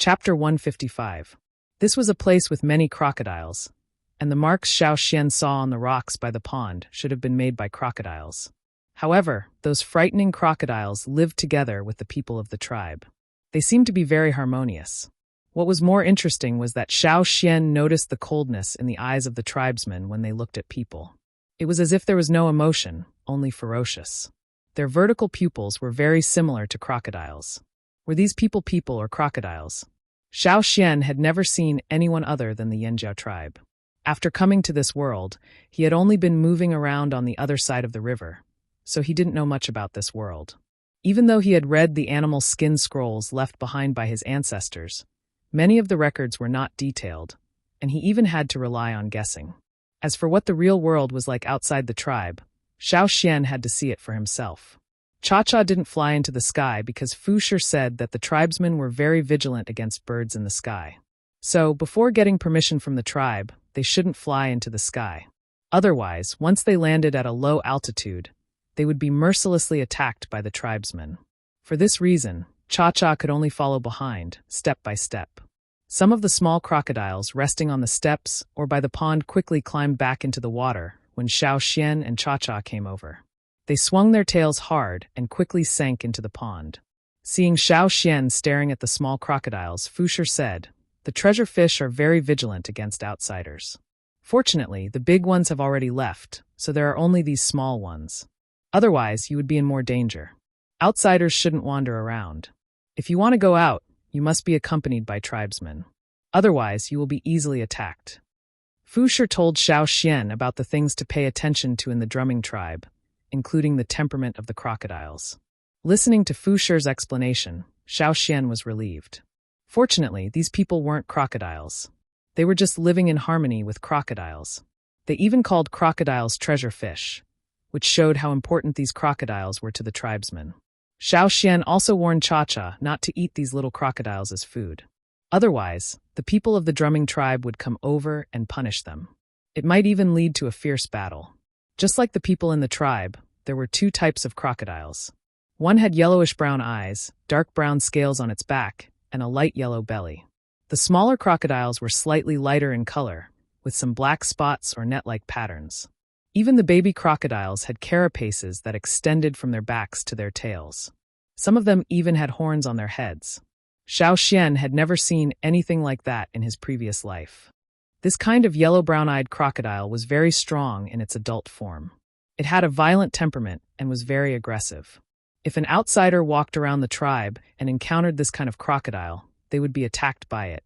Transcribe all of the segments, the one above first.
Chapter 155. This was a place with many crocodiles, and the marks Xiao Xian saw on the rocks by the pond should have been made by crocodiles. However, those frightening crocodiles lived together with the people of the tribe. They seemed to be very harmonious. What was more interesting was that Xiao Xian noticed the coldness in the eyes of the tribesmen when they looked at people. It was as if there was no emotion, only ferocious. Their vertical pupils were very similar to crocodiles. Were these people or crocodiles? Xiao Xian had never seen anyone other than the Yanjiao tribe. After coming to this world, he had only been moving around on the other side of the river, so he didn't know much about this world. Even though he had read the animal skin scrolls left behind by his ancestors, many of the records were not detailed, and he even had to rely on guessing. As for what the real world was like outside the tribe, Xiao Xian had to see it for himself. Cha-Cha didn't fly into the sky because Fu Shi said that the tribesmen were very vigilant against birds in the sky. So, before getting permission from the tribe, they shouldn't fly into the sky. Otherwise, once they landed at a low altitude, they would be mercilessly attacked by the tribesmen. For this reason, Cha-Cha could only follow behind, step by step. Some of the small crocodiles resting on the steps or by the pond quickly climbed back into the water when Xiao Xian and Cha-Cha came over. They swung their tails hard and quickly sank into the pond. Seeing Xiao Xian staring at the small crocodiles, Fu Shi said, "The treasure fish are very vigilant against outsiders. Fortunately, the big ones have already left, so there are only these small ones. Otherwise, you would be in more danger. Outsiders shouldn't wander around. If you want to go out, you must be accompanied by tribesmen. Otherwise, you will be easily attacked." Fu Shi told Xiao Xian about the things to pay attention to in the drumming tribe, including the temperament of the crocodiles. Listening to Fu Shi's explanation, Xiao Xian was relieved. Fortunately, these people weren't crocodiles. They were just living in harmony with crocodiles. They even called crocodiles treasure fish, which showed how important these crocodiles were to the tribesmen. Xiao Xian also warned Cha-Cha not to eat these little crocodiles as food. Otherwise, the people of the drumming tribe would come over and punish them. It might even lead to a fierce battle. Just like the people in the tribe, there were two types of crocodiles. One had yellowish-brown eyes, dark brown scales on its back, and a light yellow belly. The smaller crocodiles were slightly lighter in color, with some black spots or net-like patterns. Even the baby crocodiles had carapaces that extended from their backs to their tails. Some of them even had horns on their heads. Xiao Xian had never seen anything like that in his previous life. This kind of yellow-brown-eyed crocodile was very strong in its adult form. It had a violent temperament and was very aggressive. If an outsider walked around the tribe and encountered this kind of crocodile, they would be attacked by it.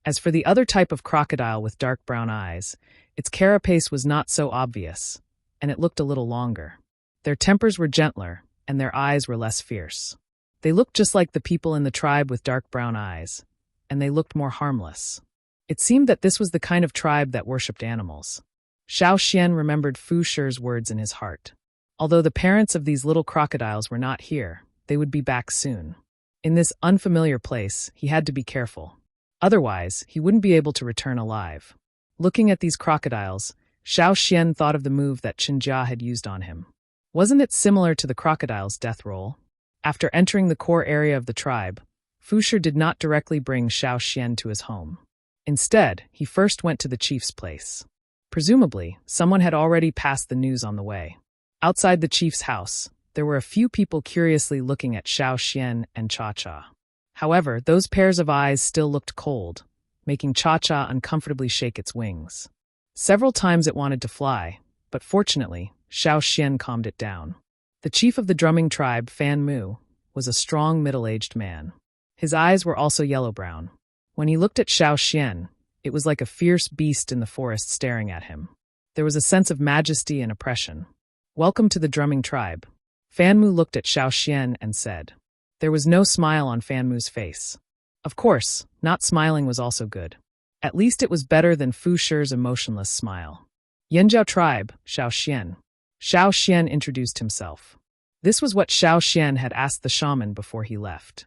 As for the other type of crocodile with dark brown eyes, its carapace was not so obvious, and it looked a little longer. Their tempers were gentler, and their eyes were less fierce. They looked just like the people in the tribe with dark brown eyes, and they looked more harmless. It seemed that this was the kind of tribe that worshipped animals. Xiao Xian remembered Fu Shi's words in his heart. Although the parents of these little crocodiles were not here, they would be back soon. In this unfamiliar place, he had to be careful. Otherwise, he wouldn't be able to return alive. Looking at these crocodiles, Xiao Xian thought of the move that Qinjia had used on him. Wasn't it similar to the crocodile's death roll? After entering the core area of the tribe, Fu Shi did not directly bring Xiao Xian to his home. Instead, he first went to the chief's place. Presumably, someone had already passed the news on the way. Outside the chief's house, there were a few people curiously looking at Xiao Xian and Cha-Cha. However, those pairs of eyes still looked cold, making Cha-Cha uncomfortably shake its wings. Several times it wanted to fly, but fortunately, Xiao Xian calmed it down. The chief of the drumming tribe, Fan Mu, was a strong middle-aged man. His eyes were also yellow-brown. When he looked at Xiao Xian, it was like a fierce beast in the forest staring at him. There was a sense of majesty and oppression. "Welcome to the drumming tribe." Fan Mu looked at Xiao Xian and said. There was no smile on Fan Mu's face. Of course, not smiling was also good. At least it was better than Fu Shi's emotionless smile. "Yanjiao tribe, Xiao Xian." Xiao Xian introduced himself. This was what Xiao Xian had asked the shaman before he left.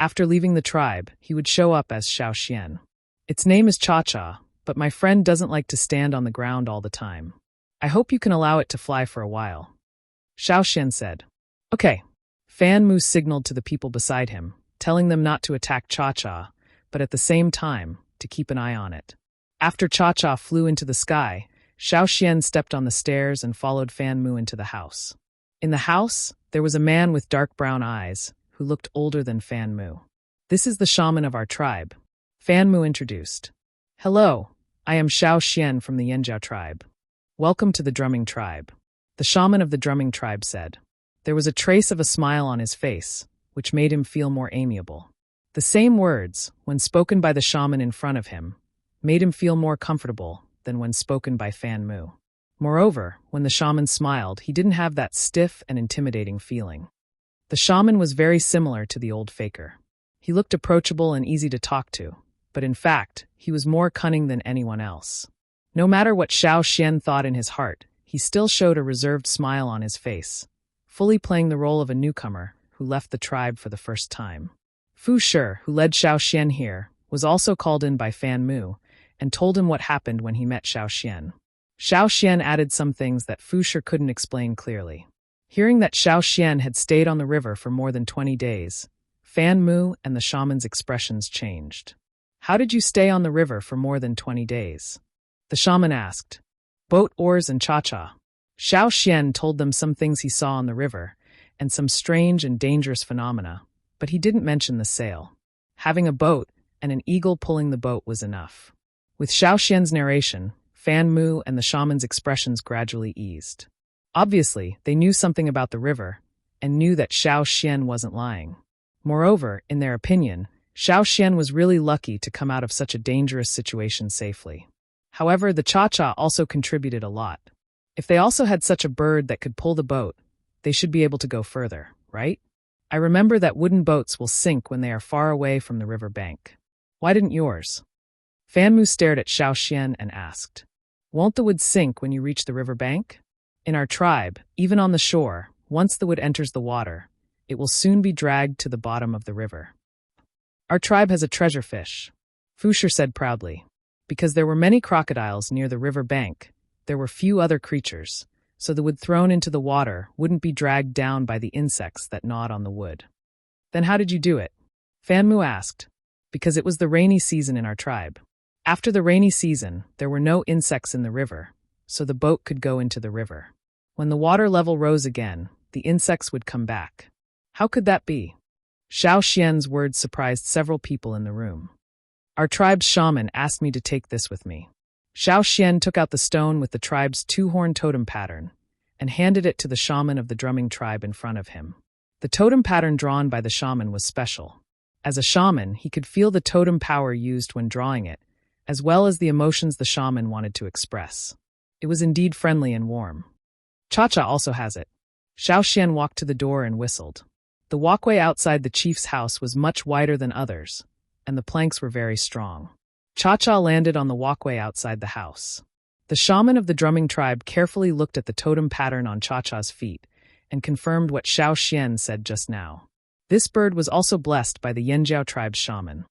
After leaving the tribe, he would show up as Xiao Xian. "Its name is Cha-Cha, but my friend doesn't like to stand on the ground all the time. I hope you can allow it to fly for a while." Xiao Xian said. "Okay." Fan Mu signaled to the people beside him, telling them not to attack Cha-Cha, but at the same time, to keep an eye on it. After Cha-Cha flew into the sky, Xiao Xian stepped on the stairs and followed Fan Mu into the house. In the house, there was a man with dark brown eyes, who looked older than Fan Mu. "This is the shaman of our tribe," Fan Mu introduced. "Hello, I am Xiao Xian from the Yanjiao tribe. Welcome to the drumming tribe," the shaman of the drumming tribe said. There was a trace of a smile on his face, which made him feel more amiable. The same words, when spoken by the shaman in front of him, made him feel more comfortable than when spoken by Fan Mu. Moreover, when the shaman smiled, he didn't have that stiff and intimidating feeling. The shaman was very similar to the old faker. He looked approachable and easy to talk to, but in fact, he was more cunning than anyone else. No matter what Xiao Xian thought in his heart, he still showed a reserved smile on his face, fully playing the role of a newcomer who left the tribe for the first time. Fu Shi, who led Xiao Xian here, was also called in by Fan Mu and told him what happened when he met Xiao Xian. Xiao Xian added some things that Fu Shi couldn't explain clearly. Hearing that Xiao Xian had stayed on the river for more than 20 days, Fan Mu and the shaman's expressions changed. "How did you stay on the river for more than 20 days? The shaman asked. "Boat, oars, and cha-cha." Xiao Xian told them some things he saw on the river, and some strange and dangerous phenomena, but he didn't mention the sail. Having a boat and an eagle pulling the boat was enough. With Xiao Xian's narration, Fan Mu and the shaman's expressions gradually eased. Obviously, they knew something about the river, and knew that Xiao Xian wasn't lying. Moreover, in their opinion, Xiao Xian was really lucky to come out of such a dangerous situation safely. However, the cha-cha also contributed a lot. If they also had such a bird that could pull the boat, they should be able to go further, right? I remember that wooden boats will sink when they are far away from the river bank. Why didn't yours? Fan Mu stared at Xiao Xian and asked, "Won't the wood sink when you reach the river bank? In our tribe, even on the shore, once the wood enters the water, it will soon be dragged to the bottom of the river. Our tribe has a treasure fish," Fu Shi said proudly. Because there were many crocodiles near the river bank, there were few other creatures, so the wood thrown into the water wouldn't be dragged down by the insects that gnawed on the wood. "Then how did you do it?" Fan Mu asked. "Because it was the rainy season in our tribe. After the rainy season, there were no insects in the river, so the boat could go into the river. When the water level rose again, the insects would come back." "How could that be?" Xiao Xian's words surprised several people in the room. "Our tribe's shaman asked me to take this with me." Xiao Xian took out the stone with the tribe's two-horn totem pattern and handed it to the shaman of the drumming tribe in front of him. The totem pattern drawn by the shaman was special. As a shaman, he could feel the totem power used when drawing it, as well as the emotions the shaman wanted to express. It was indeed friendly and warm. "Cha-Cha also has it." Xiao Xian walked to the door and whistled. The walkway outside the chief's house was much wider than others, and the planks were very strong. Cha-Cha landed on the walkway outside the house. The shaman of the drumming tribe carefully looked at the totem pattern on Cha-Cha's feet and confirmed what Xiao Xian said just now. This bird was also blessed by the Yanjiao tribe's shaman.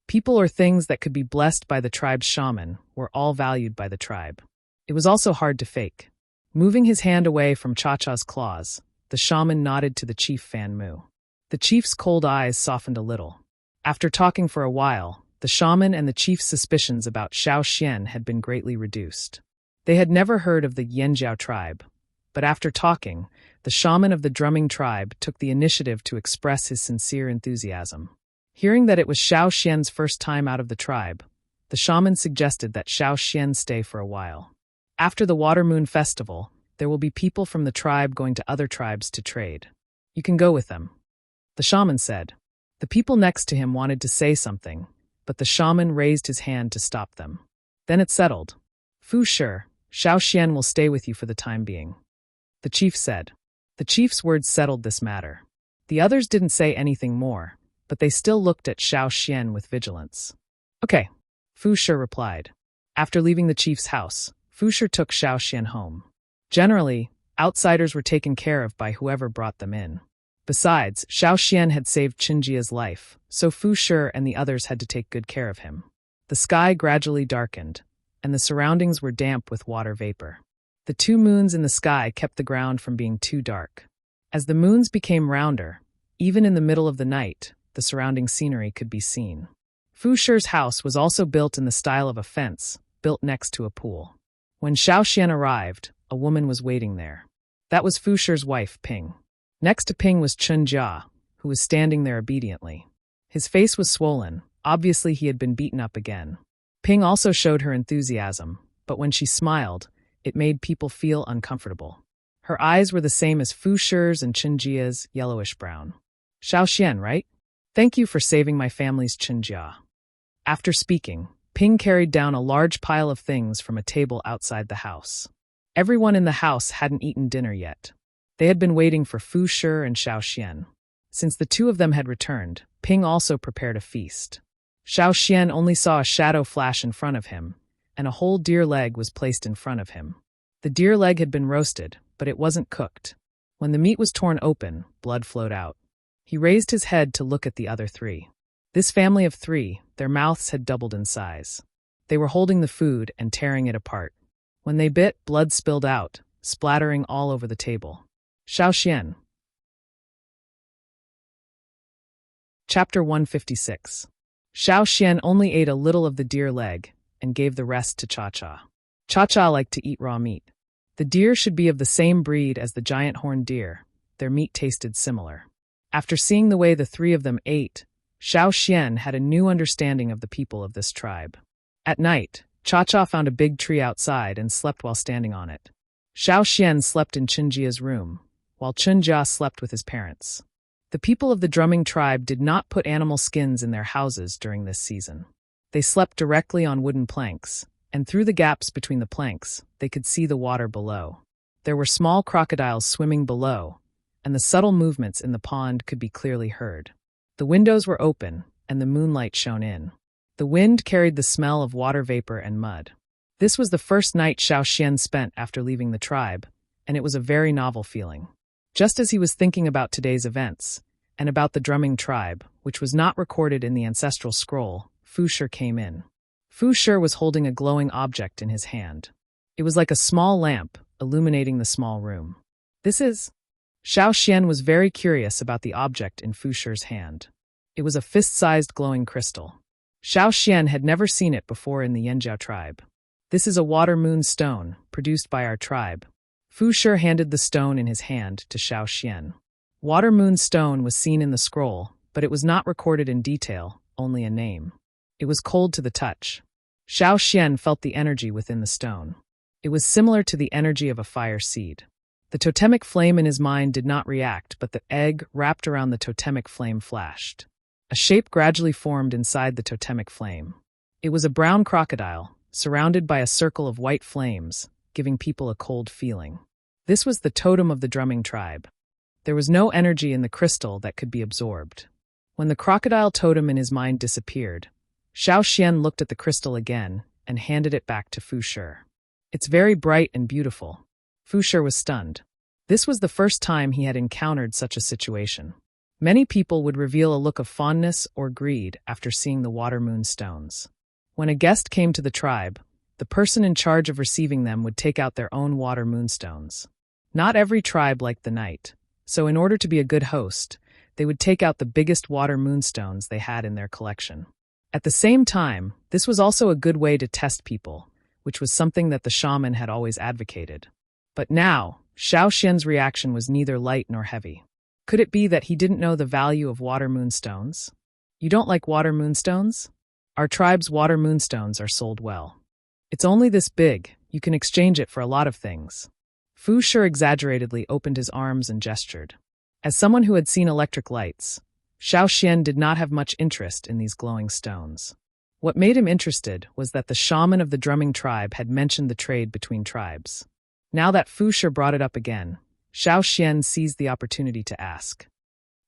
People or things that could be blessed by the tribe's shaman were all valued by the tribe. It was also hard to fake. Moving his hand away from Cha-Cha's claws, the shaman nodded to the chief Fan Mu. The chief's cold eyes softened a little. After talking for a while, the shaman and the chief's suspicions about Xiao Xian had been greatly reduced. They had never heard of the Yanjiao tribe, but after talking, the shaman of the drumming tribe took the initiative to express his sincere enthusiasm. Hearing that it was Xiao Xian's first time out of the tribe, the shaman suggested that Xiao Xian stay for a while. After the Water Moon Festival, there will be people from the tribe going to other tribes to trade. You can go with them, the shaman said. The people next to him wanted to say something, but the shaman raised his hand to stop them. Then it settled. Fu Shi, Xiao Xian will stay with you for the time being, the chief said. The chief's words settled this matter. The others didn't say anything more, but they still looked at Xiao Xian with vigilance. Okay, Fu Shi replied. After leaving the chief's house, Fu Shi took Xiao Xian home. Generally, outsiders were taken care of by whoever brought them in. Besides, Xiao Xian had saved Qinjia's life, so Fu Shi and the others had to take good care of him. The sky gradually darkened, and the surroundings were damp with water vapor. The two moons in the sky kept the ground from being too dark. As the moons became rounder, even in the middle of the night, the surrounding scenery could be seen. Fu Shi's house was also built in the style of a fence, built next to a pool. When Xiao Xian arrived, a woman was waiting there. That was Fu Shi's wife, Ping. Next to Ping was Chun Jia, who was standing there obediently. His face was swollen, obviously he had been beaten up again. Ping also showed her enthusiasm, but when she smiled, it made people feel uncomfortable. Her eyes were the same as Fu Shi's and Chun Jia's, yellowish-brown. Xiao Xian, right? Thank you for saving my family's Chun Jia. After speaking, Ping carried down a large pile of things from a table outside the house. Everyone in the house hadn't eaten dinner yet. They had been waiting for Fu Shi and Xiao Xian. Since the two of them had returned, Ping also prepared a feast. Xiao Xian only saw a shadow flash in front of him, and a whole deer leg was placed in front of him. The deer leg had been roasted, but it wasn't cooked. When the meat was torn open, blood flowed out. He raised his head to look at the other three. This family of three, their mouths had doubled in size. They were holding the food and tearing it apart. When they bit, blood spilled out, splattering all over the table. Xiao Xian. Chapter 156. Xiao Xian only ate a little of the deer leg and gave the rest to Cha-Cha. Cha-Cha liked to eat raw meat. The deer should be of the same breed as the giant horned deer. Their meat tasted similar. After seeing the way the three of them ate, Xiao Xian had a new understanding of the people of this tribe. At night, Cha-Cha found a big tree outside and slept while standing on it. Xiao Xian slept in Chun Jia's room, while Chun Jia slept with his parents. The people of the drumming tribe did not put animal skins in their houses during this season. They slept directly on wooden planks, and through the gaps between the planks, they could see the water below. There were small crocodiles swimming below, and the subtle movements in the pond could be clearly heard. The windows were open, and the moonlight shone in. The wind carried the smell of water vapor and mud. This was the first night Xiao Xian spent after leaving the tribe, and it was a very novel feeling. Just as he was thinking about today's events, and about the drumming tribe, which was not recorded in the ancestral scroll, Fu Shi came in. Fu Shi was holding a glowing object in his hand. It was like a small lamp, illuminating the small room. This is... Xiao Xian was very curious about the object in Fu Shi's hand. It was a fist-sized glowing crystal. Xiao Xian had never seen it before in the Yanjiao tribe. This is a water moon stone, produced by our tribe. Fu Shi handed the stone in his hand to Xiao Xian. Water moon stone was seen in the scroll, but it was not recorded in detail, only a name. It was cold to the touch. Xiao Xian felt the energy within the stone. It was similar to the energy of a fire seed. The totemic flame in his mind did not react, but the egg wrapped around the totemic flame flashed. A shape gradually formed inside the totemic flame. It was a brown crocodile, surrounded by a circle of white flames, giving people a cold feeling. This was the totem of the drumming tribe. There was no energy in the crystal that could be absorbed. When the crocodile totem in his mind disappeared, Xiao Xian looked at the crystal again and handed it back to Fu Shi. It's very bright and beautiful. Fu Shi was stunned. This was the first time he had encountered such a situation. Many people would reveal a look of fondness or greed after seeing the water moon stones. When a guest came to the tribe, the person in charge of receiving them would take out their own water moonstones. Not every tribe liked the night, so in order to be a good host, they would take out the biggest water moonstones they had in their collection. At the same time, this was also a good way to test people, which was something that the shaman had always advocated. But now, Xiao Xian's reaction was neither light nor heavy. Could it be that he didn't know the value of water moonstones? You don't like water moonstones? Our tribe's water moonstones are sold well. It's only this big, you can exchange it for a lot of things. Fu Shi exaggeratedly opened his arms and gestured. As someone who had seen electric lights, Xiao Xian did not have much interest in these glowing stones. What made him interested was that the shaman of the drumming tribe had mentioned the trade between tribes. Now that Fu Shi brought it up again, Xiao Xian seized the opportunity to ask.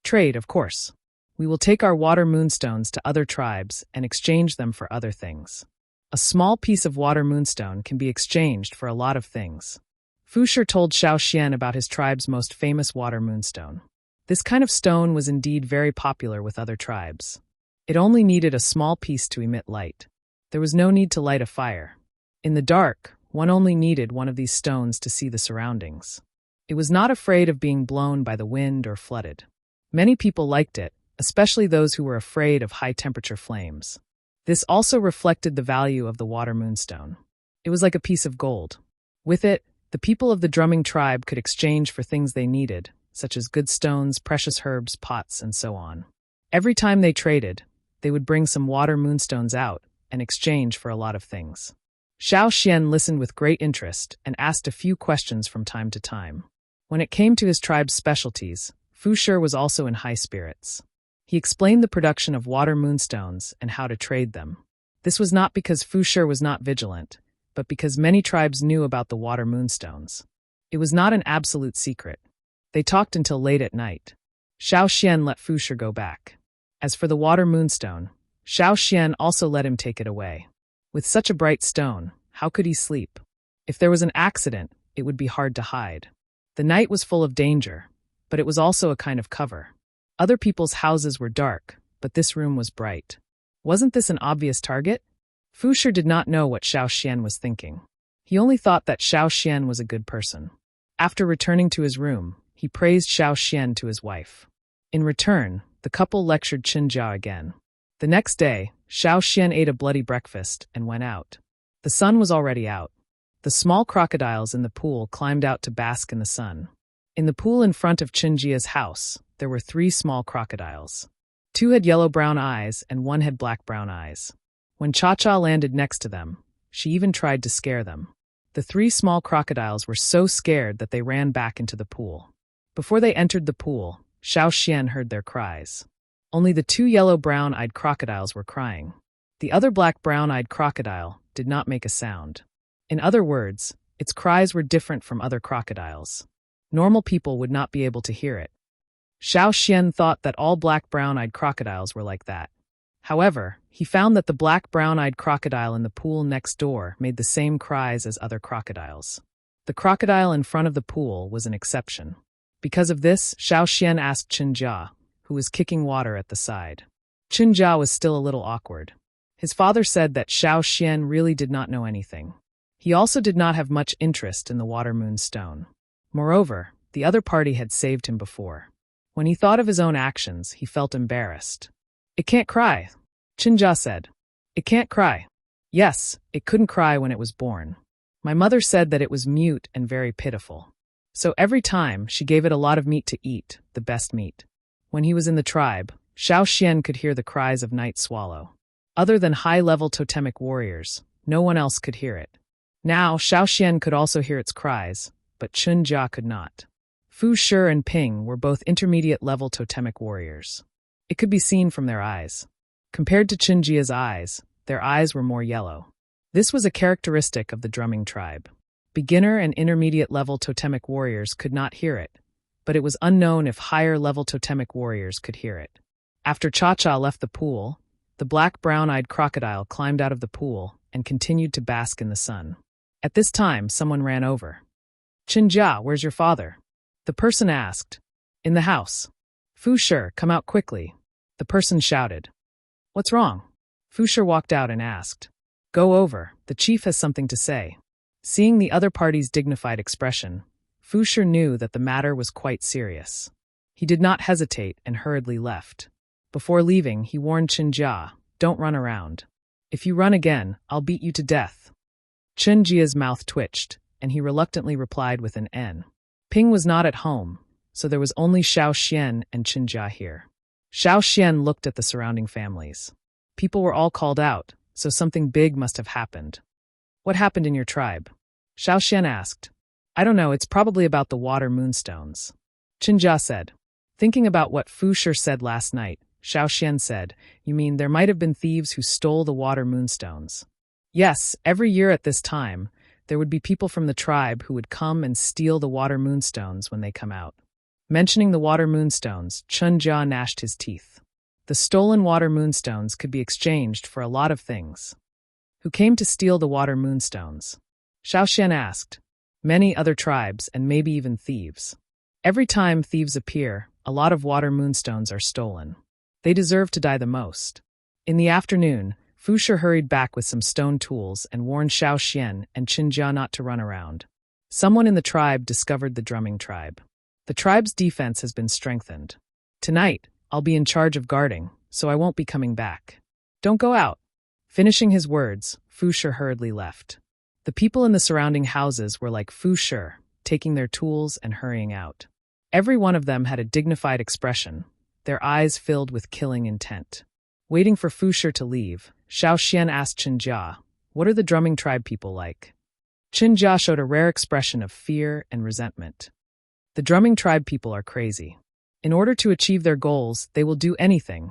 Trade, of course. We will take our water moonstones to other tribes and exchange them for other things. A small piece of water moonstone can be exchanged for a lot of things. Fu Shi told Xiao Xian about his tribe's most famous water moonstone. This kind of stone was indeed very popular with other tribes. It only needed a small piece to emit light. There was no need to light a fire. In the dark, one only needed one of these stones to see the surroundings. It was not afraid of being blown by the wind or flooded. Many people liked it, especially those who were afraid of high-temperature flames. This also reflected the value of the water moonstone. It was like a piece of gold. With it, the people of the drumming tribe could exchange for things they needed, such as good stones, precious herbs, pots, and so on. Every time they traded, they would bring some water moonstones out and exchange for a lot of things. Xiao Xian listened with great interest and asked a few questions from time to time. When it came to his tribe's specialties, Fu Shi was also in high spirits. He explained the production of water moonstones and how to trade them. This was not because Fu Shi was not vigilant, but because many tribes knew about the water moonstones. It was not an absolute secret. They talked until late at night. Xiao Xian let Fu Shi go back. As for the water moonstone, Xiao Xian also let him take it away. With such a bright stone, how could he sleep? If there was an accident, it would be hard to hide. The night was full of danger, but it was also a kind of cover. Other people's houses were dark, but this room was bright. Wasn't this an obvious target? Fu Shi did not know what Xiao Xian was thinking. He only thought that Xiao Xian was a good person. After returning to his room, he praised Xiao Xian to his wife. In return, the couple lectured Qinjia again. The next day, Xiao Xian ate a bloody breakfast and went out. The sun was already out. The small crocodiles in the pool climbed out to bask in the sun. In the pool in front of Qinjia's house, there were 3 small crocodiles. 2 had yellow-brown eyes and 1 had black-brown eyes. When Cha-Cha landed next to them, she even tried to scare them. The 3 small crocodiles were so scared that they ran back into the pool. Before they entered the pool, Xiao Xian heard their cries. Only the 2 yellow brown-eyed crocodiles were crying. The other black brown-eyed crocodile did not make a sound. In other words, its cries were different from other crocodiles. Normal people would not be able to hear it. Xiao Xian thought that all black brown-eyed crocodiles were like that. However, he found that the black brown-eyed crocodile in the pool next door made the same cries as other crocodiles. The crocodile in front of the pool was an exception. Because of this, Xiao Xian asked Qinjia, who was kicking water at the side. Qinjia was still a little awkward. His father said that Xiao Xian really did not know anything. He also did not have much interest in the water moonstone. Moreover, the other party had saved him before. When he thought of his own actions, he felt embarrassed. "It can't cry," Qinjia said. "It can't cry." Yes, it couldn't cry when it was born. My mother said that it was mute and very pitiful. So every time, she gave it a lot of meat to eat, the best meat. When he was in the tribe, Xiao Xian could hear the cries of night swallow. Other than high-level totemic warriors, no one else could hear it. Now, Xiao Xian could also hear its cries, but Qinjia could not. Fu Shi and Ping were both intermediate-level totemic warriors. It could be seen from their eyes. Compared to Qinjia's eyes, their eyes were more yellow. This was a characteristic of the drumming tribe. Beginner and intermediate-level totemic warriors could not hear it, but it was unknown if higher-level totemic warriors could hear it. After Cha-Cha left the pool, the black brown-eyed crocodile climbed out of the pool and continued to bask in the sun. At this time, someone ran over. "Qinjia, where's your father?" The person asked. "In the house." "Fu Shi, come out quickly." The person shouted. "What's wrong?" Fu Shi walked out and asked. "Go over, the chief has something to say." Seeing the other party's dignified expression, Fu Shi knew that the matter was quite serious. He did not hesitate and hurriedly left. Before leaving, he warned Qinjia, "Don't run around. If you run again, I'll beat you to death." Qinjia's mouth twitched, and he reluctantly replied with an N. Ping was not at home, so there was only Xiao Xian and Qinjia here. Xiao Xian looked at the surrounding families. People were all called out, so something big must have happened. "What happened in your tribe?" Xiao Xian asked. "I don't know, it's probably about the water moonstones." Qinjia said. Thinking about what Fu Shi said last night, Xiao Xian said, "You mean there might have been thieves who stole the water moonstones?" Yes, every year at this time, there would be people from the tribe who would come and steal the water moonstones when they come out. Mentioning the water moonstones, Qinjia gnashed his teeth. The stolen water moonstones could be exchanged for a lot of things. Who came to steal the water moonstones? Xiao Xian asked. Many other tribes and maybe even thieves. Every time thieves appear, a lot of water moonstones are stolen. They deserve to die the most. In the afternoon, Fu Shi hurried back with some stone tools and warned Xiao Xian and Qinjia not to run around. Someone in the tribe discovered the drumming tribe. The tribe's defense has been strengthened. Tonight, I'll be in charge of guarding, so I won't be coming back. Don't go out. Finishing his words, Fu Shi hurriedly left. The people in the surrounding houses were like Fu Shi, taking their tools and hurrying out. Every one of them had a dignified expression, their eyes filled with killing intent. Waiting for Fu Shi to leave, Xiao Xian asked Chen Jia, "What are the drumming tribe people like?" Chen Jia showed a rare expression of fear and resentment. "The drumming tribe people are crazy. In order to achieve their goals, they will do anything.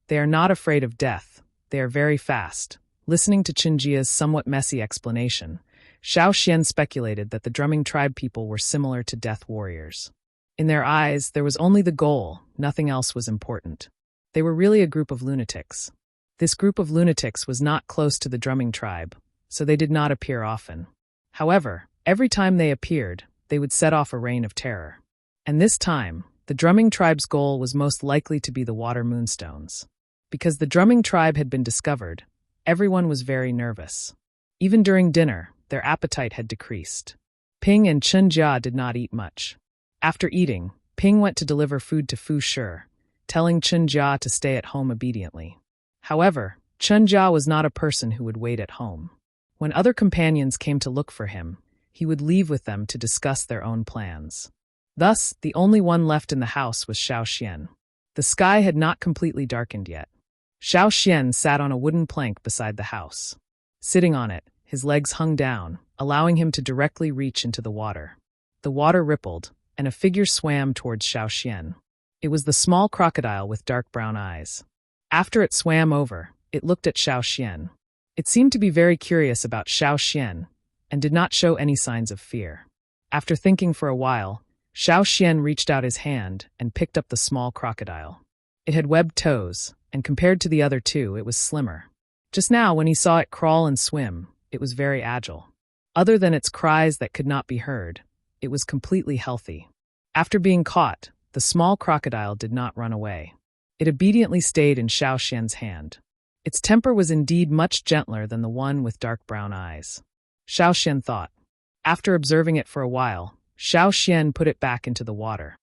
They are not afraid of death. They are very fast." Listening to Chen Jia's somewhat messy explanation, Xiao Xian speculated that the drumming tribe people were similar to death warriors. In their eyes, there was only the goal, nothing else was important. They were really a group of lunatics. This group of lunatics was not close to the drumming tribe, so they did not appear often. However, every time they appeared, they would set off a reign of terror. And this time, the drumming tribe's goal was most likely to be the water moonstones. Because the drumming tribe had been discovered, everyone was very nervous. Even during dinner, their appetite had decreased. Ping and Chen Jia did not eat much. After eating, Ping went to deliver food to Fu Shi, telling Chen Jia to stay at home obediently. However, Chen Jia was not a person who would wait at home. When other companions came to look for him, he would leave with them to discuss their own plans. Thus, the only one left in the house was Xiao Xian. The sky had not completely darkened yet. Xiao Xian sat on a wooden plank beside the house. Sitting on it, his legs hung down, allowing him to directly reach into the water. The water rippled, and a figure swam towards Xiao Xian. It was the small crocodile with dark brown eyes. After it swam over, it looked at Xiao Xian. It seemed to be very curious about Xiao Xian, and did not show any signs of fear. After thinking for a while, Xiao Xian reached out his hand and picked up the small crocodile. It had webbed toes, and compared to the other two, it was slimmer. Just now, when he saw it crawl and swim, it was very agile. Other than its cries that could not be heard, it was completely healthy. After being caught, the small crocodile did not run away. It obediently stayed in Xiao Xian's hand. Its temper was indeed much gentler than the one with dark brown eyes. Xiao Xian thought. After observing it for a while, Xiao Xian put it back into the water.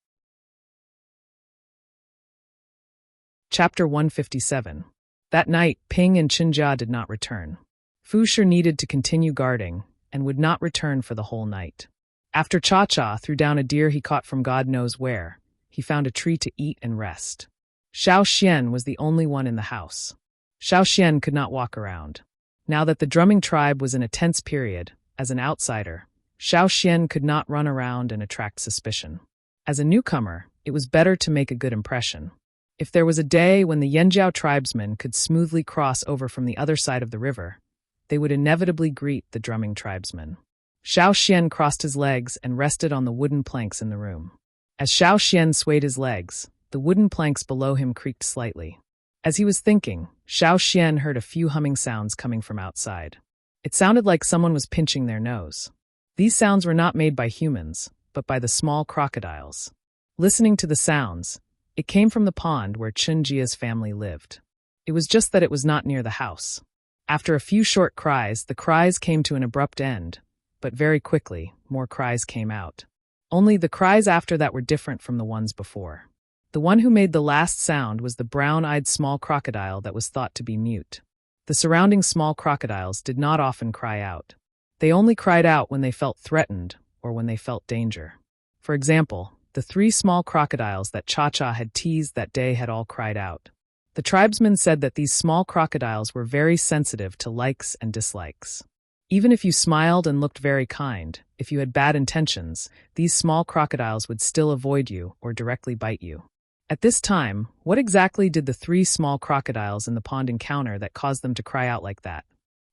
Chapter 157. That night, Ping and Chen Jia did not return. Fu Shi needed to continue guarding, and would not return for the whole night. After Cha-Cha threw down a deer he caught from God knows where, he found a tree to eat and rest. Xiao Xian was the only one in the house. Xiao Xian could not walk around. Now that the drumming tribe was in a tense period, as an outsider, Xiao Xian could not run around and attract suspicion. As a newcomer, it was better to make a good impression. If there was a day when the Yanjiao tribesmen could smoothly cross over from the other side of the river, they would inevitably greet the drumming tribesmen. Xiao Xian crossed his legs and rested on the wooden planks in the room. As Xiao Xian swayed his legs, the wooden planks below him creaked slightly. As he was thinking, Xiao Xian heard a few humming sounds coming from outside. It sounded like someone was pinching their nose. These sounds were not made by humans, but by the small crocodiles. Listening to the sounds, it came from the pond where Chen Jia's family lived. It was just that it was not near the house. After a few short cries, the cries came to an abrupt end, but very quickly, more cries came out. Only the cries after that were different from the ones before. The one who made the last sound was the brown-eyed small crocodile that was thought to be mute. The surrounding small crocodiles did not often cry out. They only cried out when they felt threatened or when they felt danger. For example, the 3 small crocodiles that Cha-Cha had teased that day had all cried out. The tribesmen said that these small crocodiles were very sensitive to likes and dislikes. Even if you smiled and looked very kind, if you had bad intentions, these small crocodiles would still avoid you or directly bite you. At this time, what exactly did the 3 small crocodiles in the pond encounter that caused them to cry out like that?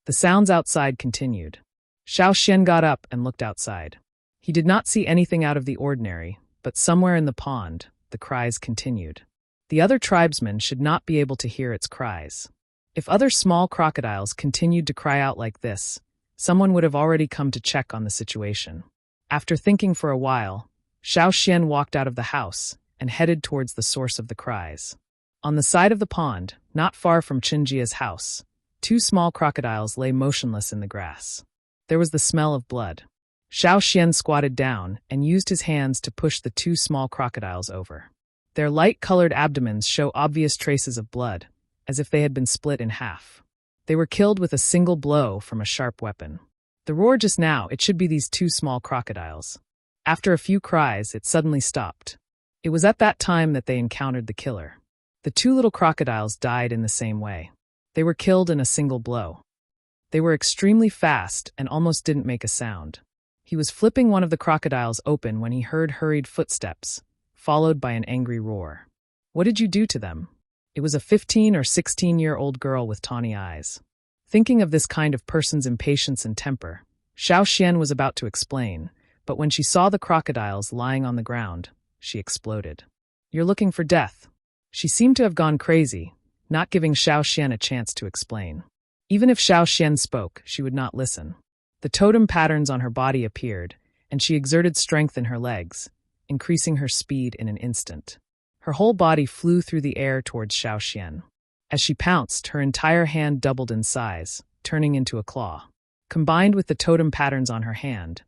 The sounds outside continued. Xiao Xian got up and looked outside. He did not see anything out of the ordinary, but somewhere in the pond, the cries continued. The other tribesmen should not be able to hear its cries. If other small crocodiles continued to cry out like this, someone would have already come to check on the situation. After thinking for a while, Xiao Xian walked out of the house and headed towards the source of the cries. On the side of the pond, not far from Chen Jia's house, 2 small crocodiles lay motionless in the grass. There was the smell of blood. Xiao Xian squatted down and used his hands to push the 2 small crocodiles over. Their light-colored abdomens show obvious traces of blood, as if they had been split in half. They were killed with a single blow from a sharp weapon. The roar just now, it should be these two small crocodiles. After a few cries, it suddenly stopped. It was at that time that they encountered the killer. The two little crocodiles died in the same way. They were killed in a single blow. They were extremely fast and almost didn't make a sound. He was flipping one of the crocodiles open when he heard hurried footsteps, followed by an angry roar. What did you do to them? It was a 15 or 16-year-old girl with tawny eyes. Thinking of this kind of person's impatience and temper, Xiao Xian was about to explain, but when she saw the crocodiles lying on the ground, she exploded. You're looking for death. She seemed to have gone crazy, not giving Xiao Xian a chance to explain. Even if Xiao Xian spoke, she would not listen. The totem patterns on her body appeared, and she exerted strength in her legs, increasing her speed in an instant. Her whole body flew through the air towards Xiao Xian. As she pounced, her entire hand doubled in size, turning into a claw. Combined with the totem patterns on her hand,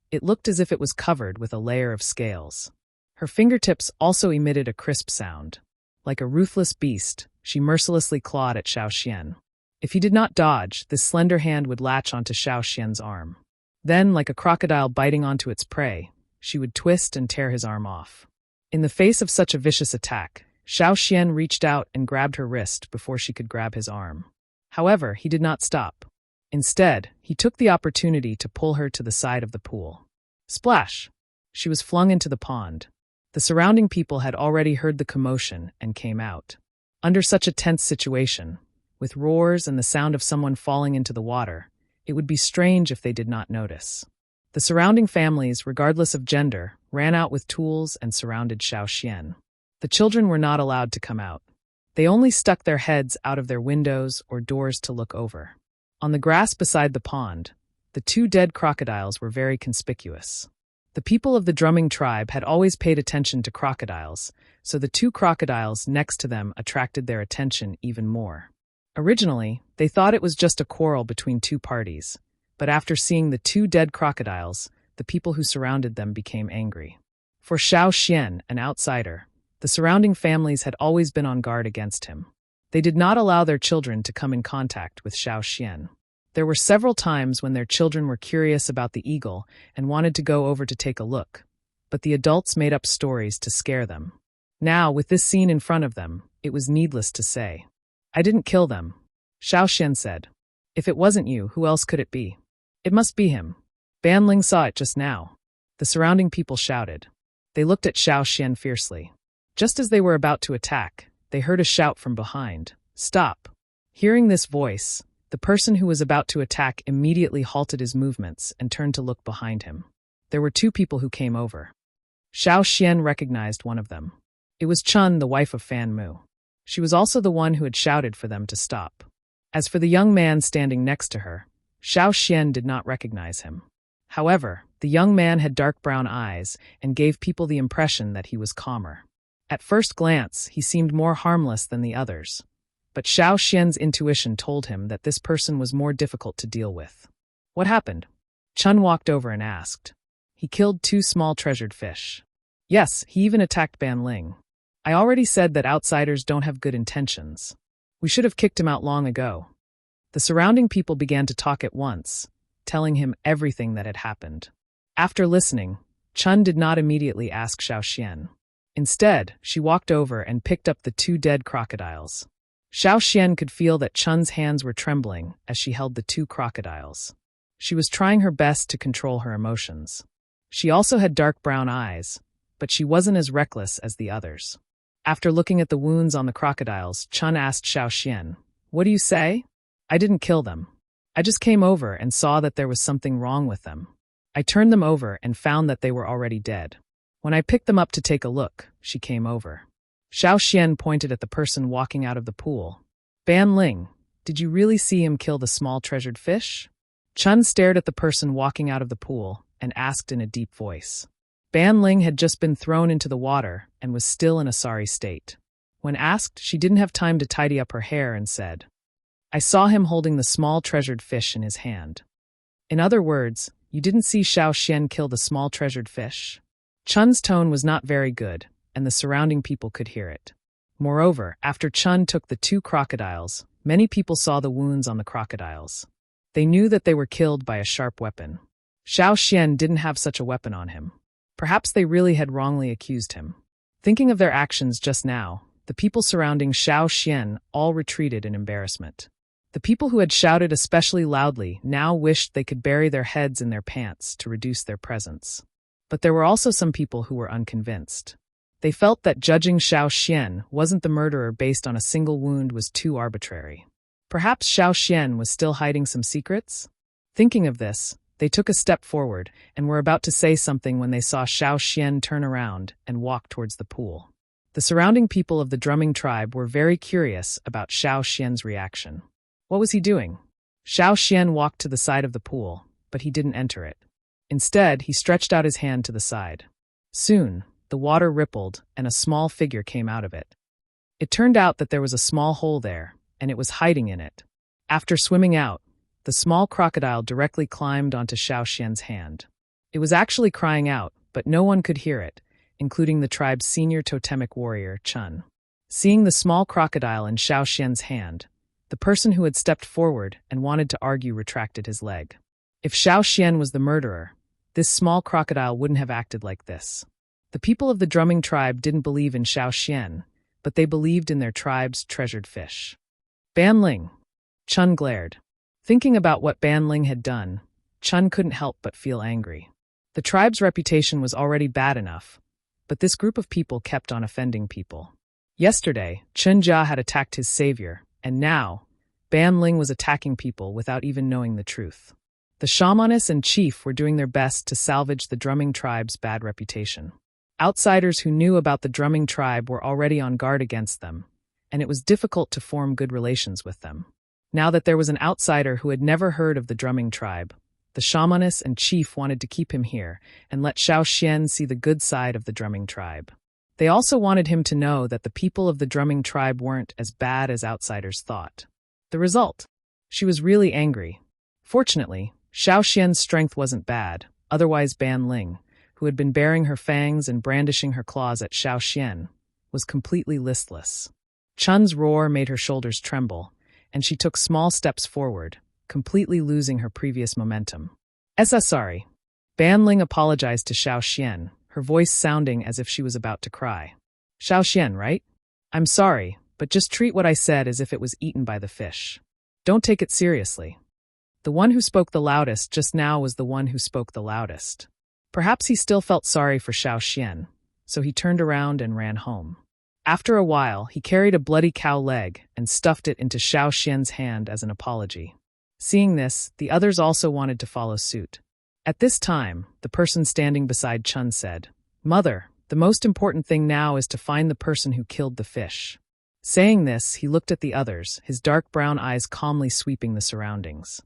it looked as if it was covered with a layer of scales. Her fingertips also emitted a crisp sound. Like a ruthless beast, she mercilessly clawed at Xiao Xian. If he did not dodge, this slender hand would latch onto Xiao Xian's arm. Then, like a crocodile biting onto its prey, she would twist and tear his arm off. In the face of such a vicious attack, Xiao Xian reached out and grabbed her wrist before she could grab his arm. However, he did not stop. Instead, he took the opportunity to pull her to the side of the pool. Splash! She was flung into the pond. The surrounding people had already heard the commotion and came out. Under such a tense situation, with roars and the sound of someone falling into the water, it would be strange if they did not notice. The surrounding families, regardless of gender, ran out with tools and surrounded Xiao Xian. The children were not allowed to come out. They only stuck their heads out of their windows or doors to look over. On the grass beside the pond, the two dead crocodiles were very conspicuous. The people of the drumming tribe had always paid attention to crocodiles, so the two crocodiles next to them attracted their attention even more. Originally, they thought it was just a quarrel between two parties, but after seeing the two dead crocodiles, the people who surrounded them became angry. For Xiao Xian, an outsider, the surrounding families had always been on guard against him. They did not allow their children to come in contact with Xiao Xian. There were several times when their children were curious about the eagle and wanted to go over to take a look, but the adults made up stories to scare them. Now, with this scene in front of them, it was needless to say. I didn't kill them, Xiao Xian said. If it wasn't you, who else could it be? It must be him. Ban Ling saw it just now. The surrounding people shouted. They looked at Xiao Xian fiercely. Just as they were about to attack, they heard a shout from behind. Stop! Hearing this voice, the person who was about to attack immediately halted his movements and turned to look behind him. There were two people who came over. Xiao Xian recognized one of them. It was Chun, the wife of Fan Mu. She was also the one who had shouted for them to stop. As for the young man standing next to her, Xiao Xian did not recognize him. However, the young man had dark brown eyes and gave people the impression that he was calmer. At first glance, he seemed more harmless than the others. But Xiao Xian's intuition told him that this person was more difficult to deal with. What happened? Chun walked over and asked. He killed two small treasured fish. Yes, he even attacked Ban Ling. I already said that outsiders don't have good intentions. We should have kicked him out long ago. The surrounding people began to talk at once, telling him everything that had happened. After listening, Chun did not immediately ask Xiao Xian. Instead, she walked over and picked up the two dead crocodiles. Xiao Xian could feel that Chun's hands were trembling as she held the two crocodiles. She was trying her best to control her emotions. She also had dark brown eyes, but she wasn't as reckless as the others. After looking at the wounds on the crocodiles, Chun asked Xiao Xian, "What do you say?" "I didn't kill them. I just came over and saw that there was something wrong with them. I turned them over and found that they were already dead. When I picked them up to take a look, she came over." Xiao Xian pointed at the person walking out of the pool. "Ban Ling, did you really see him kill the small treasured fish?" Chun stared at the person walking out of the pool and asked in a deep voice. Ban Ling had just been thrown into the water and was still in a sorry state. When asked, she didn't have time to tidy up her hair and said, "I saw him holding the small treasured fish in his hand." In other words, you didn't see Xiao Xian kill the small treasured fish? Chun's tone was not very good, and the surrounding people could hear it. Moreover, after Chun took the two crocodiles, Many people saw the wounds on the crocodiles. They knew that they were killed by a sharp weapon. Xiao Xian didn't have such a weapon on him. Perhaps they really had wrongly accused him. Thinking of their actions just now, the people surrounding Xiao Xian all retreated in embarrassment. The people who had shouted especially loudly now wished they could bury their heads in their pants to reduce their presence. But there were also some people who were unconvinced. They felt that judging Xiao Xian wasn't the murderer based on a single wound was too arbitrary. Perhaps Xiao Xian was still hiding some secrets? Thinking of this, they took a step forward and were about to say something when they saw Xiao Xian turn around and walk towards the pool. The surrounding people of the drumming tribe were very curious about Xiao Xian's reaction. What was he doing? Xiao Xian walked to the side of the pool, but he didn't enter it. Instead, he stretched out his hand to the side. Soon, the water rippled and a small figure came out of it. It turned out that there was a small hole there, and it was hiding in it. After swimming out, the small crocodile directly climbed onto Xiao Xian's hand. It was actually crying out, but no one could hear it, including the tribe's senior totemic warrior, Chun. Seeing the small crocodile in Xiao Xian's hand, the person who had stepped forward and wanted to argue retracted his leg. If Xiao Xian was the murderer, this small crocodile wouldn't have acted like this. The people of the drumming tribe didn't believe in Xiao Xian, but they believed in their tribe's treasured fish. Ban Ling. Chun glared. Thinking about what Ban Ling had done, Chun couldn't help but feel angry. The tribe's reputation was already bad enough, but this group of people kept on offending people. Yesterday, Chun Jia had attacked his savior, and now, Ban Ling was attacking people without even knowing the truth. The shamaness and chief were doing their best to salvage the drumming tribe's bad reputation. Outsiders who knew about the drumming tribe were already on guard against them, and it was difficult to form good relations with them. Now that there was an outsider who had never heard of the drumming tribe, the shamaness and chief wanted to keep him here and let Xiao Xian see the good side of the drumming tribe. They also wanted him to know that the people of the drumming tribe weren't as bad as outsiders thought. The result? She was really angry. Fortunately, Xiao Xian's strength wasn't bad, otherwise Ban Ling, who had been baring her fangs and brandishing her claws at Xiao Xian, was completely listless. Chun's roar made her shoulders tremble, and she took small steps forward, completely losing her previous momentum. Sorry. Ban Ling apologized to Xiao Xian, her voice sounding as if she was about to cry. Xiao Xian, right? I'm sorry, but just treat what I said as if it was eaten by the fish. Don't take it seriously. The one who spoke the loudest just now was the one who spoke the loudest. Perhaps he still felt sorry for Xiao Xian, so he turned around and ran home. After a while, he carried a bloody cow leg and stuffed it into Xiao Xian's hand as an apology. Seeing this, the others also wanted to follow suit. At this time, the person standing beside Chun said, "Mother, the most important thing now is to find the person who killed the fish." Saying this, he looked at the others, his dark brown eyes calmly sweeping the surroundings.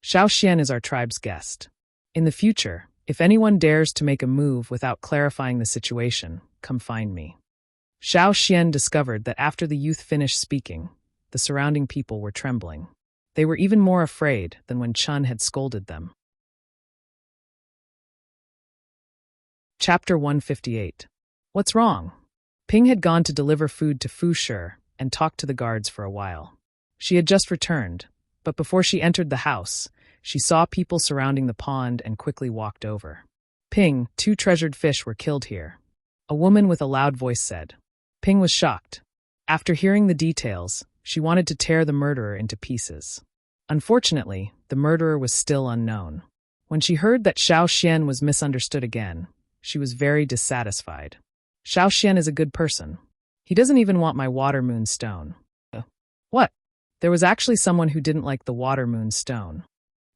Xiao Xian is our tribe's guest. In the future, if anyone dares to make a move without clarifying the situation, come find me. Xiao Xian discovered that after the youth finished speaking, the surrounding people were trembling. They were even more afraid than when Chun had scolded them. Chapter 158. What's wrong? Ping had gone to deliver food to Fu Shi and talked to the guards for a while. She had just returned, but before she entered the house, she saw people surrounding the pond and quickly walked over. Ping, 2 treasured fish were killed here. A woman with a loud voice said. Ping was shocked. After hearing the details, she wanted to tear the murderer into pieces. Unfortunately, the murderer was still unknown. When she heard that Xiao Xian was misunderstood again, she was very dissatisfied. Xiao Xian is a good person. He doesn't even want my water moon stone. What? There was actually someone who didn't like the water moon stone.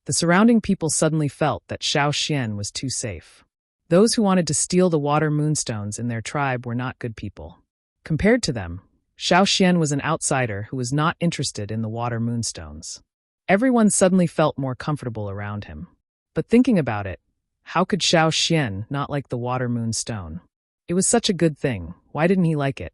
The surrounding people suddenly felt that Xiao Xian was too safe. Those who wanted to steal the water moonstones in their tribe were not good people. Compared to them, Xiao Xian was an outsider who was not interested in the water moonstones. Everyone suddenly felt more comfortable around him. But thinking about it, how could Xiao Xian not like the water moonstone? It was such a good thing, why didn't he like it?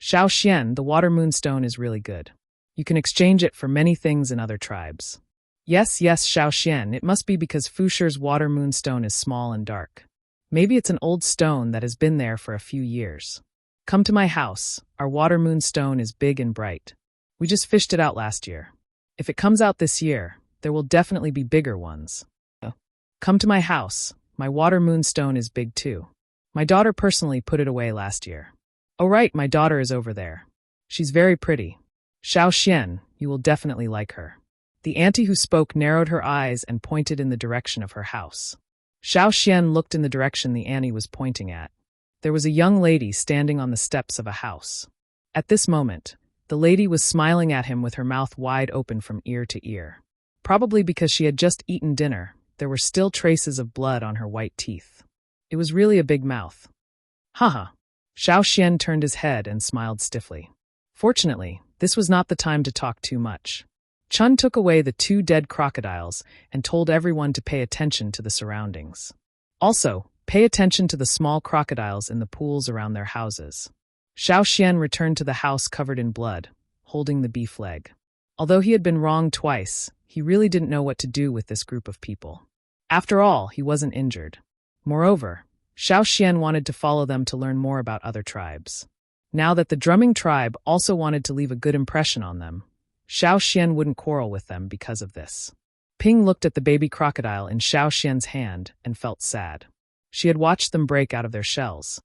Xiao Xian, the water moonstone is really good. You can exchange it for many things in other tribes. Yes, Xiao Xian, it must be because Fu Shi's water moonstone is small and dark. Maybe it's an old stone that has been there for a few years. Come to my house, our water moonstone is big and bright. We just fished it out last year. If it comes out this year, there will definitely be bigger ones. Come to my house. My water moonstone is big too. My daughter personally put it away last year. Oh right, my daughter is over there. She's very pretty. Xiao Xian, you will definitely like her. The auntie who spoke narrowed her eyes and pointed in the direction of her house. Xiao Xian looked in the direction the auntie was pointing at. There was a young lady standing on the steps of a house. At this moment, the lady was smiling at him with her mouth wide open from ear to ear. Probably because she had just eaten dinner, there were still traces of blood on her white teeth. It was really a big mouth. Haha. Xiao Xian turned his head and smiled stiffly. Fortunately, this was not the time to talk too much. Chun took away the 2 dead crocodiles and told everyone to pay attention to the surroundings. Also, pay attention to the small crocodiles in the pools around their houses. Xiao Xian returned to the house covered in blood, holding the beef leg. Although he had been wrong twice, he really didn't know what to do with this group of people. After all, he wasn't injured. Moreover, Xiao Xian wanted to follow them to learn more about other tribes. Now that the drumming tribe also wanted to leave a good impression on them, Xiao Xian wouldn't quarrel with them because of this. Ping looked at the baby crocodile in Xiao Xian's hand and felt sad. She had watched them break out of their shells.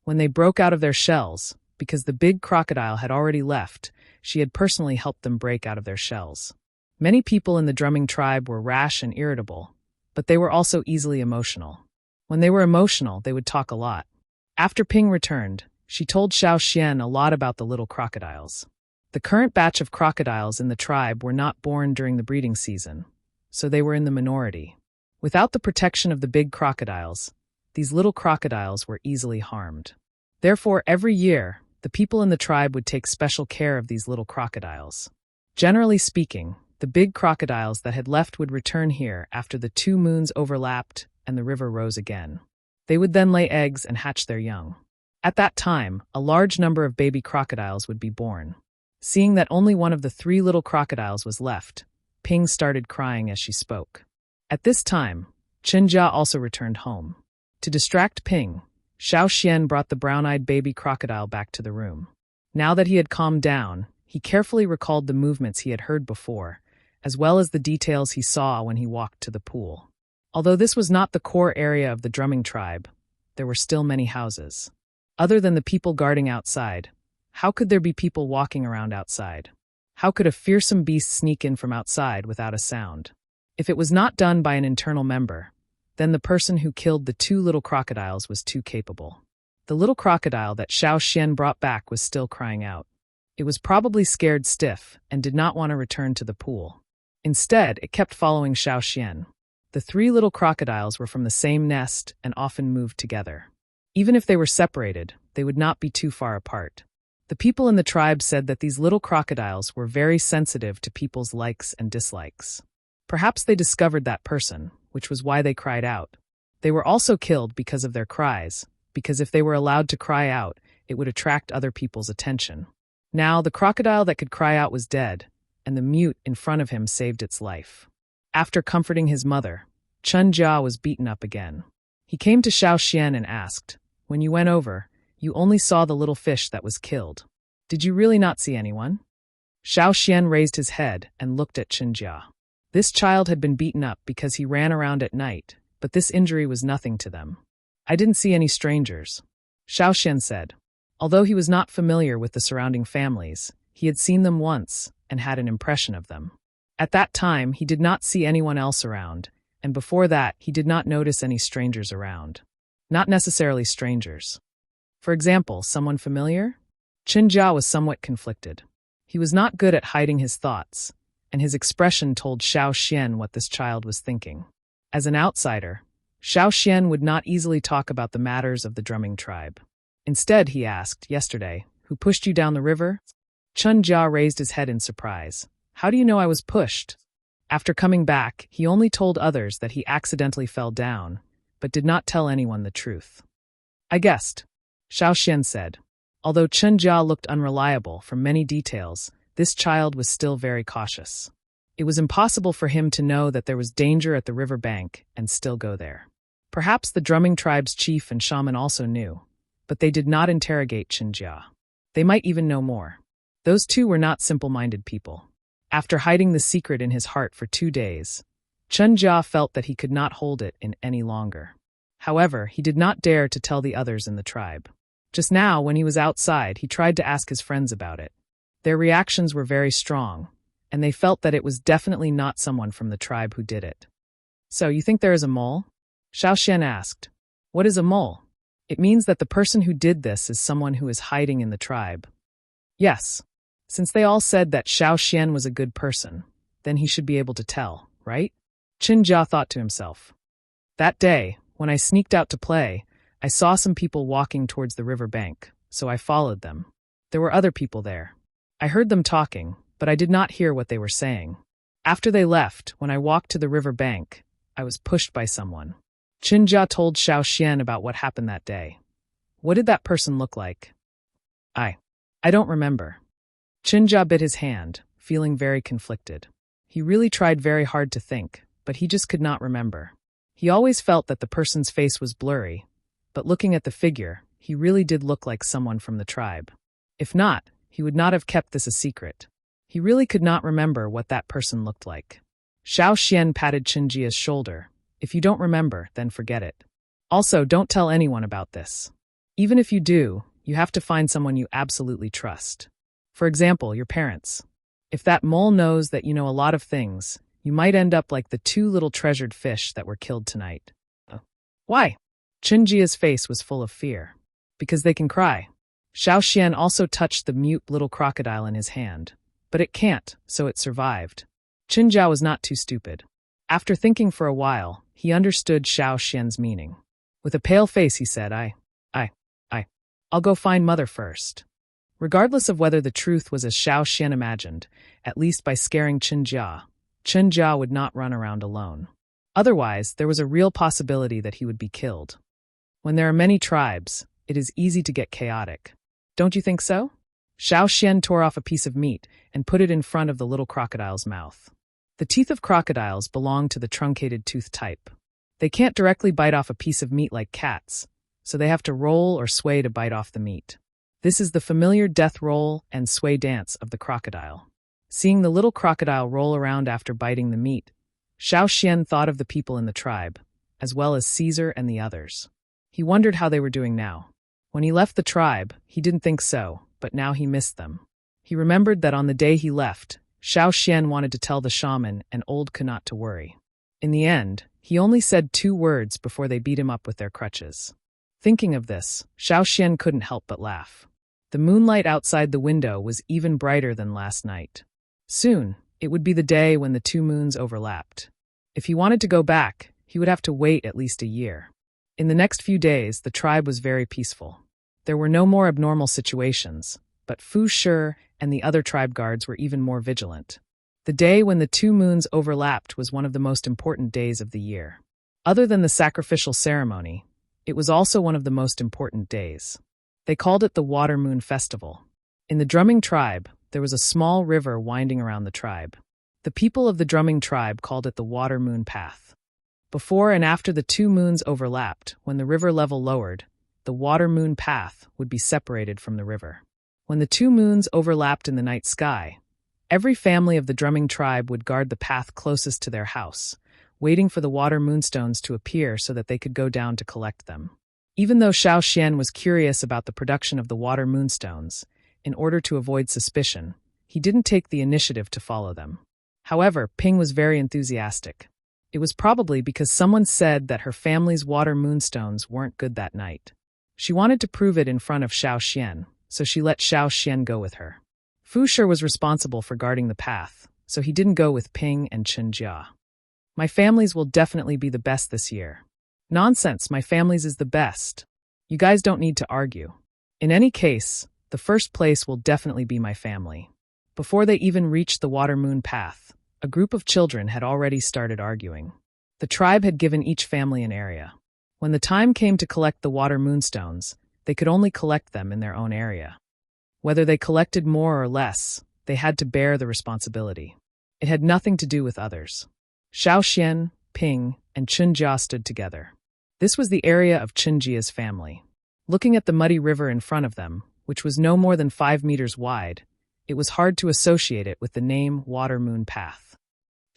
When they broke out of their shells, because the big crocodile had already left, she had personally helped them break out of their shells. Many people in the drumming tribe were rash and irritable, but they were also easily emotional. When they were emotional, they would talk a lot. After Ping returned, she told Xiao Xian a lot about the little crocodiles. The current batch of crocodiles in the tribe were not born during the breeding season, so they were in the minority. Without the protection of the big crocodiles, these little crocodiles were easily harmed. Therefore, every year, the people in the tribe would take special care of these little crocodiles. Generally speaking, the big crocodiles that had left would return here after the 2 moons overlapped and the river rose again. They would then lay eggs and hatch their young. At that time, a large number of baby crocodiles would be born. Seeing that only one of the 3 little crocodiles was left, Ping started crying as she spoke. At this time, Chinjia also returned home. To distract Ping, Xiao Xian brought the brown-eyed baby crocodile back to the room. Now that he had calmed down, he carefully recalled the movements he had heard before, as well as the details he saw when he walked to the pool. Although this was not the core area of the drumming tribe, there were still many houses. Other than the people guarding outside, how could there be people walking around outside? How could a fearsome beast sneak in from outside without a sound? If it was not done by an internal member, then the person who killed the 2 little crocodiles was too capable. The little crocodile that Xiao Xian brought back was still crying out. It was probably scared stiff and did not want to return to the pool. Instead, it kept following Xiao Xian. The 3 little crocodiles were from the same nest and often moved together. Even if they were separated, they would not be too far apart. The people in the tribe said that these little crocodiles were very sensitive to people's likes and dislikes. Perhaps they discovered that person, which was why they cried out. They were also killed because of their cries, because if they were allowed to cry out, it would attract other people's attention. Now, the crocodile that could cry out was dead, and the mute in front of him saved its life. After comforting his mother, Chun Jia was beaten up again. He came to Xiao Xian and asked, "When you went over, you only saw the little fish that was killed. Did you really not see anyone?" Xiao Xian raised his head and looked at Chun Jia. This child had been beaten up because he ran around at night, but this injury was nothing to them. "I didn't see any strangers," Xiao Xian said. Although he was not familiar with the surrounding families, he had seen them once and had an impression of them. At that time, he did not see anyone else around, and before that, he did not notice any strangers around. Not necessarily strangers. For example, someone familiar? Chun Jia was somewhat conflicted. He was not good at hiding his thoughts, and his expression told Xiao Xian what this child was thinking. As an outsider, Xiao Xian would not easily talk about the matters of the drumming tribe. Instead, he asked, "Yesterday, who pushed you down the river?" Chun Jia raised his head in surprise. "How do you know I was pushed?" After coming back, he only told others that he accidentally fell down, but did not tell anyone the truth. "I guessed," Xiao Xian said. Although Chun Jia looked unreliable from many details, this child was still very cautious. It was impossible for him to know that there was danger at the river bank and still go there. Perhaps the drumming tribe's chief and shaman also knew, but they did not interrogate Chun Jia. They might even know more. Those two were not simple-minded people. After hiding the secret in his heart for 2 days, Chen Jia felt that he could not hold it in any longer. However, he did not dare to tell the others in the tribe. Just now, when he was outside, he tried to ask his friends about it. Their reactions were very strong, and they felt that it was definitely not someone from the tribe who did it. So, you think there is a mole? Xiao Xian asked. What is a mole? It means that the person who did this is someone who is hiding in the tribe. Yes. Since they all said that Xiao Xian was a good person, then he should be able to tell, right? Chen Jia thought to himself. That day, when I sneaked out to play, I saw some people walking towards the river bank, so I followed them. There were other people there. I heard them talking, but I did not hear what they were saying. After they left, when I walked to the river bank, I was pushed by someone. Chen Jia told Xiao Xian about what happened that day. What did that person look like? I don't remember. Chen Jia bit his hand, feeling very conflicted. He really tried very hard to think, but he just could not remember. He always felt that the person's face was blurry, but looking at the figure, he really did look like someone from the tribe. If not, he would not have kept this a secret. He really could not remember what that person looked like. Xiao Xian patted Chen Jia's shoulder. If you don't remember, then forget it. Also, don't tell anyone about this. Even if you do, you have to find someone you absolutely trust. For example, your parents. If that mole knows that you know a lot of things, you might end up like the 2 little treasured fish that were killed tonight. Why? Chen Jia's face was full of fear. Because they can cry. Xiao Xian also touched the mute little crocodile in his hand. But it can't, so it survived. Chen Jia was not too stupid. After thinking for a while, he understood Xiao Xian's meaning. With a pale face he said, I'll go find mother first. Regardless of whether the truth was as Xiao Xian imagined, at least by scaring Chen Jia would not run around alone. Otherwise, there was a real possibility that he would be killed. When there are many tribes, it is easy to get chaotic. Don't you think so? Xiao Xian tore off a piece of meat and put it in front of the little crocodile's mouth. The teeth of crocodiles belong to the truncated tooth type. They can't directly bite off a piece of meat like cats, so they have to roll or sway to bite off the meat. This is the familiar death roll and sway dance of the crocodile. Seeing the little crocodile roll around after biting the meat, Xiao Xian thought of the people in the tribe, as well as Caesar and the others. He wondered how they were doing now. When he left the tribe, he didn't think so, but now he missed them. He remembered that on the day he left, Xiao Xian wanted to tell the shaman and old Kunat to worry. In the end, he only said 2 words before they beat him up with their crutches. Thinking of this, Xiao Xian couldn't help but laugh. The moonlight outside the window was even brighter than last night. Soon, it would be the day when the 2 moons overlapped. If he wanted to go back, he would have to wait at least a year. In the next few days, the tribe was very peaceful. There were no more abnormal situations, but Fu Shi and the other tribe guards were even more vigilant. The day when the 2 moons overlapped was one of the most important days of the year. Other than the sacrificial ceremony, it was also one of the most important days. They called it the Water Moon Festival. In the drumming tribe, there was a small river winding around the tribe. The people of the drumming tribe called it the Water Moon Path. Before and after the 2 moons overlapped, when the river level lowered, the Water Moon Path would be separated from the river. When the 2 moons overlapped in the night sky, every family of the drumming tribe would guard the path closest to their house, waiting for the water moonstones to appear so that they could go down to collect them. Even though Xiao Xian was curious about the production of the water moonstones, in order to avoid suspicion, he didn't take the initiative to follow them. However, Ping was very enthusiastic. It was probably because someone said that her family's water moonstones weren't good that night. She wanted to prove it in front of Xiao Xian, so she let Xiao Xian go with her. Fu Shi was responsible for guarding the path, so he didn't go with Ping and Chen Jia. My families will definitely be the best this year. Nonsense, my families is the best. You guys don't need to argue. In any case, the first place will definitely be my family. Before they even reached the Water Moon Path, a group of children had already started arguing. The tribe had given each family an area. When the time came to collect the water moonstones, they could only collect them in their own area. Whether they collected more or less, they had to bear the responsibility. It had nothing to do with others. Xiao Xian, Ping, and Chen Jia stood together. This was the area of Chen Jia's family. Looking at the muddy river in front of them, which was no more than 5 meters wide, It was hard to associate it with the name Water Moon Path.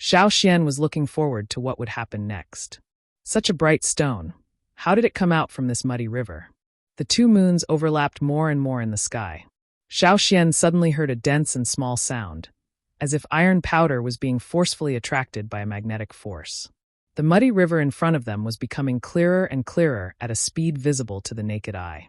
Xiao Xian was looking forward to what would happen next. Such a bright stone. How did it come out from this muddy river? The two moons overlapped more and more in the sky. Xiao Xian suddenly heard a dense and small sound, as if iron powder was being forcefully attracted by a magnetic force. The muddy river in front of them was becoming clearer and clearer at a speed visible to the naked eye.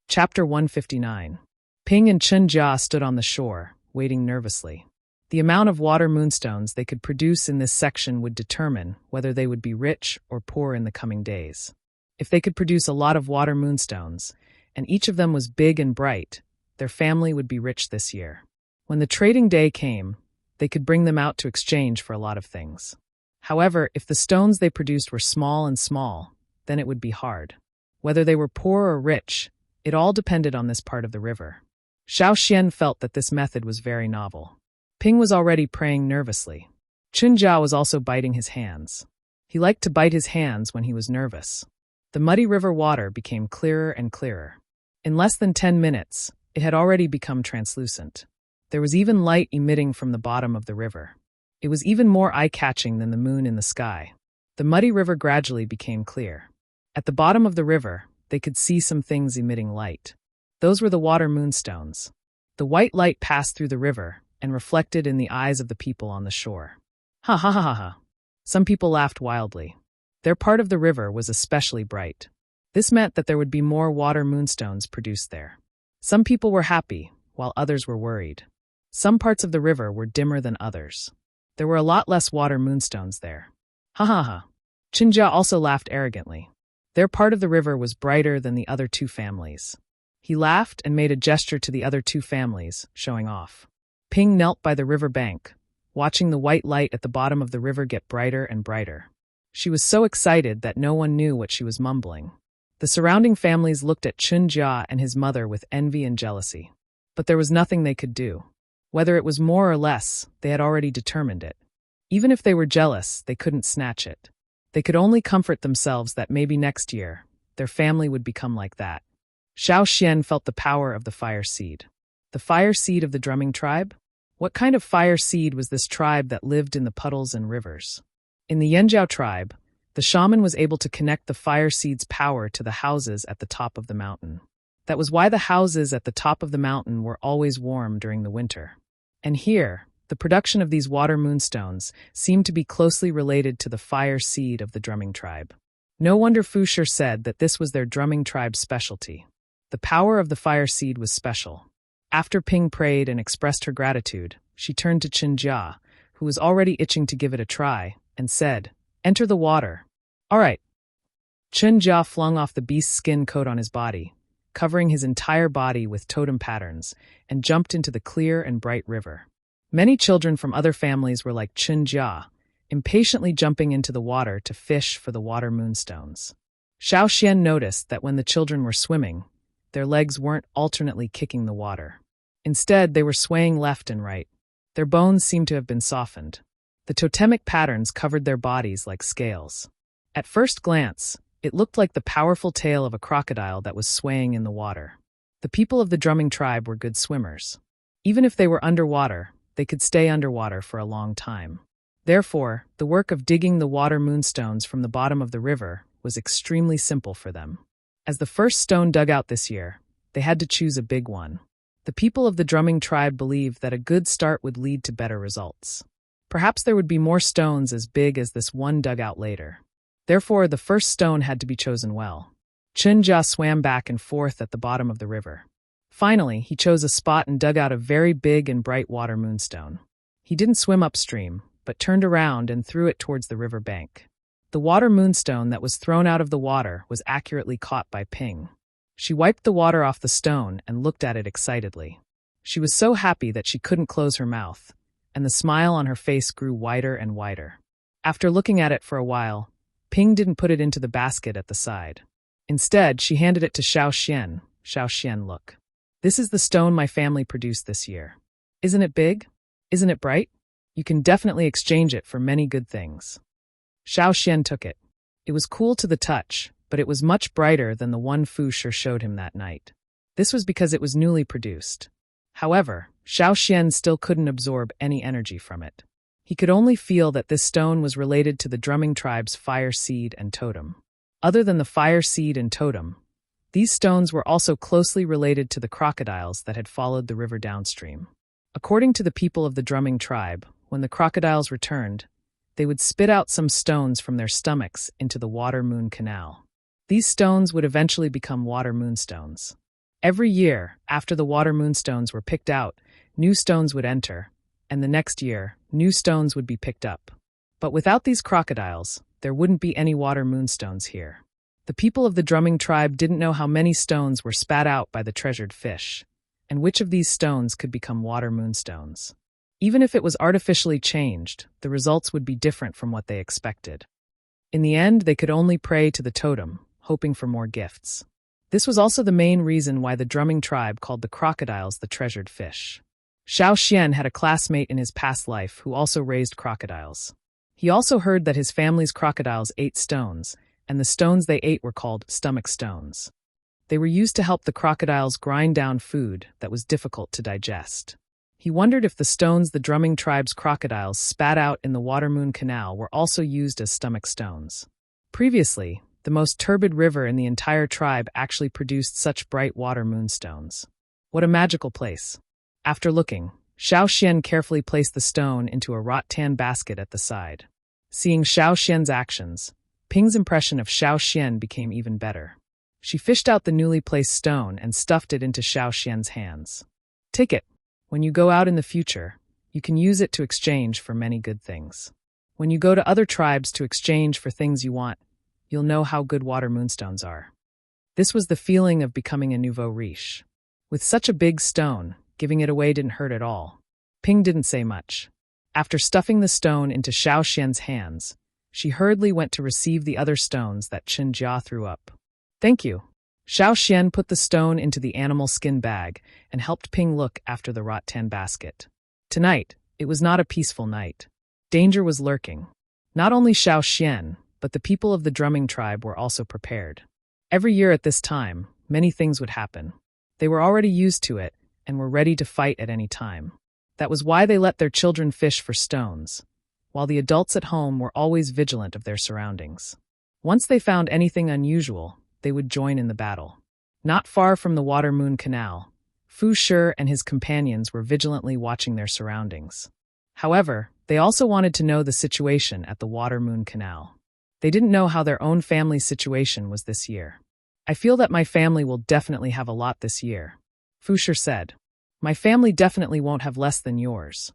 Chapter 159. Ping and Chen Jia stood on the shore, waiting nervously. The amount of water moonstones they could produce in this section would determine whether they would be rich or poor in the coming days. If they could produce a lot of water moonstones, and each of them was big and bright, their family would be rich this year. When the trading day came, they could bring them out to exchange for a lot of things. However, if the stones they produced were small and small, then it would be hard. Whether they were poor or rich, it all depended on this part of the river. Xiao Xian felt that this method was very novel. Ping was already praying nervously. Chen Jia was also biting his hands. He liked to bite his hands when he was nervous. The muddy river water became clearer and clearer. In less than 10 minutes, it had already become translucent. There was even light emitting from the bottom of the river. It was even more eye-catching than the moon in the sky. The muddy river gradually became clear. At the bottom of the river, they could see some things emitting light. Those were the water moonstones. The white light passed through the river and reflected in the eyes of the people on the shore. Ha ha ha ha ha. Some people laughed wildly. Their part of the river was especially bright. This meant that there would be more water moonstones produced there. Some people were happy, while others were worried. Some parts of the river were dimmer than others. There were a lot less water moonstones there. Ha ha ha. Chen Jia also laughed arrogantly. Their part of the river was brighter than the other two families. He laughed and made a gesture to the other two families, showing off. Ping knelt by the river bank, watching the white light at the bottom of the river get brighter and brighter. She was so excited that no one knew what she was mumbling. The surrounding families looked at Chen Jia and his mother with envy and jealousy. But there was nothing they could do. Whether it was more or less, they had already determined it. Even if they were jealous, they couldn't snatch it. They could only comfort themselves that maybe next year, their family would become like that. Xiao Xian felt the power of the fire seed. The fire seed of the drumming tribe? What kind of fire seed was this tribe that lived in the puddles and rivers? In the Yanjiao tribe, the shaman was able to connect the fire seed's power to the houses at the top of the mountain. That was why the houses at the top of the mountain were always warm during the winter. And here, the production of these water moonstones seemed to be closely related to the fire seed of the drumming tribe. No wonder Fu Shi said that this was their drumming tribe's specialty. The power of the fire seed was special. After Ping prayed and expressed her gratitude, she turned to Chen Jia, who was already itching to give it a try, and said, "Enter the water." "All right." Chen Jia flung off the beast's skin coat on his body, covering his entire body with totem patterns, and jumped into the clear and bright river. Many children from other families were like Chen Jia, impatiently jumping into the water to fish for the water moonstones. Xiao Xian noticed that when the children were swimming, their legs weren't alternately kicking the water. Instead, they were swaying left and right. Their bones seemed to have been softened. The totemic patterns covered their bodies like scales. At first glance, it looked like the powerful tail of a crocodile that was swaying in the water. The people of the drumming tribe were good swimmers. Even if they were underwater, they could stay underwater for a long time. Therefore, the work of digging the water moonstones from the bottom of the river was extremely simple for them. As the first stone dug out this year, they had to choose a big one. The people of the drumming tribe believed that a good start would lead to better results. Perhaps there would be more stones as big as this one dug out later. Therefore, the first stone had to be chosen well. Chen Jia swam back and forth at the bottom of the river. Finally, he chose a spot and dug out a very big and bright water moonstone. He didn't swim upstream, but turned around and threw it towards the river bank. The water moonstone that was thrown out of the water was accurately caught by Ping. She wiped the water off the stone and looked at it excitedly. She was so happy that she couldn't close her mouth, and the smile on her face grew wider and wider. After looking at it for a while, Ping didn't put it into the basket at the side. Instead, she handed it to Xiao Xian. "Xiao Xian, look. This is the stone my family produced this year. Isn't it big? Isn't it bright? You can definitely exchange it for many good things." Xiao Xian took it. It was cool to the touch, but it was much brighter than the one Fu Shi showed him that night. This was because it was newly produced. However, Xiao Xian still couldn't absorb any energy from it. He could only feel that this stone was related to the drumming tribe's fire seed and totem. Other than the fire seed and totem, these stones were also closely related to the crocodiles that had followed the river downstream. According to the people of the drumming tribe, when the crocodiles returned, they would spit out some stones from their stomachs into the water-moon canal. These stones would eventually become water moonstones. Every year, after the water moonstones were picked out, new stones would enter, and the next year, new stones would be picked up. But without these crocodiles, there wouldn't be any water moonstones here. The people of the drumming tribe didn't know how many stones were spat out by the treasured fish, and which of these stones could become water moonstones. Even if it was artificially changed, the results would be different from what they expected. In the end, they could only pray to the totem, hoping for more gifts. This was also the main reason why the drumming tribe called the crocodiles the treasured fish. Xiao Xian had a classmate in his past life who also raised crocodiles. He also heard that his family's crocodiles ate stones, and the stones they ate were called stomach stones. They were used to help the crocodiles grind down food that was difficult to digest. He wondered if the stones the drumming tribe's crocodiles spat out in the Watermoon Canal were also used as stomach stones. Previously, the most turbid river in the entire tribe actually produced such bright water moonstones. What a magical place. After looking, Xiao Xian carefully placed the stone into a rattan basket at the side. Seeing Xiao Xian's actions, Ping's impression of Xiao Xian became even better. She fished out the newly placed stone and stuffed it into Xiao Xian's hands. Take it. When you go out in the future, you can use it to exchange for many good things. When you go to other tribes to exchange for things you want, you'll know how good water moonstones are. This was the feeling of becoming a nouveau riche. With such a big stone, giving it away didn't hurt at all. Ping didn't say much. After stuffing the stone into Xiao Xian's hands, she hurriedly went to receive the other stones that Chen Jia threw up. Thank you. Xiao Xian put the stone into the animal skin bag and helped Ping look after the rattan basket. Tonight, it was not a peaceful night. Danger was lurking. Not only Xiao Xian, but the people of the drumming tribe were also prepared. Every year at this time, many things would happen. They were already used to it and were ready to fight at any time. That was why they let their children fish for stones, while the adults at home were always vigilant of their surroundings. Once they found anything unusual, they would join in the battle. Not far from the Water-Moon Canal, Fu Shi and his companions were vigilantly watching their surroundings. However, they also wanted to know the situation at the Water-Moon Canal. They didn't know how their own family's situation was this year. I feel that my family will definitely have a lot this year, Fu Shi said. My family definitely won't have less than yours.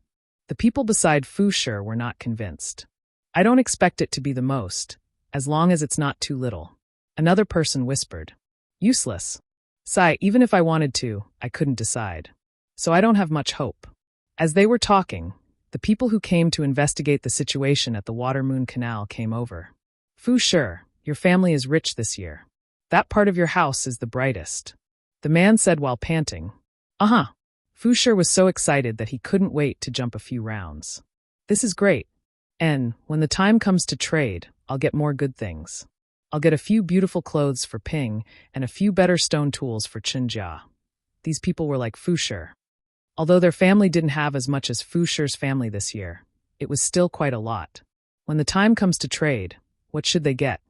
The people beside Fu Shi were not convinced. I don't expect it to be the most, as long as it's not too little. Another person whispered. Useless. Sai, even if I wanted to, I couldn't decide. So I don't have much hope. As they were talking, the people who came to investigate the situation at the Water-Moon Canal came over. Fu Shi, your family is rich this year. That part of your house is the brightest. The man said while panting. Uh-huh. Fu Shi was so excited that he couldn't wait to jump a few rounds. This is great. And when the time comes to trade, I'll get more good things. I'll get a few beautiful clothes for Ping and a few better stone tools for Chen Jia. These people were like Fu Shi. Although their family didn't have as much as Fu Shi's family this year, it was still quite a lot. When the time comes to trade, what should they get?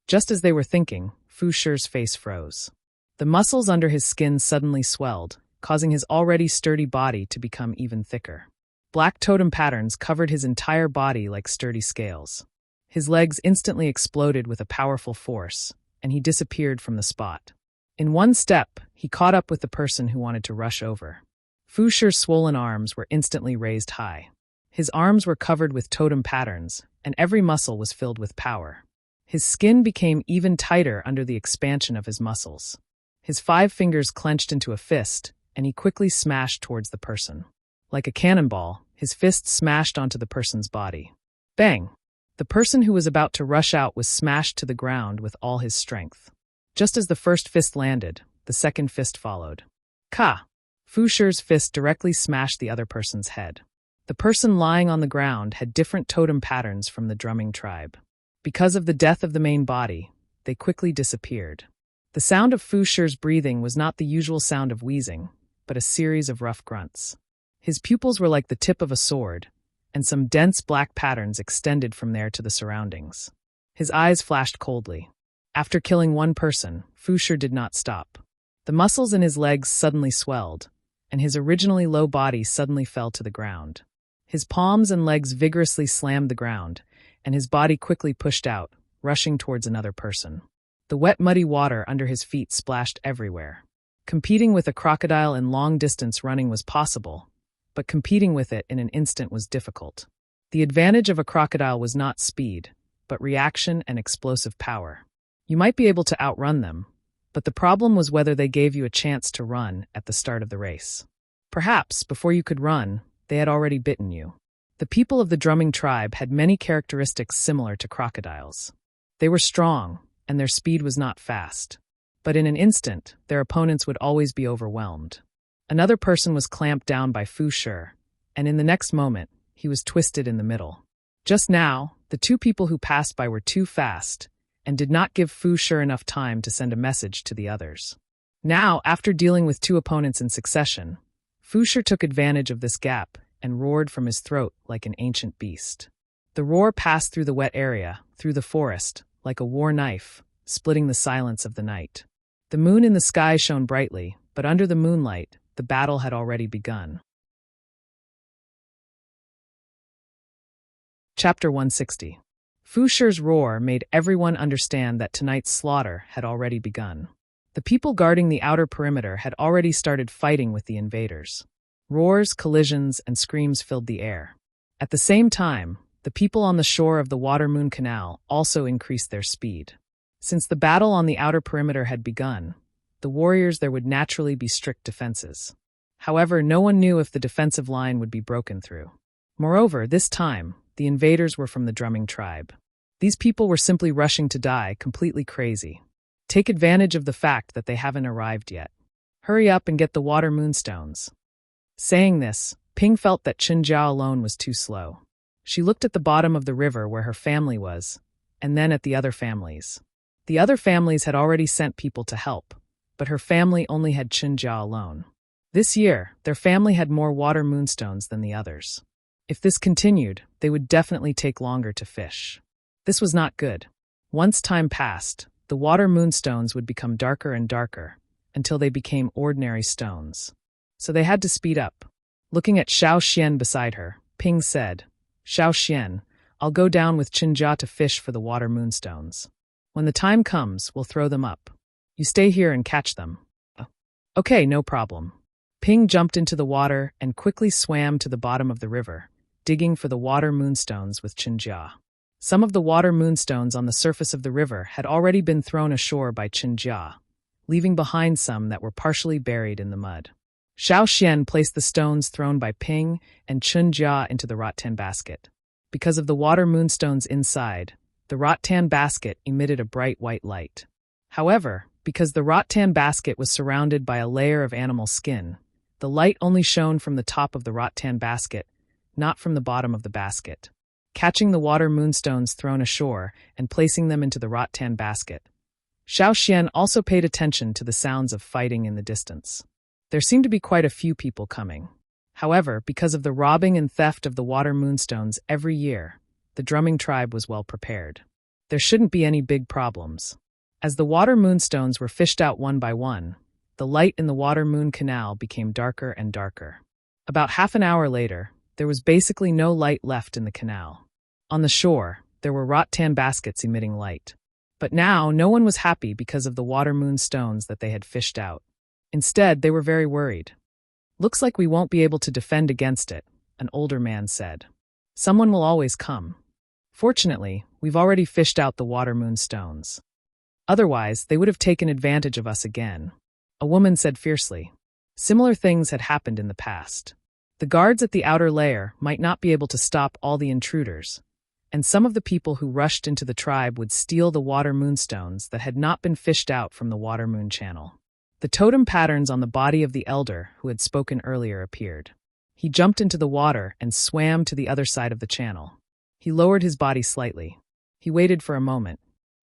Just as they were thinking, Fu Shi's face froze. The muscles under his skin suddenly swelled, causing his already sturdy body to become even thicker. Black totem patterns covered his entire body like sturdy scales. His legs instantly exploded with a powerful force, and he disappeared from the spot. In one step, he caught up with the person who wanted to rush over. Fu Shi's swollen arms were instantly raised high. His arms were covered with totem patterns, and every muscle was filled with power. His skin became even tighter under the expansion of his muscles. His 5 fingers clenched into a fist, and he quickly smashed towards the person. Like a cannonball, his fist smashed onto the person's body. Bang! The person who was about to rush out was smashed to the ground with all his strength. Just as the first fist landed, the second fist followed. Ka! Fu Shi's fist directly smashed the other person's head. The person lying on the ground had different totem patterns from the drumming tribe. Because of the death of the main body, they quickly disappeared. The sound of Fu Shi's breathing was not the usual sound of wheezing, but a series of rough grunts. His pupils were like the tip of a sword, and some dense black patterns extended from there to the surroundings. His eyes flashed coldly. After killing one person, Fu Shi did not stop. The muscles in his legs suddenly swelled, and his originally low body suddenly fell to the ground. His palms and legs vigorously slammed the ground, and his body quickly pushed out, rushing towards another person. The wet, muddy water under his feet splashed everywhere. Competing with a crocodile in long-distance running was possible, but competing with it in an instant was difficult. The advantage of a crocodile was not speed, but reaction and explosive power. You might be able to outrun them, but the problem was whether they gave you a chance to run at the start of the race. Perhaps, before you could run, they had already bitten you. The people of the drumming tribe had many characteristics similar to crocodiles. They were strong, and their speed was not fast. But in an instant, their opponents would always be overwhelmed. Another person was clamped down by Fu Shi, and in the next moment, he was twisted in the middle. Just now, the two people who passed by were too fast, and did not give Fu Shi enough time to send a message to the others. Now, after dealing with two opponents in succession, Fu Shi took advantage of this gap and roared from his throat like an ancient beast. The roar passed through the wet area, through the forest, like a war knife, splitting the silence of the night. The moon in the sky shone brightly, but under the moonlight, the battle had already begun. Chapter 160. Fu Shi's roar made everyone understand that tonight's slaughter had already begun. The people guarding the outer perimeter had already started fighting with the invaders. Roars, collisions, and screams filled the air. At the same time, the people on the shore of the Water-Moon Canal also increased their speed. Since the battle on the outer perimeter had begun, the warriors there would naturally be strict defenses. However, no one knew if the defensive line would be broken through. Moreover, this time, the invaders were from the drumming tribe. These people were simply rushing to die, completely crazy. Take advantage of the fact that they haven't arrived yet. Hurry up and get the water moonstones. Saying this, Ping felt that Chenjiao alone was too slow. She looked at the bottom of the river where her family was, and then at the other families. The other families had already sent people to help, but her family only had Chenjiao alone. This year, their family had more water moonstones than the others. If this continued, they would definitely take longer to fish. This was not good. Once time passed, the water moonstones would become darker and darker, until they became ordinary stones. So they had to speed up. Looking at Xiao Xian beside her, Ping said, "Xiao Xian, I'll go down with Chinjia to fish for the water moonstones. When the time comes, we'll throw them up. You stay here and catch them." "Okay, no problem." Ping jumped into the water and quickly swam to the bottom of the river, digging for the water moonstones with Chinjia. Some of the water moonstones on the surface of the river had already been thrown ashore by Chinjia, leaving behind some that were partially buried in the mud. Xiao Xian placed the stones thrown by Ping and Chinjia into the rattan basket. Because of the water moonstones inside, the rattan basket emitted a bright white light. However, because the rattan basket was surrounded by a layer of animal skin, the light only shone from the top of the rattan basket, not from the bottom of the basket. Catching the water moonstones thrown ashore and placing them into the rattan basket, Xiao Xian also paid attention to the sounds of fighting in the distance. There seemed to be quite a few people coming. However, because of the robbing and theft of the water moonstones every year, the drumming tribe was well prepared. There shouldn't be any big problems. As the water moonstones were fished out one by one, the light in the water moon canal became darker and darker. About half an hour later, there was basically no light left in the canal. On the shore, there were rattan baskets emitting light. But now, no one was happy because of the water moon stones that they had fished out. Instead, they were very worried. "Looks like we won't be able to defend against it," an older man said. "Someone will always come. Fortunately, we've already fished out the water moon stones. Otherwise, they would have taken advantage of us again," a woman said fiercely. Similar things had happened in the past. The guards at the outer layer might not be able to stop all the intruders, and some of the people who rushed into the tribe would steal the water moonstones that had not been fished out from the water moon channel. The totem patterns on the body of the elder who had spoken earlier appeared. He jumped into the water and swam to the other side of the channel. He lowered his body slightly. He waited for a moment.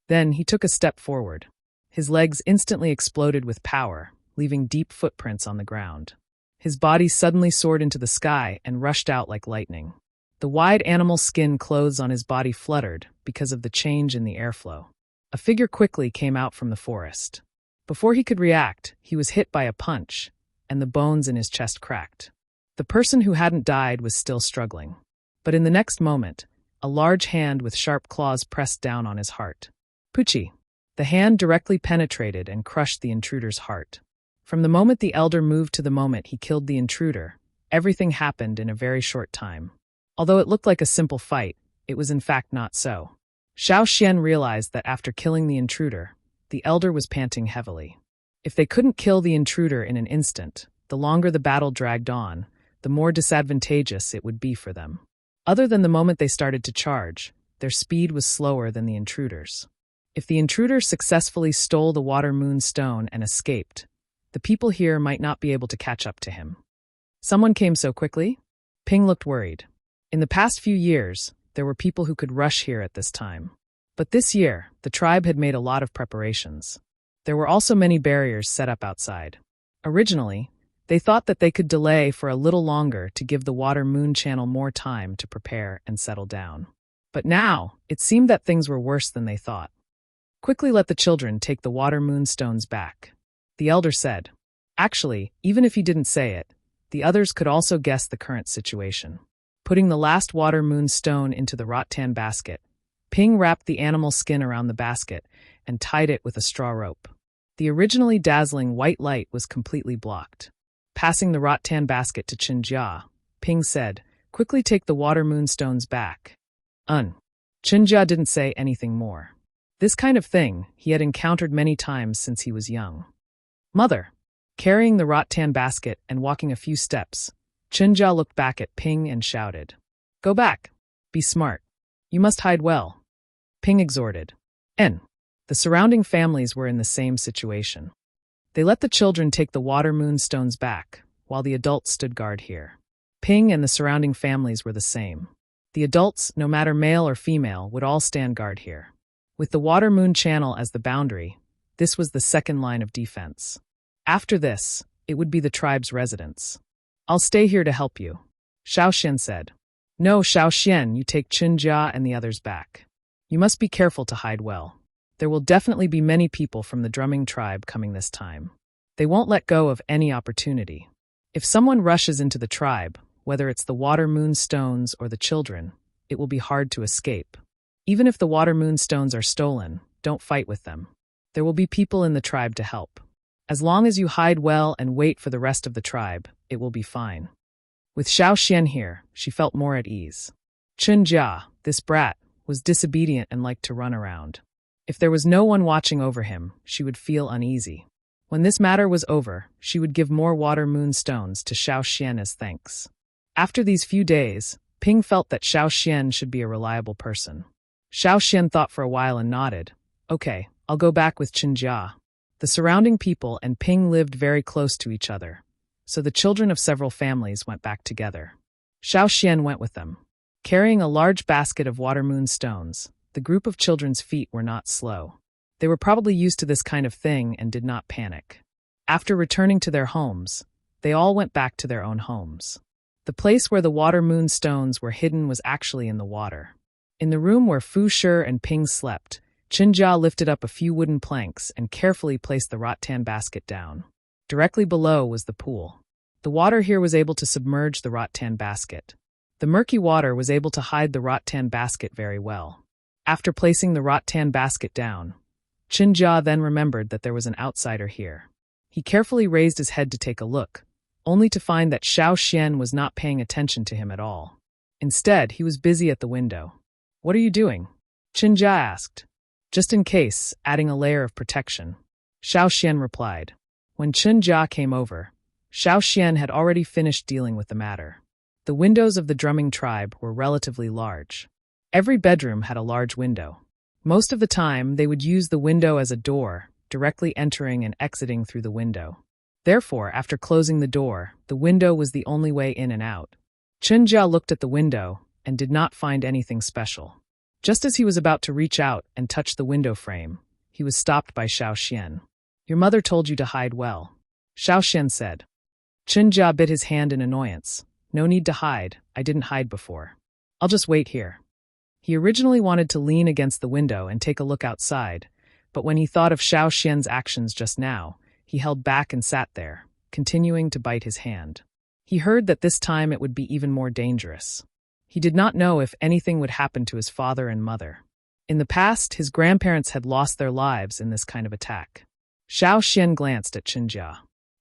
Then he took a step forward. His legs instantly exploded with power, leaving deep footprints on the ground. His body suddenly soared into the sky and rushed out like lightning. The wide animal skin clothes on his body fluttered because of the change in the airflow. A figure quickly came out from the forest. Before he could react, he was hit by a punch, and the bones in his chest cracked. The person who hadn't died was still struggling. But in the next moment, a large hand with sharp claws pressed down on his heart. Pucci. The hand directly penetrated and crushed the intruder's heart. From the moment the elder moved to the moment he killed the intruder, everything happened in a very short time. Although it looked like a simple fight, it was in fact not so. Xiao Xian realized that after killing the intruder, the elder was panting heavily. If they couldn't kill the intruder in an instant, the longer the battle dragged on, the more disadvantageous it would be for them. Other than the moment they started to charge, their speed was slower than the intruder's. If the intruder successfully stole the water moon stone and escaped, the people here might not be able to catch up to him. Someone came so quickly? Ping looked worried. In the past few years, there were people who could rush here at this time. But this year, the tribe had made a lot of preparations. There were also many barriers set up outside. Originally, they thought that they could delay for a little longer to give the water moon channel more time to prepare and settle down. But now, it seemed that things were worse than they thought. Quickly let the children take the water moon stones back, the elder said. Actually, even if he didn't say it, the others could also guess the current situation. Putting the last water moon stone into the rattan basket, Ping wrapped the animal skin around the basket and tied it with a straw rope. The originally dazzling white light was completely blocked. Passing the rattan basket to Qinjia, Ping said, "Quickly take the water moon stones back." Qinjia didn't say anything more. This kind of thing he had encountered many times since he was young. Mother. Carrying the rattan basket and walking a few steps, Qinjia looked back at Ping and shouted, "Go back. Be smart. You must hide well." Ping exhorted. The surrounding families were in the same situation. They let the children take the water moon stones back, while the adults stood guard here. Ping and the surrounding families were the same. The adults, no matter male or female, would all stand guard here. With the water moon channel as the boundary, this was the second line of defense. After this, it would be the tribe's residence. "I'll stay here to help you," Xiao Xian said. "No, Xiao Xian, you take Qinjia and the others back. You must be careful to hide well. There will definitely be many people from the drumming tribe coming this time. They won't let go of any opportunity. If someone rushes into the tribe, whether it's the water moon stones or the children, it will be hard to escape. Even if the water moon stones are stolen, don't fight with them. There will be people in the tribe to help. As long as you hide well and wait for the rest of the tribe, it will be fine." With Xiao Xian here, she felt more at ease. Qinjia, this brat, was disobedient and liked to run around. If there was no one watching over him, she would feel uneasy. When this matter was over, she would give more water moon stones to Xiao Xian as thanks. After these few days, Ping felt that Xiao Xian should be a reliable person. Xiao Xian thought for a while and nodded. "Okay, I'll go back with Qinjia." The surrounding people and Ping lived very close to each other, so the children of several families went back together. Xiao Xian went with them. Carrying a large basket of water moon stones, the group of children's feet were not slow. They were probably used to this kind of thing and did not panic. After returning to their homes, they all went back to their own homes. The place where the water moon stones were hidden was actually in the water. In the room where Fu Shi and Ping slept, Qinjia lifted up a few wooden planks and carefully placed the rattan basket down. Directly below was the pool. The water here was able to submerge the rattan basket. The murky water was able to hide the rattan basket very well. After placing the rattan basket down, Qinjia then remembered that there was an outsider here. He carefully raised his head to take a look, only to find that Xiao Xian was not paying attention to him at all. Instead, he was busy at the window. "What are you doing?" Qinjia asked. "Just in case, adding a layer of protection," Xiao Xian replied. When Qinjia came over, Xiao Xian had already finished dealing with the matter. The windows of the drumming tribe were relatively large. Every bedroom had a large window. Most of the time, they would use the window as a door, directly entering and exiting through the window. Therefore, after closing the door, the window was the only way in and out. Qinjia looked at the window and did not find anything special. Just as he was about to reach out and touch the window frame, he he was stopped by Xiao Xian. Your mother told you to hide well. Xiao Xian said. Chen Jia bit his hand in annoyance. No need to hide, I didn't hide before. I'll just wait here. He originally wanted to lean against the window and take a look outside, but when he thought of Xiao Xian's actions just now, he held back and sat there, continuing to bite his hand. He heard that this time it would be even more dangerous. He did not know if anything would happen to his father and mother. In the past, his grandparents had lost their lives in this kind of attack. Xiao Xian glanced at Chen Jia.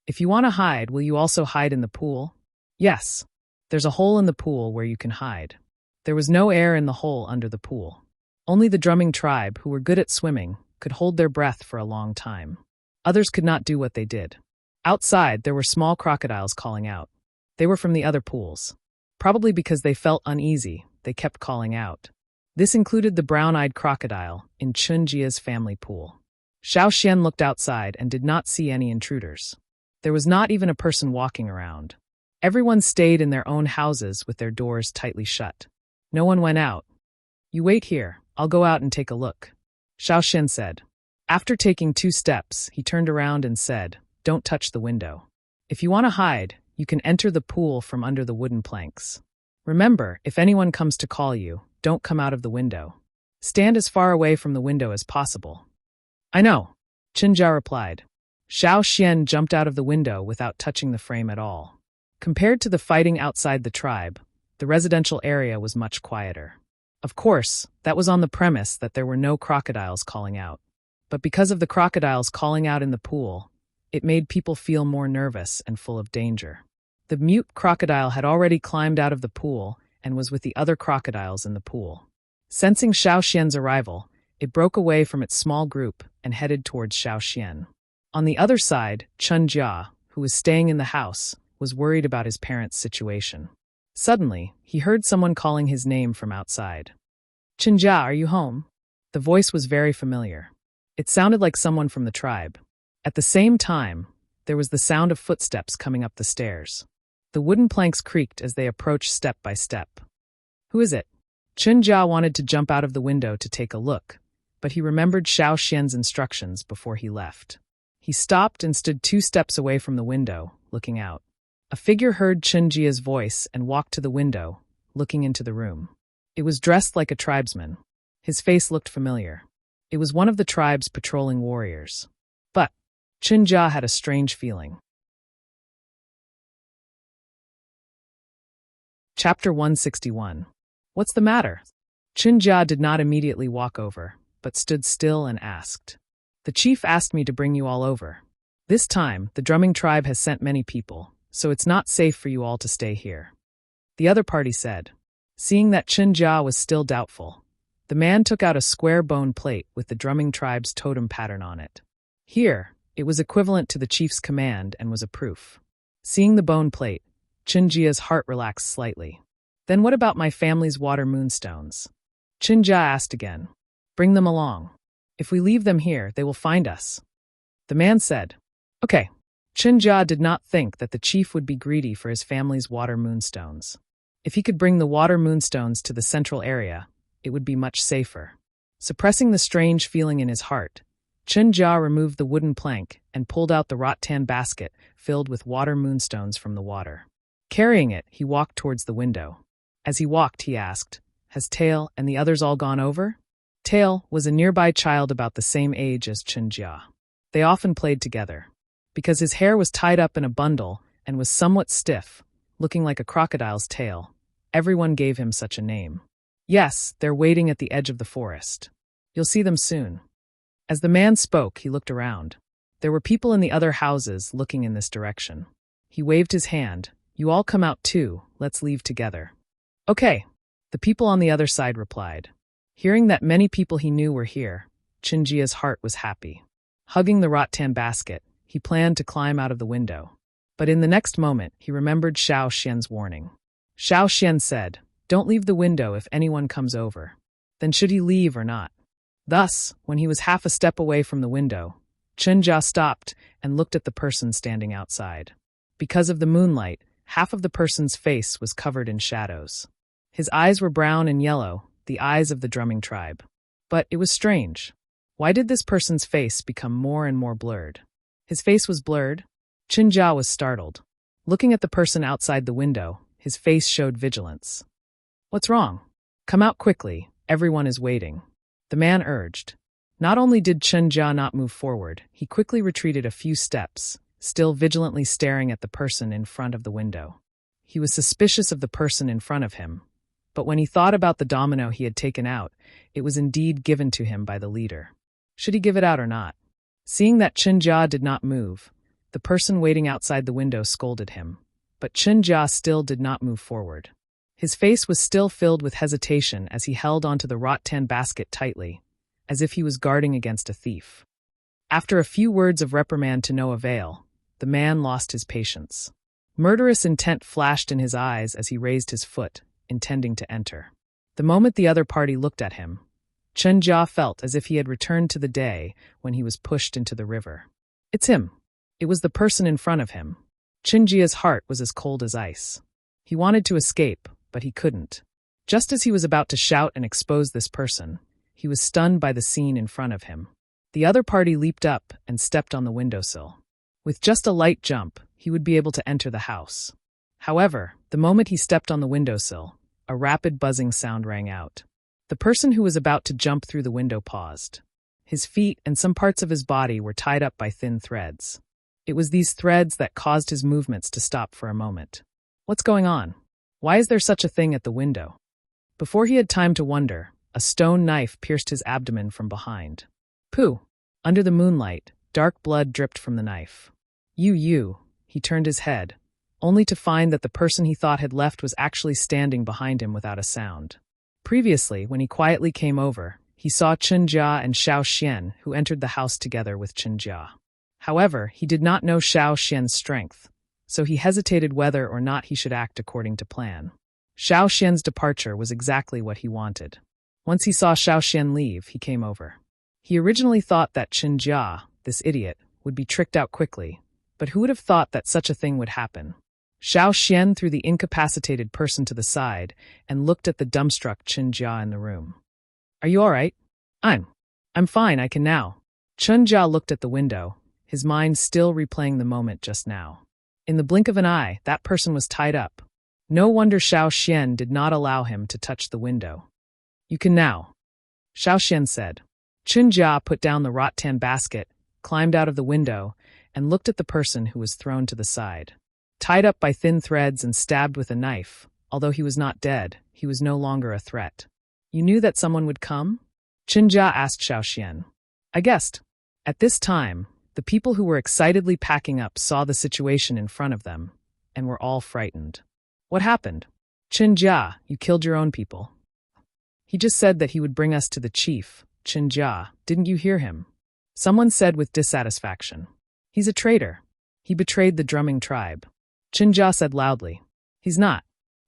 If you want to hide, will you also hide in the pool? Yes. There's a hole in the pool where you can hide. There was no air in the hole under the pool. Only the drumming tribe, who were good at swimming, could hold their breath for a long time. Others could not do what they did. Outside, there were small crocodiles calling out. They were from the other pools. Probably because they felt uneasy, they kept calling out. This included the brown-eyed crocodile in Chen Jia's family pool. Xiao Xian looked outside and did not see any intruders. There was not even a person walking around. Everyone stayed in their own houses with their doors tightly shut. No one went out. You wait here, I'll go out and take a look, Xiao Xian said. After taking 2 steps, he turned around and said, Don't touch the window. If you want to hide, you can enter the pool from under the wooden planks. Remember, if anyone comes to call you, don't come out of the window. Stand as far away from the window as possible. I know, Chen Jia replied. Xiao Xian jumped out of the window without touching the frame at all. Compared to the fighting outside the tribe, the residential area was much quieter. Of course, that was on the premise that there were no crocodiles calling out. But because of the crocodiles calling out in the pool, it made people feel more nervous and full of danger. The mute crocodile had already climbed out of the pool and was with the other crocodiles in the pool. Sensing Xiao Xian's arrival, it broke away from its small group and headed towards Xiao Xian. On the other side, Chen Jia, who was staying in the house, was worried about his parents' situation. Suddenly, he heard someone calling his name from outside. Chen Jia, are you home? The voice was very familiar. It sounded like someone from the tribe. At the same time, there was the sound of footsteps coming up the stairs. The wooden planks creaked as they approached step by step. Who is it? Chen Jia wanted to jump out of the window to take a look, but he remembered Xiao Xian's instructions before he left. He stopped and stood 2 steps away from the window, looking out. A figure heard Chen Jia's voice and walked to the window, looking into the room. It was dressed like a tribesman. His face looked familiar. It was one of the tribe's patrolling warriors. But Chen Jia had a strange feeling. Chapter 161. What's the matter? Chen Jia did not immediately walk over, but stood still and asked. The chief asked me to bring you all over. This time, the drumming tribe has sent many people, so it's not safe for you all to stay here. The other party said. Seeing that Chen Jia was still doubtful, the man took out a square bone plate with the drumming tribe's totem pattern on it. Here, it was equivalent to the chief's command and was a proof. Seeing the bone plate, Chen Jia's heart relaxed slightly. Then what about my family's water moonstones? Chen Jia asked again. Bring them along. If we leave them here, they will find us. The man said. Okay. Chen Jia did not think that the chief would be greedy for his family's water moonstones. If he could bring the water moonstones to the central area, it would be much safer. Suppressing the strange feeling in his heart, Chen Jia removed the wooden plank and pulled out the rattan basket filled with water moonstones from the water. Carrying it, he walked towards the window. As he walked, he asked, Has Tail and the others all gone over? Tail was a nearby child about the same age as Chen Jia. They often played together. Because his hair was tied up in a bundle and was somewhat stiff, looking like a crocodile's tail, everyone gave him such a name. Yes, they're waiting at the edge of the forest. You'll see them soon. As the man spoke, he looked around. There were people in the other houses looking in this direction. He waved his hand. You all come out too, let's leave together. Okay, the people on the other side replied. Hearing that many people he knew were here, Chen Jia's heart was happy. Hugging the rattan basket, he planned to climb out of the window. But in the next moment, he remembered Xiao Xian's warning. Xiao Xian said, Don't leave the window if anyone comes over. Then should he leave or not? Thus, when he was half a step away from the window, Chen Jia stopped and looked at the person standing outside. Because of the moonlight, half of the person's face was covered in shadows. His eyes were brown and yellow, the eyes of the drumming tribe. But it was strange. Why did this person's face become more and more blurred? His face was blurred? Chinjia was startled. Looking at the person outside the window, his face showed vigilance. What's wrong? Come out quickly, everyone is waiting. The man urged. Not only did Chinjia not move forward, he quickly retreated a few steps, still vigilantly staring at the person in front of the window. He was suspicious of the person in front of him, but when he thought about the domino he had taken out, it was indeed given to him by the leader. Should he give it out or not? Seeing that Chinjia did not move, the person waiting outside the window scolded him, but Chinjia still did not move forward. His face was still filled with hesitation as he held onto the rattan basket tightly, as if he was guarding against a thief. After a few words of reprimand to no avail, the man lost his patience. Murderous intent flashed in his eyes as he raised his foot, intending to enter. The moment the other party looked at him, Chinjia felt as if he had returned to the day when he was pushed into the river. It's him. It was the person in front of him. Chinjia's heart was as cold as ice. He wanted to escape, but he couldn't. Just as he was about to shout and expose this person, he was stunned by the scene in front of him. The other party leaped up and stepped on the windowsill. With just a light jump, he would be able to enter the house. However, the moment he stepped on the windowsill, a rapid buzzing sound rang out. The person who was about to jump through the window paused. His feet and some parts of his body were tied up by thin threads. It was these threads that caused his movements to stop for a moment. What's going on? Why is there such a thing at the window? Before he had time to wonder, a stone knife pierced his abdomen from behind. Pooh! Under the moonlight, dark blood dripped from the knife. He turned his head, only to find that the person he thought had left was actually standing behind him without a sound. Previously, when he quietly came over, he saw Chinjia and Xiao Xian, who entered the house together with Chinjia. However, he did not know Xiao Xian's strength, so he hesitated whether or not he should act according to plan. Xiao Xian's departure was exactly what he wanted. Once he saw Xiao Xian leave, he came over. He originally thought that Chinjia, this idiot, would be tricked out quickly, but who would have thought that such a thing would happen? Xiao Xian threw the incapacitated person to the side and looked at the dumbstruck Chinjia in the room. Are you all right? I'm fine, I can now. Chinjia looked at the window, his mind still replaying the moment just now. In the blink of an eye, that person was tied up. No wonder Xiao Xian did not allow him to touch the window. You can now, Xiao Xian said. Chinjia put down the rattan basket, climbed out of the window, and looked at the person who was thrown to the side. Tied up by thin threads and stabbed with a knife, although he was not dead, he was no longer a threat. You knew that someone would come? Chinjia asked Xiao Xian. I guessed. At this time, the people who were excitedly packing up saw the situation in front of them, and were all frightened. What happened? Chinjia, you killed your own people. He just said that he would bring us to the chief. Chinjia, didn't you hear him? Someone said with dissatisfaction. He's a traitor. He betrayed the drumming tribe. Chinjia said loudly. He's not.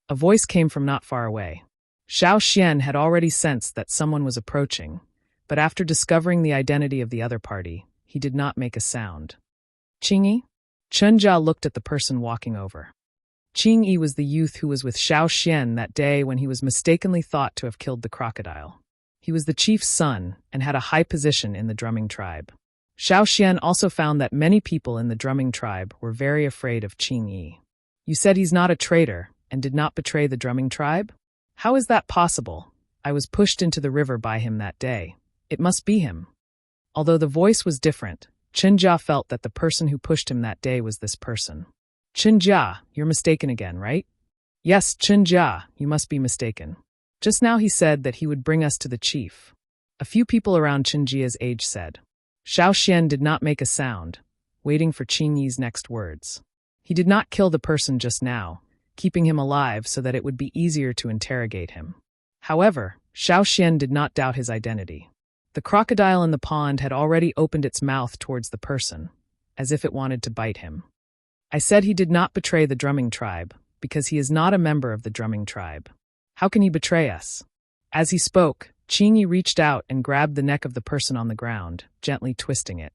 A voice came from not far away. Xiao Xian had already sensed that someone was approaching, but after discovering the identity of the other party, he did not make a sound. Qingyi? Chinjia looked at the person walking over. Qingyi was the youth who was with Xiao Xian that day when he was mistakenly thought to have killed the crocodile. He was the chief's son and had a high position in the drumming tribe. Xiao Xian also found that many people in the drumming tribe were very afraid of Qingyi. You said he's not a traitor and did not betray the drumming tribe? How is that possible? I was pushed into the river by him that day. It must be him. Although the voice was different, Chinjia felt that the person who pushed him that day was this person. Chinjia, you're mistaken again, right? Yes, Chinjia, you must be mistaken. Just now he said that he would bring us to the chief. A few people around Chinjia's age said. Xiao Xian did not make a sound, waiting for Qingyi's next words. He did not kill the person just now, keeping him alive so that it would be easier to interrogate him. However, Xiao Xian did not doubt his identity. The crocodile in the pond had already opened its mouth towards the person, as if it wanted to bite him. I said he did not betray the drumming tribe, because he is not a member of the drumming tribe. How can he betray us? As he spoke, Qingyi reached out and grabbed the neck of the person on the ground, gently twisting it.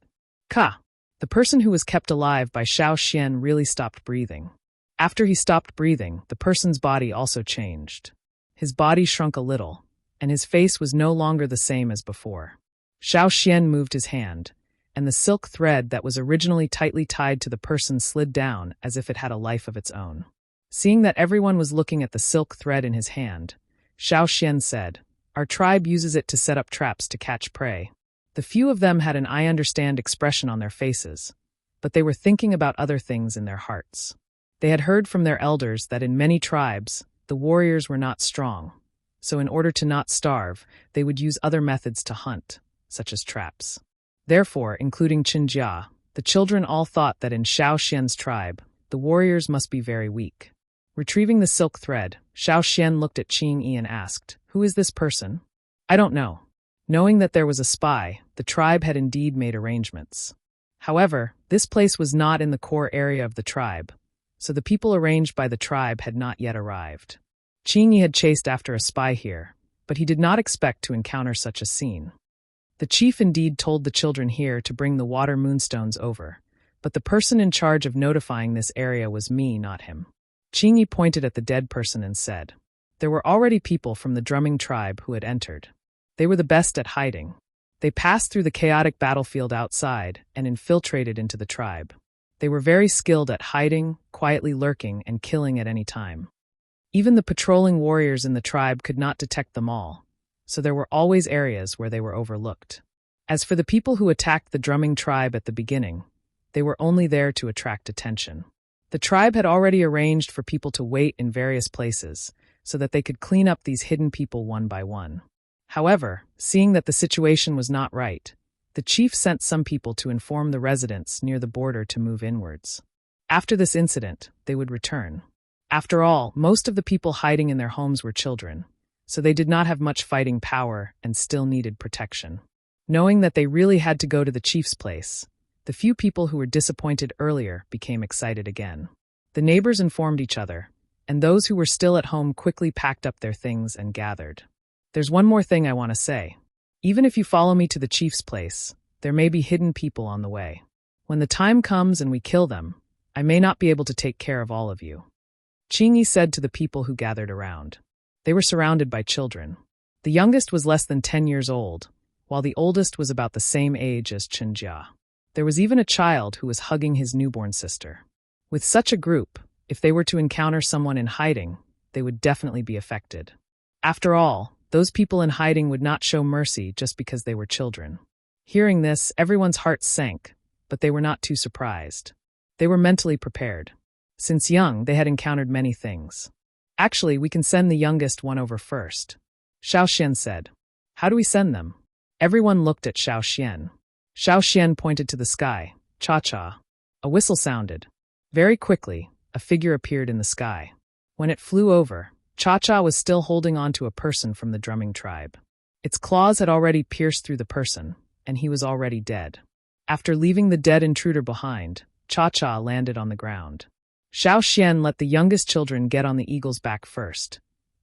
Ka! The person who was kept alive by Xiao Xian really stopped breathing. After he stopped breathing, the person's body also changed. His body shrunk a little, and his face was no longer the same as before. Xiao Xian moved his hand, and the silk thread that was originally tightly tied to the person slid down as if it had a life of its own. Seeing that everyone was looking at the silk thread in his hand, Xiao Xian said, "Our tribe uses it to set up traps to catch prey." The few of them had an "I understand" expression on their faces, but they were thinking about other things in their hearts. They had heard from their elders that in many tribes, the warriors were not strong, so in order to not starve, they would use other methods to hunt, such as traps. Therefore, including Qinjia, the children all thought that in Xiao Xian's tribe, the warriors must be very weak. Retrieving the silk thread, Xiao Xian looked at Qing Yi and asked, "Who is this person?" "I don't know." Knowing that there was a spy, the tribe had indeed made arrangements. However, this place was not in the core area of the tribe, so the people arranged by the tribe had not yet arrived. Qing Yi had chased after a spy here, but he did not expect to encounter such a scene. The chief indeed told the children here to bring the water moonstones over, but the person in charge of notifying this area was me, not him. Qing Yi pointed at the dead person and said, "There were already people from the drumming tribe who had entered. They were the best at hiding. They passed through the chaotic battlefield outside and infiltrated into the tribe. They were very skilled at hiding, quietly lurking, and killing at any time. Even the patrolling warriors in the tribe could not detect them all, so there were always areas where they were overlooked. As for the people who attacked the drumming tribe at the beginning, they were only there to attract attention. The tribe had already arranged for people to wait in various places, so that they could clean up these hidden people one by one. However, seeing that the situation was not right, the chief sent some people to inform the residents near the border to move inwards. After this incident, they would return. After all, most of the people hiding in their homes were children, so they did not have much fighting power and still needed protection. Knowing that they really had to go to the chief's place, the few people who were disappointed earlier became excited again. The neighbors informed each other, and those who were still at home quickly packed up their things and gathered. "There's one more thing I want to say. Even if you follow me to the chief's place, there may be hidden people on the way. When the time comes and we kill them, I may not be able to take care of all of you." Qing Yi said to the people who gathered around. They were surrounded by children. The youngest was less than 10 years old, while the oldest was about the same age as Qinjia. There was even a child who was hugging his newborn sister. With such a group, if they were to encounter someone in hiding, they would definitely be affected. After all, those people in hiding would not show mercy just because they were children. Hearing this, everyone's hearts sank, but they were not too surprised. They were mentally prepared. Since young, they had encountered many things. "Actually, we can send the youngest one over first," Xiao Xian said. "How do we send them?" Everyone looked at Xiao Xian. Xiao Xian pointed to the sky. Cha-cha. A whistle sounded. Very quickly, a figure appeared in the sky. When it flew over, Cha-cha was still holding on to a person from the drumming tribe. Its claws had already pierced through the person, and he was already dead. After leaving the dead intruder behind, Cha-cha landed on the ground. Xiao Xian let the youngest children get on the eagle's back first,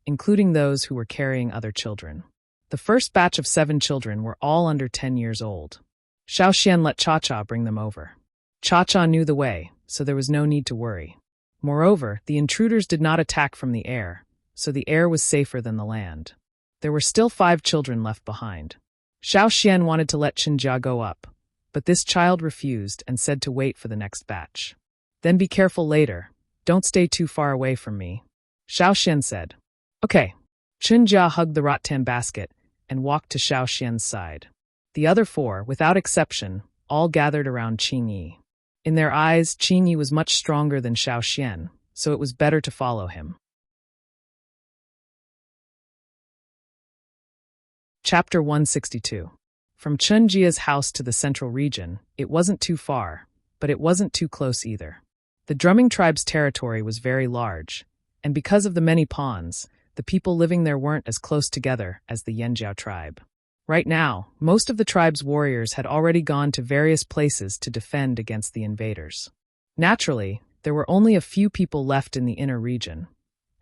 including those who were carrying other children. The first batch of 7 children were all under 10 years old. Xiao Xian let Cha-cha bring them over. Cha-cha knew the way, so there was no need to worry. Moreover, the intruders did not attack from the air, so the air was safer than the land. There were still 5 children left behind. Xiao Xian wanted to let Qinjia go up, but this child refused and said to wait for the next batch. "Then be careful later. Don't stay too far away from me," Xiao Xian said. "Okay." Qinjia hugged the rattan basket and walked to Xiao Xian's side. The other 4, without exception, all gathered around Qing Yi. In their eyes, Qing Yi was much stronger than Xiao Xian, so it was better to follow him. Chapter 162. From Chunjia's house to the central region, it wasn't too far, but it wasn't too close either. The drumming tribe's territory was very large, and because of the many ponds, the people living there weren't as close together as the Yanjiao tribe. Right now, most of the tribe's warriors had already gone to various places to defend against the invaders. Naturally, there were only a few people left in the inner region,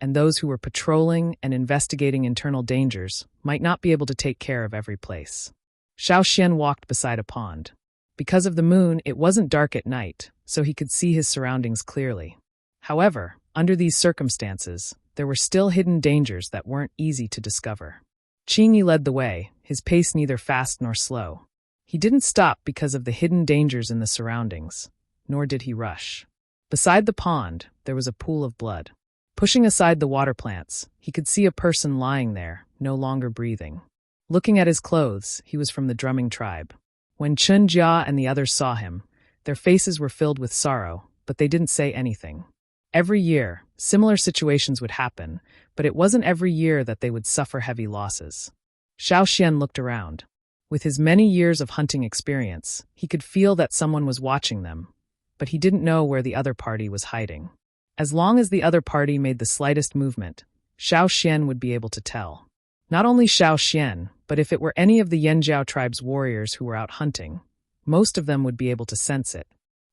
and those who were patrolling and investigating internal dangers might not be able to take care of every place. Xiao Xian walked beside a pond. Because of the moon, it wasn't dark at night, so he could see his surroundings clearly. However, under these circumstances, there were still hidden dangers that weren't easy to discover. Qing Yi led the way, his pace neither fast nor slow. He didn't stop because of the hidden dangers in the surroundings, nor did he rush. Beside the pond, there was a pool of blood. Pushing aside the water plants, he could see a person lying there, no longer breathing. Looking at his clothes, he was from the drumming tribe. When Chun Jia and the others saw him, their faces were filled with sorrow, but they didn't say anything. Every year, similar situations would happen, but it wasn't every year that they would suffer heavy losses. Xiao Xian looked around. With his many years of hunting experience, he could feel that someone was watching them, but he didn't know where the other party was hiding. As long as the other party made the slightest movement, Xiao Xian would be able to tell. Not only Xiao Xian, but if it were any of the Yanjiao tribe's warriors who were out hunting, most of them would be able to sense it.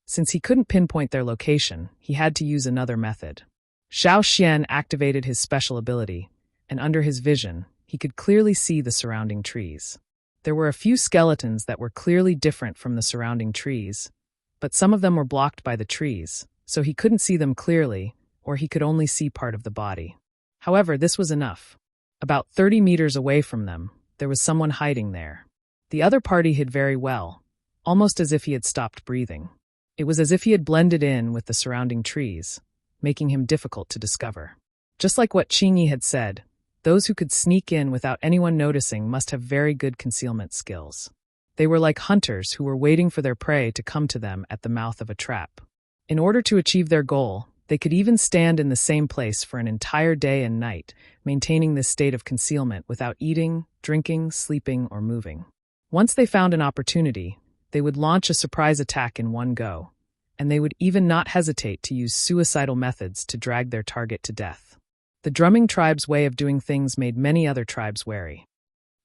Since he couldn't pinpoint their location, he had to use another method. Xiao Xian activated his special ability, and under his vision, he could clearly see the surrounding trees. There were a few skeletons that were clearly different from the surrounding trees, but some of them were blocked by the trees, so he couldn't see them clearly, or he could only see part of the body. However, this was enough. About 30 meters away from them, there was someone hiding there. The other party hid very well, almost as if he had stopped breathing. It was as if he had blended in with the surrounding trees, making him difficult to discover. Just like what Qingyi had said, those who could sneak in without anyone noticing must have very good concealment skills. They were like hunters who were waiting for their prey to come to them at the mouth of a trap. In order to achieve their goal, they could even stand in the same place for an entire day and night, maintaining this state of concealment without eating, drinking, sleeping, or moving. Once they found an opportunity, they would launch a surprise attack in one go, and they would even not hesitate to use suicidal methods to drag their target to death. The drumming tribe's way of doing things made many other tribes wary.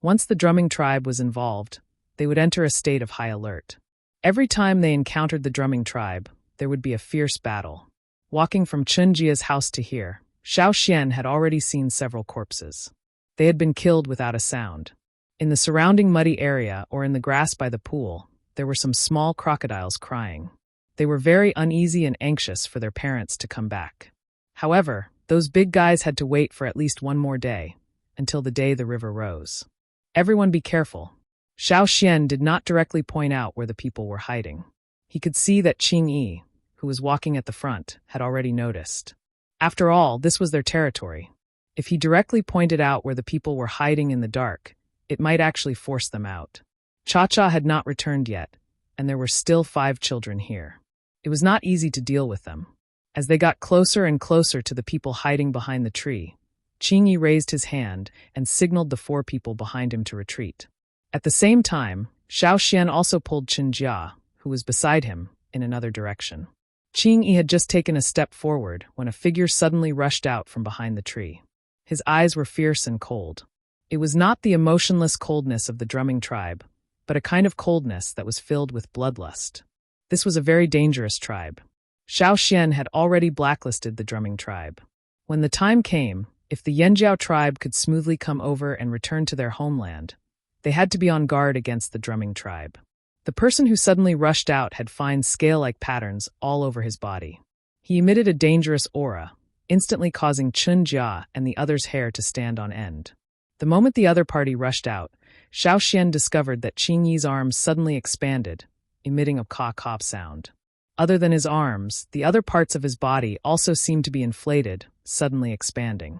Once the drumming tribe was involved, they would enter a state of high alert. Every time they encountered the drumming tribe, there would be a fierce battle. Walking from Chunjia's house to here, Xiao Xian had already seen several corpses. They had been killed without a sound. In the surrounding muddy area or in the grass by the pool, there were some small crocodiles crying. They were very uneasy and anxious for their parents to come back. However, those big guys had to wait for at least one more day, until the day the river rose. Everyone be careful. Xiao Xian did not directly point out where the people were hiding. He could see that Qingyi, who was walking at the front, had already noticed. After all, this was their territory. If he directly pointed out where the people were hiding in the dark, it might actually force them out. Cha-Cha had not returned yet, and there were still 5 children here. It was not easy to deal with them. As they got closer and closer to the people hiding behind the tree, Qingyi raised his hand and signaled the 4 people behind him to retreat. At the same time, Xiao Xian also pulled Chun Jia, who was beside him, in another direction. Qingyi had just taken a step forward when a figure suddenly rushed out from behind the tree. His eyes were fierce and cold. It was not the emotionless coldness of the drumming tribe, but a kind of coldness that was filled with bloodlust. This was a very dangerous tribe. Xiao Xian had already blacklisted the drumming tribe. When the time came, if the Yanjiao tribe could smoothly come over and return to their homeland, they had to be on guard against the drumming tribe. The person who suddenly rushed out had fine scale-like patterns all over his body. He emitted a dangerous aura, instantly causing Chun Jia and the others' hair to stand on end. The moment the other party rushed out, Xiao Xian discovered that Qingyi's arms suddenly expanded, emitting a caw-caw sound. Other than his arms, the other parts of his body also seemed to be inflated, suddenly expanding.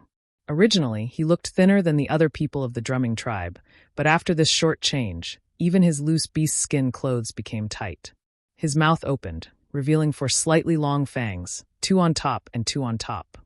Originally, he looked thinner than the other people of the drumming tribe, but after this short change, even his loose beast skin clothes became tight. His mouth opened, revealing 4 slightly long fangs, 2 on top and 2 on top.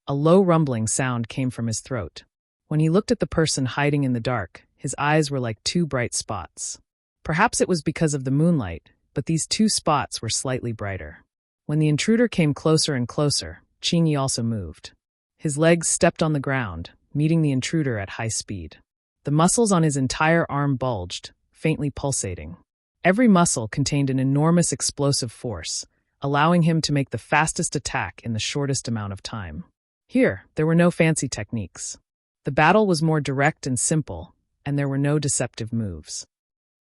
A low rumbling sound came from his throat. When he looked at the person hiding in the dark, his eyes were like 2 bright spots. Perhaps it was because of the moonlight, but these 2 spots were slightly brighter. When the intruder came closer and closer, Qingyi also moved. His legs stepped on the ground, meeting the intruder at high speed. The muscles on his entire arm bulged, faintly pulsating. Every muscle contained an enormous explosive force, allowing him to make the fastest attack in the shortest amount of time. Here, there were no fancy techniques. The battle was more direct and simple, and there were no deceptive moves.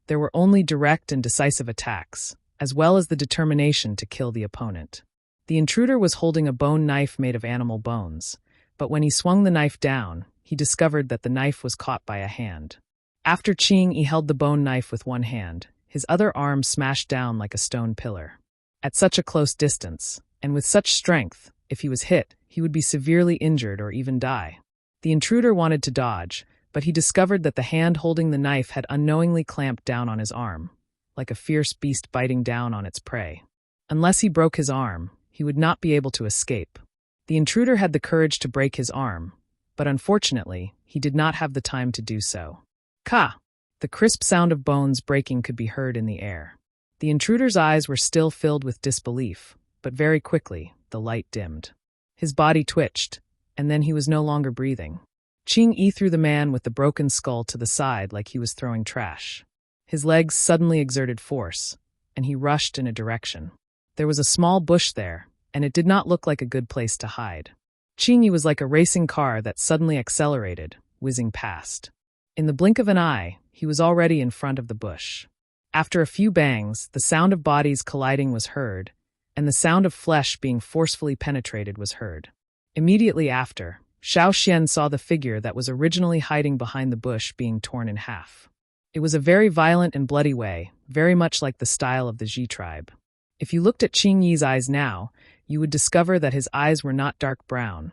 There were only direct and decisive attacks, as well as the determination to kill the opponent. The intruder was holding a bone knife made of animal bones, but when he swung the knife down, he discovered that the knife was caught by a hand. After Qingyi held the bone knife with one hand, his other arm smashed down like a stone pillar. At such a close distance, and with such strength, if he was hit, he would be severely injured or even die. The intruder wanted to dodge, but he discovered that the hand holding the knife had unknowingly clamped down on his arm, like a fierce beast biting down on its prey. Unless he broke his arm, he would not be able to escape. The intruder had the courage to break his arm, but unfortunately, he did not have the time to do so. Ka! The crisp sound of bones breaking could be heard in the air. The intruder's eyes were still filled with disbelief, but very quickly, the light dimmed. His body twitched, and then he was no longer breathing. Ching-yi threw the man with the broken skull to the side like he was throwing trash. His legs suddenly exerted force, and he rushed in a direction. There was a small bush there, and it did not look like a good place to hide. Ching-yi was like a racing car that suddenly accelerated, whizzing past. In the blink of an eye, he was already in front of the bush. After a few bangs, the sound of bodies colliding was heard, and the sound of flesh being forcefully penetrated was heard. Immediately after, Xiao Xian saw the figure that was originally hiding behind the bush being torn in half. It was a very violent and bloody way, very much like the style of the Ji tribe. If you looked at Ching-yi's eyes now, you would discover that his eyes were not dark brown,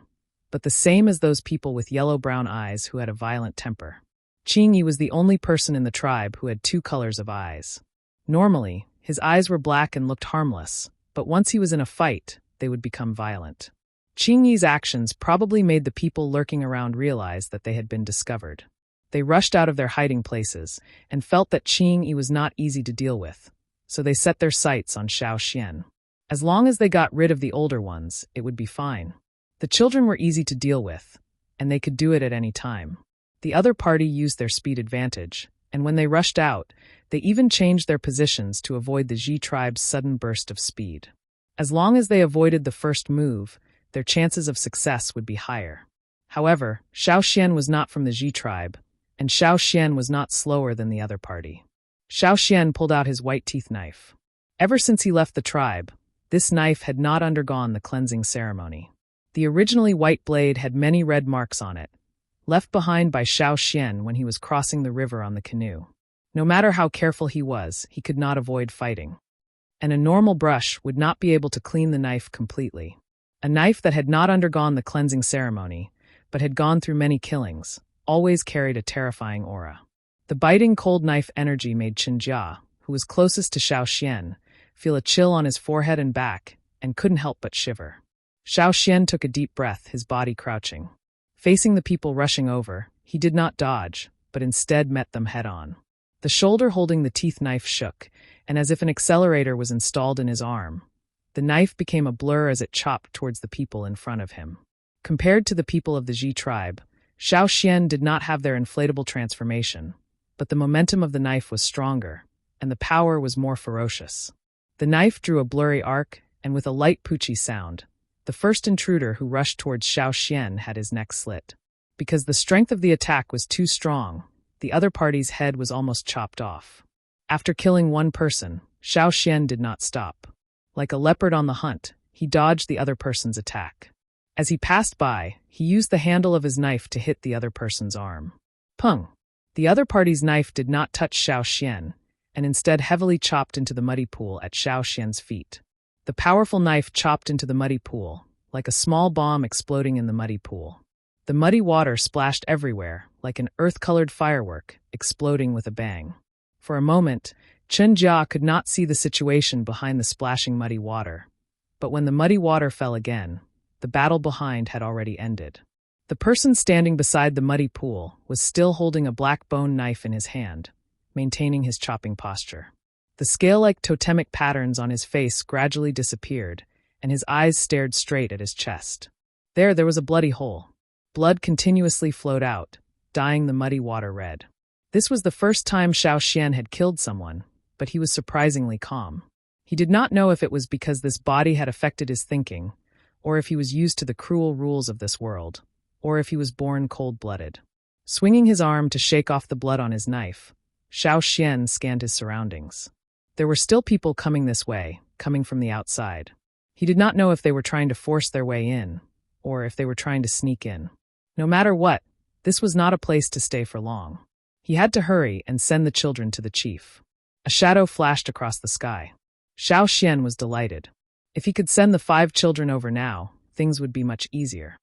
but the same as those people with yellow-brown eyes who had a violent temper. Ching-yi was the only person in the tribe who had two colors of eyes. Normally, his eyes were black and looked harmless, but once he was in a fight, they would become violent. Ching-yi's actions probably made the people lurking around realize that they had been discovered. They rushed out of their hiding places and felt that Ching-yi was not easy to deal with, so they set their sights on Xiao Xian. As long as they got rid of the older ones, it would be fine. The children were easy to deal with, and they could do it at any time. The other party used their speed advantage, and when they rushed out, they even changed their positions to avoid the Ji tribe's sudden burst of speed. As long as they avoided the first move, their chances of success would be higher. However, Xiao Xian was not from the Ji tribe, and Xiao Xian was not slower than the other party. Xiao Xian pulled out his white teeth knife. Ever since he left the tribe, this knife had not undergone the cleansing ceremony. The originally white blade had many red marks on it, left behind by Xiao Xian when he was crossing the river on the canoe. No matter how careful he was, he could not avoid fighting. And a normal brush would not be able to clean the knife completely. A knife that had not undergone the cleansing ceremony, but had gone through many killings, always carried a terrifying aura. The biting cold knife energy made Chenjia, who was closest to Xiao Xian, feel a chill on his forehead and back, and couldn't help but shiver. Xiao Xian took a deep breath, his body crouching. Facing the people rushing over, he did not dodge, but instead met them head-on. The shoulder holding the teeth knife shook, and as if an accelerator was installed in his arm, the knife became a blur as it chopped towards the people in front of him. Compared to the people of the Ji tribe, Xiao Xian did not have their inflatable transformation, but the momentum of the knife was stronger, and the power was more ferocious. The knife drew a blurry arc, and with a light poochie sound, the first intruder who rushed towards Xiao Xian had his neck slit. Because the strength of the attack was too strong, the other party's head was almost chopped off. After killing one person, Xiao Xian did not stop. Like a leopard on the hunt, he dodged the other person's attack. As he passed by, he used the handle of his knife to hit the other person's arm. Pung! The other party's knife did not touch Xiao Xian, and instead heavily chopped into the muddy pool at Xiao Xian's feet. The powerful knife chopped into the muddy pool, like a small bomb exploding in the muddy pool. The muddy water splashed everywhere, like an earth-colored firework, exploding with a bang. For a moment, Chen Jia could not see the situation behind the splashing muddy water. But when the muddy water fell again, the battle behind had already ended. The person standing beside the muddy pool was still holding a black bone knife in his hand, maintaining his chopping posture. The scale-like totemic patterns on his face gradually disappeared, and his eyes stared straight at his chest. There was a bloody hole. Blood continuously flowed out, dyeing the muddy water red. This was the first time Xiao Xian had killed someone, but he was surprisingly calm. He did not know if it was because this body had affected his thinking, or if he was used to the cruel rules of this world, or if he was born cold-blooded. Swinging his arm to shake off the blood on his knife, Xiao Xian scanned his surroundings. There were still people coming this way, coming from the outside. He did not know if they were trying to force their way in, or if they were trying to sneak in. No matter what, this was not a place to stay for long. He had to hurry and send the children to the chief. A shadow flashed across the sky. Xiao Xian was delighted. If he could send the 5 children over now, things would be much easier.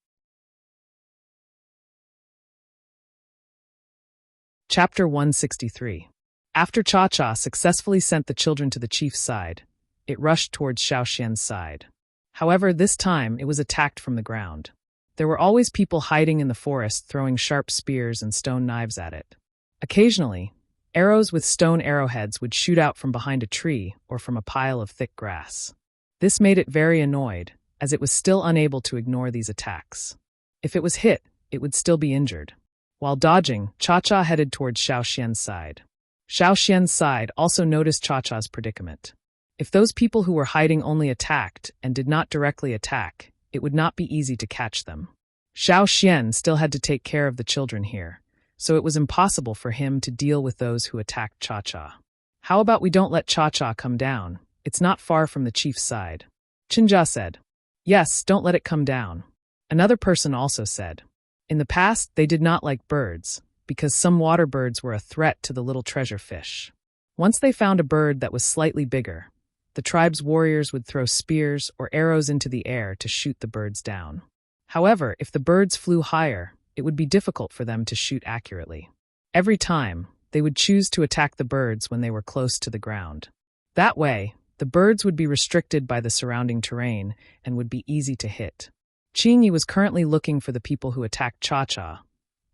Chapter 163. After Cha-Cha successfully sent the children to the chief's side, it rushed towards Xiao Xian's side. However, this time it was attacked from the ground. There were always people hiding in the forest throwing sharp spears and stone knives at it. Occasionally, arrows with stone arrowheads would shoot out from behind a tree or from a pile of thick grass. This made it very annoyed, as it was still unable to ignore these attacks. If it was hit, it would still be injured. While dodging, Cha-Cha headed towards Xiao Xian's side. Xiao Xian's side also noticed Cha-Cha's predicament. If those people who were hiding only attacked and did not directly attack, it would not be easy to catch them. Xiao Xian still had to take care of the children here, so it was impossible for him to deal with those who attacked Cha-Cha. How about we don't let Cha-Cha come down? It's not far from the chief's side. Chinja said. Yes, don't let it come down. Another person also said. In the past, they did not like birds, because some water birds were a threat to the little treasure fish. Once they found a bird that was slightly bigger, the tribe's warriors would throw spears or arrows into the air to shoot the birds down. However, if the birds flew higher, it would be difficult for them to shoot accurately. Every time, they would choose to attack the birds when they were close to the ground. That way, the birds would be restricted by the surrounding terrain and would be easy to hit. Qingyi was currently looking for the people who attacked Cha-Cha,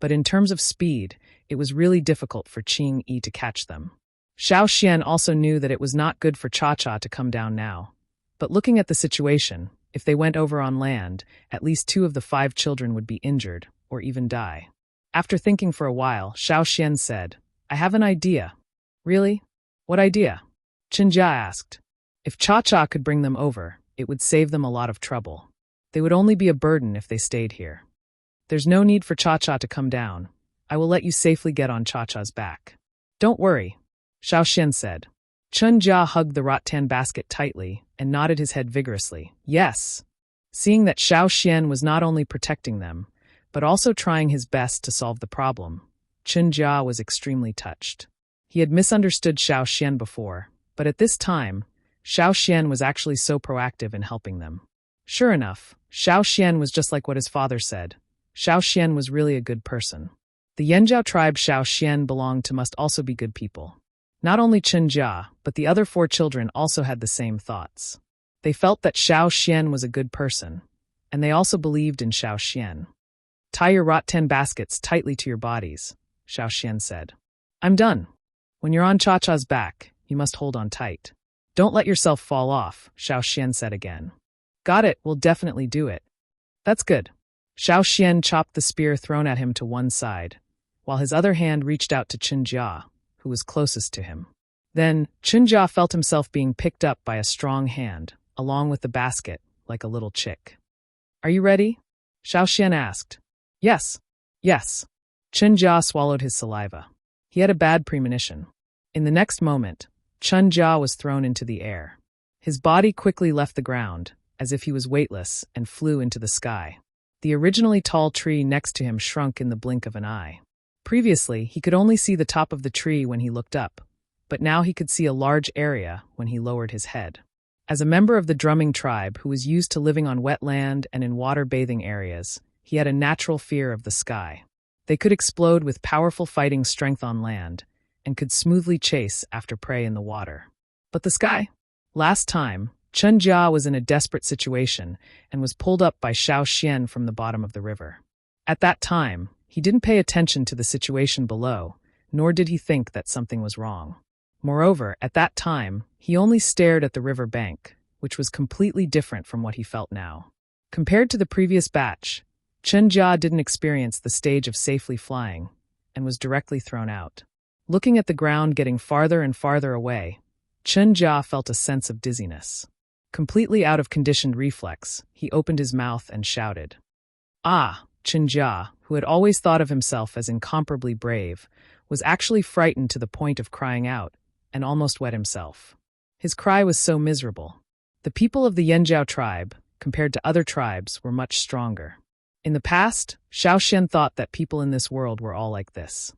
but in terms of speed, it was really difficult for Qingyi to catch them. Xiao Xian also knew that it was not good for Cha-Cha to come down now. But looking at the situation, if they went over on land, at least 2 of the 5 children would be injured, or even die. After thinking for a while, Xiao Xian said, I have an idea. Really? What idea? Chinjia asked. If Cha-Cha could bring them over, it would save them a lot of trouble. They would only be a burden if they stayed here. There's no need for Cha-Cha to come down. I will let you safely get on Cha-Cha's back. Don't worry, Xiao Xian said. Chun Jia hugged the rattan basket tightly and nodded his head vigorously. Yes. Seeing that Xiao Xian was not only protecting them, but also trying his best to solve the problem, Chun Jia was extremely touched. He had misunderstood Xiao Xian before, but at this time, Xiao Xian was actually so proactive in helping them. Sure enough, Xiao Xian was just like what his father said. Xiao Xian was really a good person. The Yanjiao tribe Xiao Xian belonged to must also be good people. Not only Chen Jia, but the other 4 children also had the same thoughts. They felt that Xiao Xian was a good person, and they also believed in Xiao Xian. Tie your rattan baskets tightly to your bodies, Xiao Xian said. I'm done. When you're on Cha-Cha's back, you must hold on tight. Don't let yourself fall off, Xiao Xian said again. Got it, we'll definitely do it. That's good. Xiao Xian chopped the spear thrown at him to one side, while his other hand reached out to Chen Jia, who was closest to him. Then, Chen Jia felt himself being picked up by a strong hand, along with the basket, like a little chick. Are you ready? Xiao Xian asked. Yes. Yes. Chen Jia swallowed his saliva. He had a bad premonition. In the next moment, Chen Jia was thrown into the air. His body quickly left the ground, as if he was weightless, and flew into the sky. The originally tall tree next to him shrunk in the blink of an eye. Previously, he could only see the top of the tree when he looked up, but now he could see a large area when he lowered his head. As a member of the drumming tribe who was used to living on wet land and in water-bathing areas, he had a natural fear of the sky. They could explode with powerful fighting strength on land, and could smoothly chase after prey in the water. But the sky? Last time, Chen Jia was in a desperate situation and was pulled up by Xiao Xian from the bottom of the river. At that time, he didn't pay attention to the situation below, nor did he think that something was wrong. Moreover, at that time, he only stared at the river bank, which was completely different from what he felt now. Compared to the previous batch, Chen Jia didn't experience the stage of safely flying, and was directly thrown out. Looking at the ground getting farther and farther away, Chen Jia felt a sense of dizziness. Completely out of conditioned reflex, he opened his mouth and shouted. Ah! Chen Jia, who had always thought of himself as incomparably brave, was actually frightened to the point of crying out, and almost wet himself. His cry was so miserable. The people of the Yanjiao tribe, compared to other tribes, were much stronger. In the past, Xiao Xian thought that people in this world were all like this.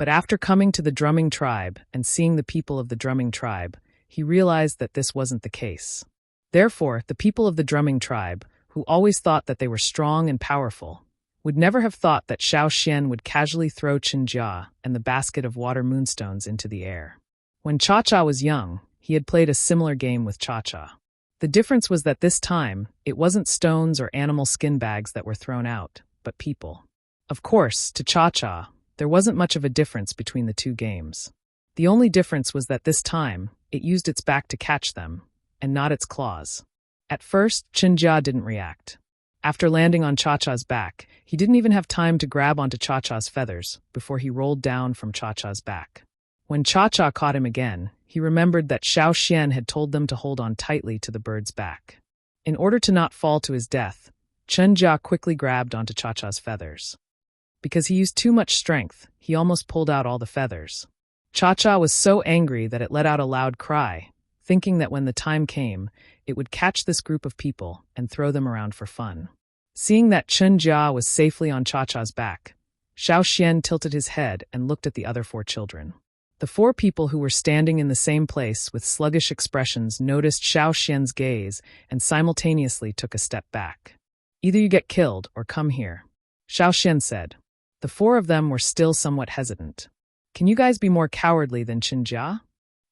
But after coming to the drumming tribe and seeing the people of the drumming tribe, he realized that this wasn't the case. Therefore, the people of the drumming tribe, who always thought that they were strong and powerful, would never have thought that Xiao Xian would casually throw Qinjia and the basket of water moonstones into the air. When Cha-Cha was young, he had played a similar game with Cha-Cha. The difference was that this time, it wasn't stones or animal skin bags that were thrown out, but people. Of course, to Cha-Cha, there wasn't much of a difference between the two games. The only difference was that this time, it used its back to catch them, and not its claws. At first, Qinjia didn't react. After landing on Cha-Cha's back, he didn't even have time to grab onto Cha-Cha's feathers before he rolled down from Cha-Cha's back. When Cha-Cha caught him again, he remembered that Xiao Xian had told them to hold on tightly to the bird's back. In order to not fall to his death, Qinjia quickly grabbed onto Cha-Cha's feathers. Because he used too much strength, he almost pulled out all the feathers. Cha-Cha was so angry that it let out a loud cry, thinking that when the time came, it would catch this group of people and throw them around for fun. Seeing that Qinjia was safely on Cha-Cha's back, Xiao Xian tilted his head and looked at the other 4 children. The 4 people who were standing in the same place with sluggish expressions noticed Xiao Xian's gaze and simultaneously took a step back. "Either you get killed or come here," Xiao Xian said. The 4 of them were still somewhat hesitant. "Can you guys be more cowardly than Qinjia?"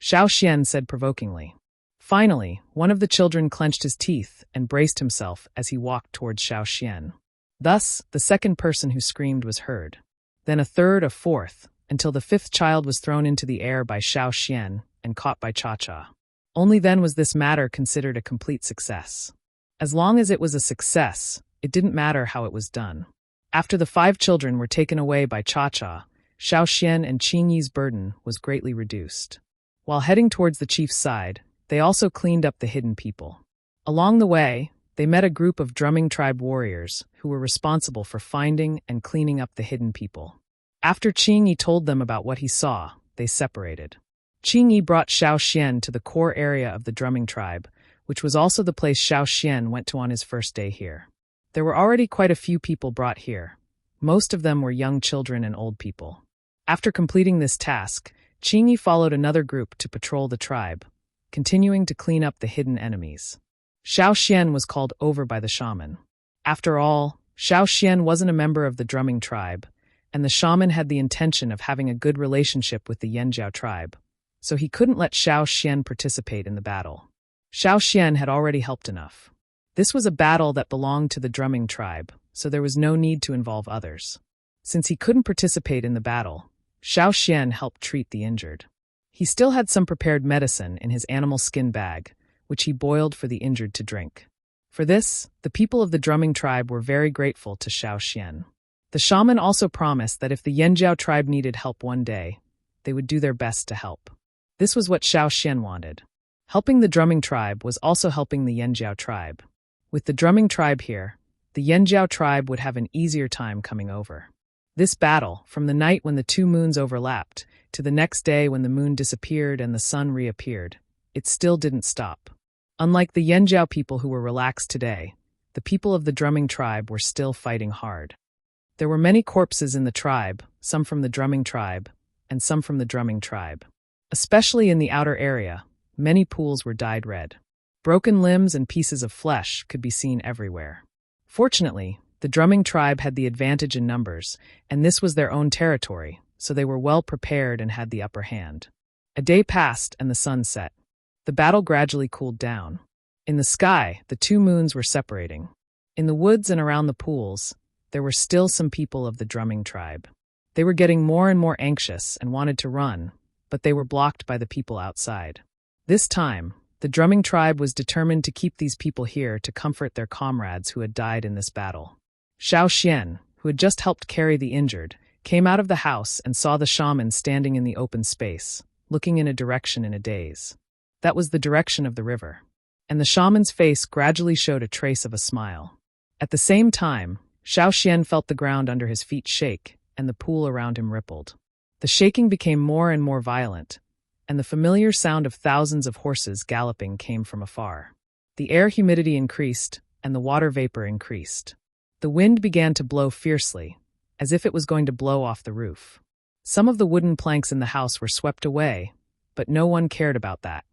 Xiao Xian said provokingly. Finally, one of the children clenched his teeth and braced himself as he walked towards Xiao Xian. Thus, the second person who screamed was heard. Then a third, a fourth, until the 5th child was thrown into the air by Xiao Xian and caught by Cha-Cha. Only then was this matter considered a complete success. As long as it was a success, it didn't matter how it was done. After the 5 children were taken away by Cha-Cha, Xiao Xian and Qingyi's burden was greatly reduced. While heading towards the chief's side, they also cleaned up the hidden people. Along the way, they met a group of drumming tribe warriors who were responsible for finding and cleaning up the hidden people. After Qingyi told them about what he saw, they separated. Qingyi brought Xiao Xian to the core area of the drumming tribe, which was also the place Xiao Xian went to on his first day here. There were already quite a few people brought here. Most of them were young children and old people. After completing this task, Qingyi followed another group to patrol the tribe, continuing to clean up the hidden enemies. Xiao Xian was called over by the shaman. After all, Xiao Xian wasn't a member of the drumming tribe, and the shaman had the intention of having a good relationship with the Yanjiao tribe, so he couldn't let Xiao Xian participate in the battle. Xiao Xian had already helped enough. This was a battle that belonged to the drumming tribe, so there was no need to involve others. Since he couldn't participate in the battle, Xiao Xian helped treat the injured. He still had some prepared medicine in his animal skin bag, which he boiled for the injured to drink. For this, the people of the drumming tribe were very grateful to Xiao Xian. The shaman also promised that if the Yanjiao tribe needed help one day, they would do their best to help. This was what Xiao Xian wanted. Helping the drumming tribe was also helping the Yanjiao tribe. With the drumming tribe here, the Yanjiao tribe would have an easier time coming over. This battle, from the night when the 2 moons overlapped, to the next day when the moon disappeared and the sun reappeared, it still didn't stop. Unlike the Yanjiao people who were relaxed today, the people of the drumming tribe were still fighting hard. There were many corpses in the tribe, some from the drumming tribe, and some from the drumming tribe. Especially in the outer area, many pools were dyed red. Broken limbs and pieces of flesh could be seen everywhere. Fortunately, the drumming tribe had the advantage in numbers, and this was their own territory, so they were well prepared and had the upper hand. A day passed and the sun set. The battle gradually cooled down. In the sky, the 2 moons were separating. In the woods and around the pools, there were still some people of the drumming tribe. They were getting more and more anxious and wanted to run, but they were blocked by the people outside. This time, the drumming tribe was determined to keep these people here to comfort their comrades who had died in this battle. Xiao Xian, who had just helped carry the injured, came out of the house and saw the shaman standing in the open space, looking in a direction in a daze. That was the direction of the river. And the shaman's face gradually showed a trace of a smile. At the same time, Xiao Xian felt the ground under his feet shake, and the pool around him rippled. The shaking became more and more violent, and the familiar sound of thousands of horses galloping came from afar. The air humidity increased, and the water vapor increased. The wind began to blow fiercely, as if it was going to blow off the roof. Some of the wooden planks in the house were swept away, but no one cared about that.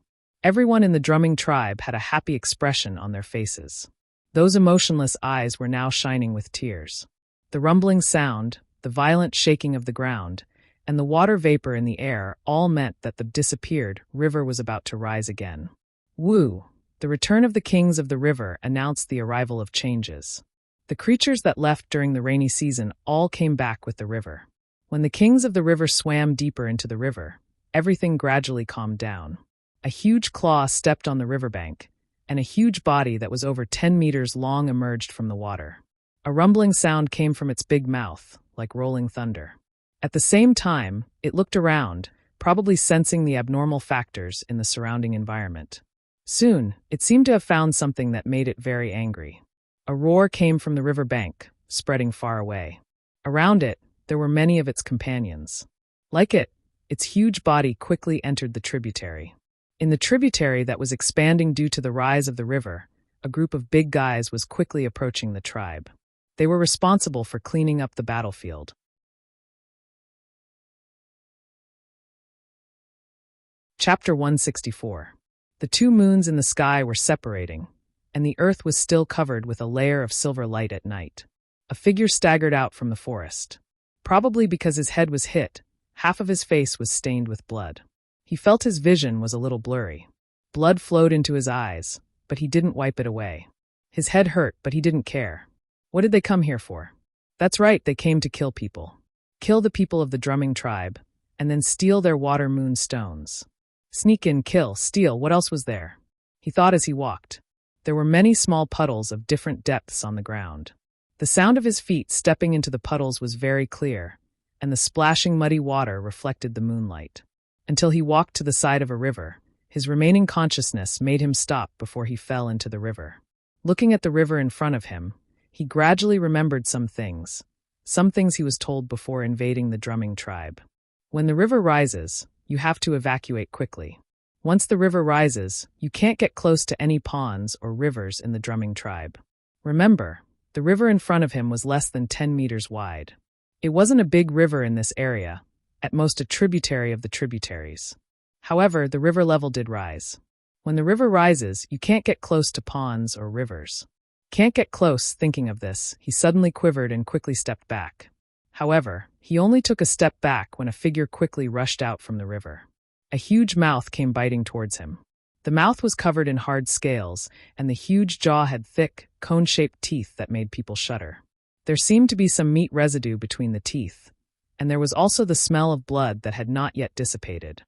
Everyone in the drumming tribe had a happy expression on their faces. Those emotionless eyes were now shining with tears. The rumbling sound, the violent shaking of the ground, and the water vapor in the air all meant that the disappeared river was about to rise again. Woo! The return of the kings of the river announced the arrival of changes. The creatures that left during the rainy season all came back with the river. When the kings of the river swam deeper into the river, everything gradually calmed down. A huge claw stepped on the riverbank, and a huge body that was over 10 meters long emerged from the water. A rumbling sound came from its big mouth, like rolling thunder. At the same time, it looked around, probably sensing the abnormal factors in the surrounding environment. Soon, it seemed to have found something that made it very angry. A roar came from the river bank, spreading far away. Around it, there were many of its companions. Like it, its huge body quickly entered the tributary. In the tributary that was expanding due to the rise of the river, a group of big guys was quickly approaching the tribe. They were responsible for cleaning up the battlefield. Chapter 164. The two moons in the sky were separating, and the earth was still covered with a layer of silver light at night. A figure staggered out from the forest. Probably because his head was hit, half of his face was stained with blood. He felt his vision was a little blurry. Blood flowed into his eyes, but he didn't wipe it away. His head hurt, but he didn't care. What did they come here for? That's right, they came to kill people. Kill the people of the drumming tribe, and then steal their water moon stones. Sneak in, kill, steal, what else was there? He thought as he walked. There were many small puddles of different depths on the ground. The sound of his feet stepping into the puddles was very clear, and the splashing muddy water reflected the moonlight. Until he walked to the side of a river, his remaining consciousness made him stop before he fell into the river. Looking at the river in front of him, he gradually remembered some things he was told before invading the drumming tribe. When the river rises, you have to evacuate quickly. Once the river rises, you can't get close to any ponds or rivers in the drumming tribe. Remember, the river in front of him was less than 10 meters wide. It wasn't a big river in this area, at most a tributary of the tributaries. However, the river level did rise. When the river rises, you can't get close to ponds or rivers. Can't get close. Thinking of this, he suddenly quivered and quickly stepped back. However, he only took a step back when a figure quickly rushed out from the river. A huge mouth came biting towards him. The mouth was covered in hard scales, and the huge jaw had thick, cone-shaped teeth that made people shudder. There seemed to be some meat residue between the teeth, and there was also the smell of blood that had not yet dissipated.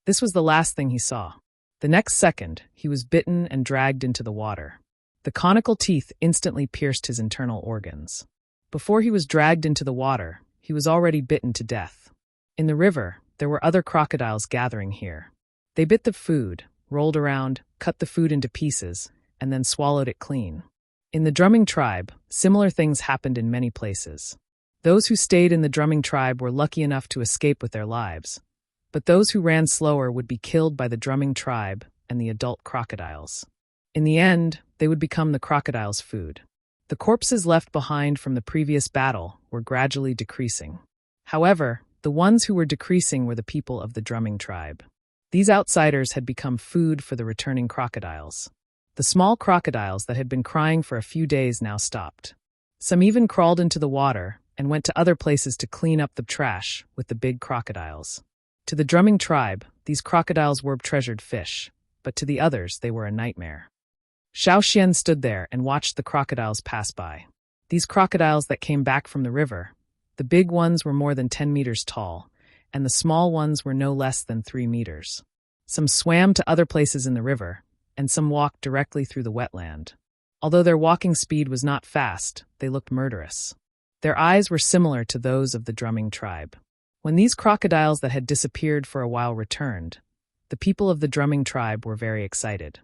This was the last thing he saw. The next second, he was bitten and dragged into the water. The conical teeth instantly pierced his internal organs. Before he was dragged into the water, he was already bitten to death. In the river, there were other crocodiles gathering here. They bit the food, rolled around, cut the food into pieces, and then swallowed it clean. In the drumming tribe, similar things happened in many places. Those who stayed in the drumming tribe were lucky enough to escape with their lives, but those who ran slower would be killed by the drumming tribe and the adult crocodiles. In the end, they would become the crocodiles' food. The corpses left behind from the previous battle were gradually decreasing. However, the ones who were decreasing were the people of the drumming tribe. These outsiders had become food for the returning crocodiles. The small crocodiles that had been crying for a few days now stopped. Some even crawled into the water and went to other places to clean up the trash with the big crocodiles. To the drumming tribe, these crocodiles were treasured fish, but to the others they were a nightmare. Xiao Xian stood there and watched the crocodiles pass by. These crocodiles that came back from the river, the big ones were more than 10 meters tall, and the small ones were no less than 3 meters. Some swam to other places in the river, and some walked directly through the wetland. Although their walking speed was not fast, they looked murderous. Their eyes were similar to those of the drumming tribe. When these crocodiles that had disappeared for a while returned, the people of the drumming tribe were very excited.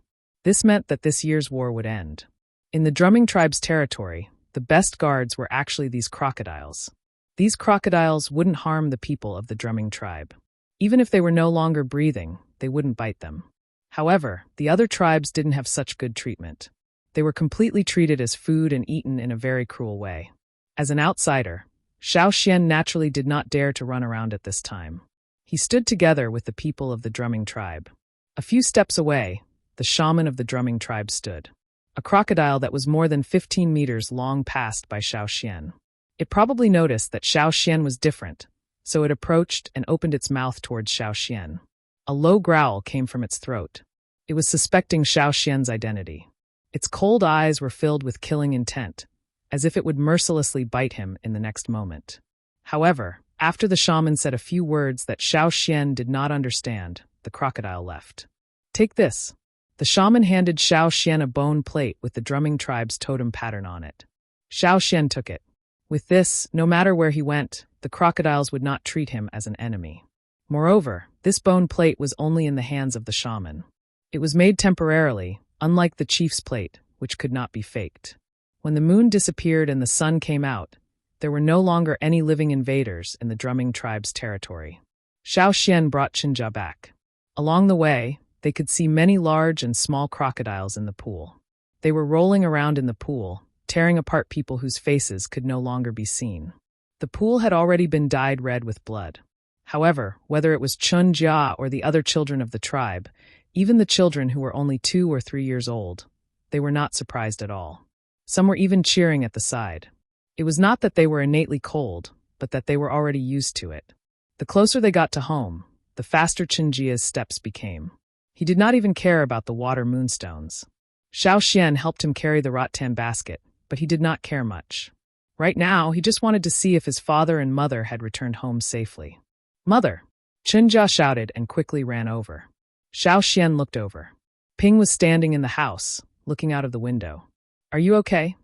This meant that this year's war would end. In the drumming tribe's territory, the best guards were actually these crocodiles. These crocodiles wouldn't harm the people of the drumming tribe. Even if they were no longer breathing, they wouldn't bite them. However, the other tribes didn't have such good treatment. They were completely treated as food and eaten in a very cruel way. As an outsider, Xiao Xian naturally did not dare to run around at this time. He stood together with the people of the drumming tribe. A few steps away, the shaman of the drumming tribe stood. A crocodile that was more than 15 meters long passed by Xiao Xian. It probably noticed that Xiao Xian was different, so it approached and opened its mouth towards Xiao Xian. A low growl came from its throat. It was suspecting Xiao Xian's identity. Its cold eyes were filled with killing intent, as if it would mercilessly bite him in the next moment. However, after the shaman said a few words that Xiao Xian did not understand, the crocodile left. Take this. The shaman handed Xiao Xian a bone plate with the drumming tribe's totem pattern on it. Xiao Xian took it. With this, no matter where he went, the crocodiles would not treat him as an enemy. Moreover, this bone plate was only in the hands of the shaman. It was made temporarily, unlike the chief's plate, which could not be faked. When the moon disappeared and the sun came out, there were no longer any living invaders in the drumming tribe's territory. Xiao Xian brought Qinjia back. Along the way, they could see many large and small crocodiles in the pool. They were rolling around in the pool, tearing apart people whose faces could no longer be seen. The pool had already been dyed red with blood. However, whether it was Qinjia or the other children of the tribe, even the children who were only 2 or 3 years old, they were not surprised at all. Some were even cheering at the side. It was not that they were innately cold, but that they were already used to it. The closer they got to home, the faster Qinjia's steps became. He did not even care about the water moonstones. Xiao Xian helped him carry the rattan basket, but he did not care much. Right now, he just wanted to see if his father and mother had returned home safely. "Mother!" Qinjia shouted and quickly ran over. Xiao Xian looked over. Ping was standing in the house, looking out of the window. "Are you okay?"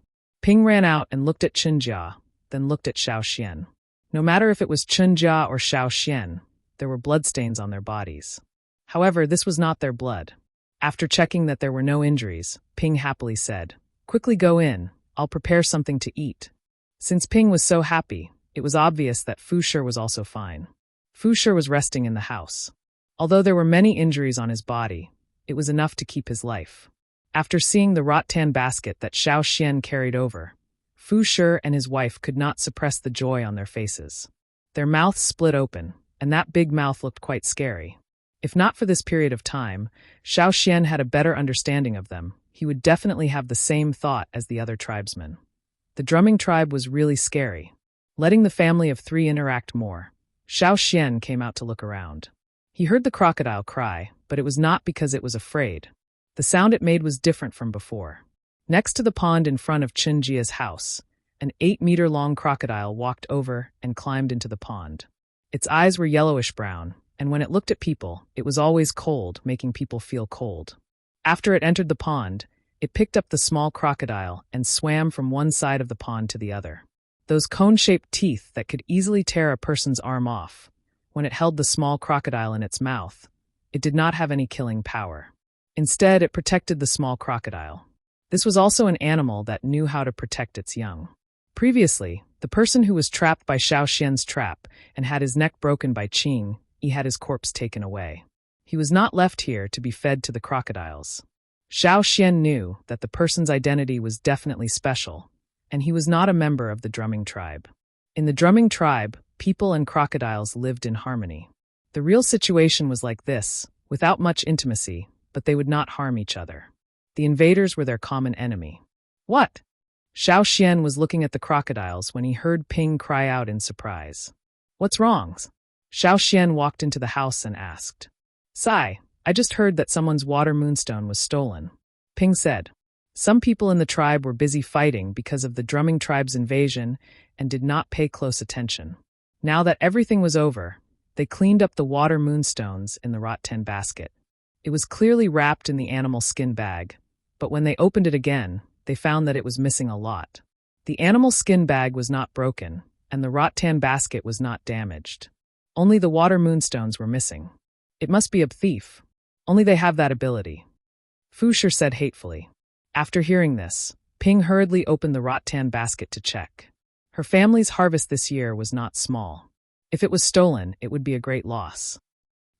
Ping ran out and looked at Qinjia, then looked at Xiao Xian. No matter if it was Qinjia or Xiao Xian, there were bloodstains on their bodies. However, this was not their blood. After checking that there were no injuries, Ping happily said, "Quickly go in, I'll prepare something to eat." Since Ping was so happy, it was obvious that Fu Shi was also fine. Fu Shi was resting in the house. Although there were many injuries on his body, it was enough to keep his life. After seeing the rattan basket that Xiao Xian carried over, Fu Shi and his wife could not suppress the joy on their faces. Their mouths split open, and that big mouth looked quite scary. If not for this period of time, Xiao Xian had a better understanding of them. He would definitely have the same thought as the other tribesmen. The drumming tribe was really scary. Letting the family of 3 interact more, Xiao Xian came out to look around. He heard the crocodile cry, but it was not because it was afraid. The sound it made was different from before. Next to the pond in front of Qinjia's house, an 8-meter-long crocodile walked over and climbed into the pond. Its eyes were yellowish-brown, and when it looked at people, it was always cold, making people feel cold. After it entered the pond, it picked up the small crocodile and swam from one side of the pond to the other. Those cone-shaped teeth that could easily tear a person's arm off. When it held the small crocodile in its mouth, it did not have any killing power. Instead, it protected the small crocodile. This was also an animal that knew how to protect its young. Previously, the person who was trapped by Xiao Xian's trap and had his neck broken by Qing, he had his corpse taken away. He was not left here to be fed to the crocodiles. Xiao Xian knew that the person's identity was definitely special, and he was not a member of the drumming tribe. In the drumming tribe, people and crocodiles lived in harmony. The real situation was like this, without much intimacy, but they would not harm each other. The invaders were their common enemy. "What?" Xiao Xian was looking at the crocodiles when he heard Ping cry out in surprise. "What's wrong?" Xiao Xian walked into the house and asked. "Sai, I just heard that someone's water moonstone was stolen." Ping said. Some people in the tribe were busy fighting because of the drumming tribe's invasion and did not pay close attention. Now that everything was over, they cleaned up the water moonstones in the rattan basket. It was clearly wrapped in the animal skin bag, but when they opened it again, they found that it was missing a lot. The animal skin bag was not broken, and the rattan basket was not damaged. Only the water moonstones were missing. It must be a thief. Only they have that ability. Fu Shi said hatefully. After hearing this, Ping hurriedly opened the rattan basket to check. Her family's harvest this year was not small. If it was stolen, it would be a great loss.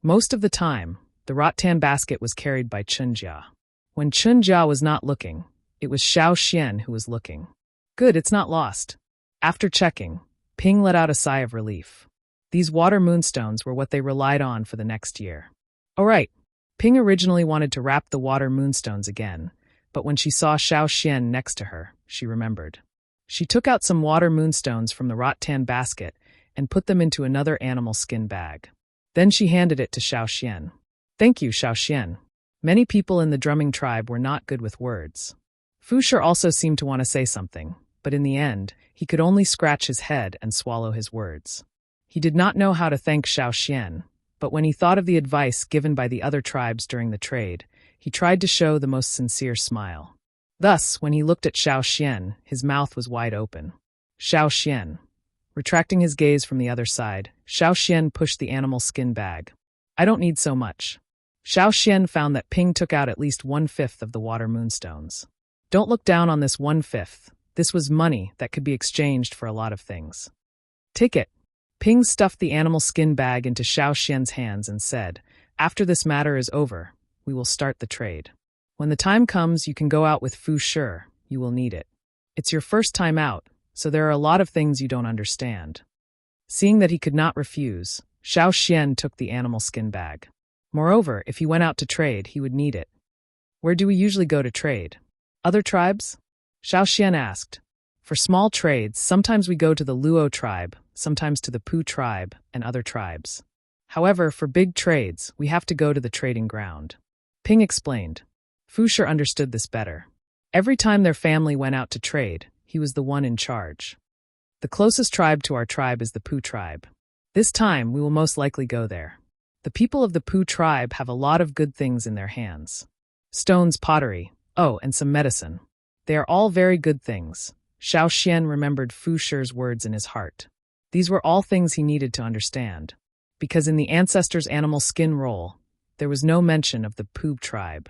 Most of the time, the rattan basket was carried by Qinjia. When Qinjia was not looking, it was Xiao Xian who was looking. Good, it's not lost. After checking, Ping let out a sigh of relief. These water moonstones were what they relied on for the next year. All right. Ping originally wanted to wrap the water moonstones again, but when she saw Xiao Xian next to her, she remembered. She took out some water moonstones from the rattan basket and put them into another animal skin bag. Then she handed it to Xiao Xian. Thank you, Xiao Xian. Many people in the drumming tribe were not good with words. Fu Shi also seemed to want to say something, but in the end, he could only scratch his head and swallow his words. He did not know how to thank Xiao Xian, but when he thought of the advice given by the other tribes during the trade, he tried to show the most sincere smile. Thus, when he looked at Xiao Xian, his mouth was wide open. Xiao Xian. Retracting his gaze from the other side, Xiao Xian pushed the animal skin bag. I don't need so much. Xiao Xian found that Ping took out at least 1/5 of the water moonstones. Don't look down on this 1/5. This was money that could be exchanged for a lot of things. Take it. Ping stuffed the animal skin bag into Xiao Xian's hands and said, after this matter is over, we will start the trade. When the time comes, you can go out with Fu Shi. You will need it. It's your first time out, so there are a lot of things you don't understand. Seeing that he could not refuse, Xiao Xian took the animal skin bag. Moreover, if he went out to trade, he would need it. Where do we usually go to trade? Other tribes? Xiao Xian asked. For small trades, sometimes we go to the Luo tribe, sometimes to the Pu tribe, and other tribes. However, for big trades, we have to go to the trading ground. Ping explained. Fu Shi understood this better. Every time their family went out to trade, he was the one in charge. The closest tribe to our tribe is the Pu tribe. This time, we will most likely go there. The people of the Pu tribe have a lot of good things in their hands. Stones, pottery, and some medicine. They are all very good things. Xiao Xian remembered Fu Shi's words in his heart. These were all things he needed to understand, because in the ancestors' animal skin roll, there was no mention of the Pu tribe.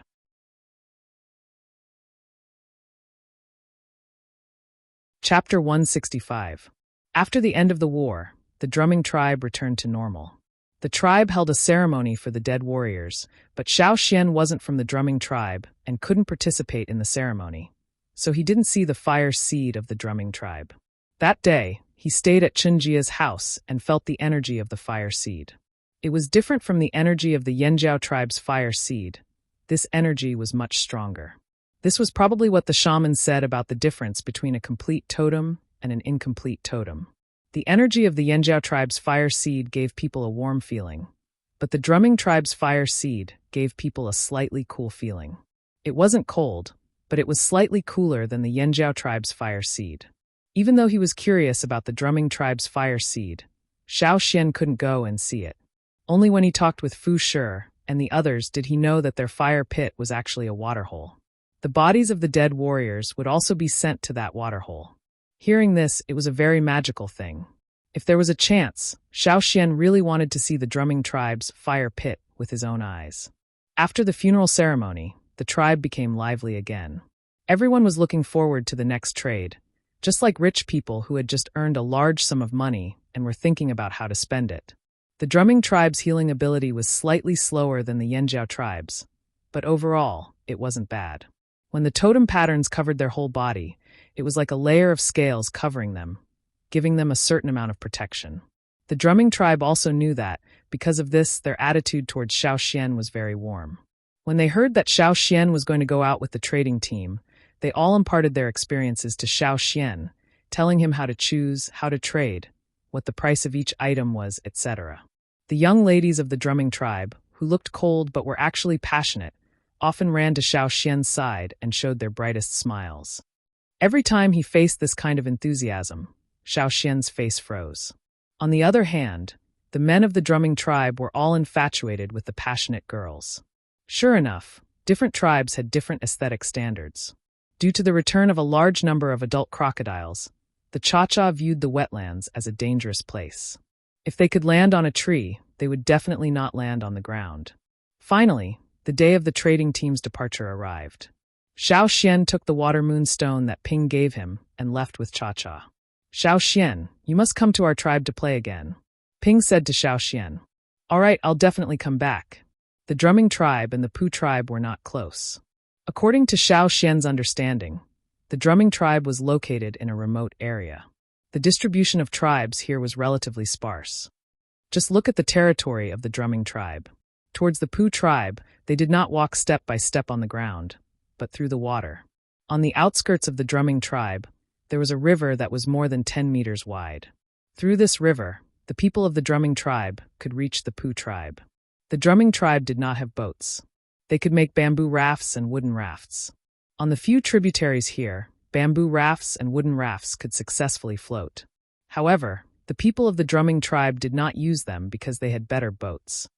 Chapter 165. After the end of the war, the drumming tribe returned to normal. The tribe held a ceremony for the dead warriors, but Xiao Xian wasn't from the drumming tribe and couldn't participate in the ceremony, so he didn't see the fire seed of the drumming tribe. That day, he stayed at Chunjia's house and felt the energy of the fire seed. It was different from the energy of the Yanjiao tribe's fire seed. This energy was much stronger. This was probably what the shaman said about the difference between a complete totem and an incomplete totem. The energy of the Yanjiao tribe's fire seed gave people a warm feeling, but the drumming tribe's fire seed gave people a slightly cool feeling. It wasn't cold, but it was slightly cooler than the Yanjiao tribe's fire seed. Even though he was curious about the drumming tribe's fire seed, Xiao Xian couldn't go and see it. Only when he talked with Fu Shi and the others did he know that their fire pit was actually a waterhole. The bodies of the dead warriors would also be sent to that waterhole. Hearing this, it was a very magical thing. If there was a chance, Xiao Xian really wanted to see the drumming tribe's fire pit with his own eyes. After the funeral ceremony, the tribe became lively again. Everyone was looking forward to the next trade, just like rich people who had just earned a large sum of money and were thinking about how to spend it. The drumming tribe's healing ability was slightly slower than the Yanjiao tribe's, but overall, it wasn't bad. When the totem patterns covered their whole body, it was like a layer of scales covering them, giving them a certain amount of protection. The drumming tribe also knew that, because of this, their attitude towards Xiao Xian was very warm. When they heard that Xiao Xian was going to go out with the trading team, they all imparted their experiences to Xiao Xian, telling him how to choose, how to trade, what the price of each item was, etc. The young ladies of the drumming tribe, who looked cold but were actually passionate, often ran to Xiao Xian's side and showed their brightest smiles. Every time he faced this kind of enthusiasm, Xiao Xian's face froze. On the other hand, the men of the drumming tribe were all infatuated with the passionate girls. Sure enough, different tribes had different aesthetic standards. Due to the return of a large number of adult crocodiles, the Cha-Cha viewed the wetlands as a dangerous place. If they could land on a tree, they would definitely not land on the ground. Finally, the day of the trading team's departure arrived. Xiao Xian took the water moonstone that Ping gave him and left with Cha-Cha. Xiao Xian, you must come to our tribe to play again. Ping said to Xiao Xian. All right, I'll definitely come back. The drumming tribe and the Pu tribe were not close. According to Xiao Xian's understanding, the drumming tribe was located in a remote area. The distribution of tribes here was relatively sparse. Just look at the territory of the drumming tribe. Towards the Pooh tribe, they did not walk step by step on the ground, but through the water. On the outskirts of the drumming tribe, there was a river that was more than 10 meters wide. Through this river, the people of the drumming tribe could reach the Pooh tribe. The drumming tribe did not have boats. They could make bamboo rafts and wooden rafts. On the few tributaries here, bamboo rafts and wooden rafts could successfully float. However, the people of the drumming tribe did not use them because they had better boats.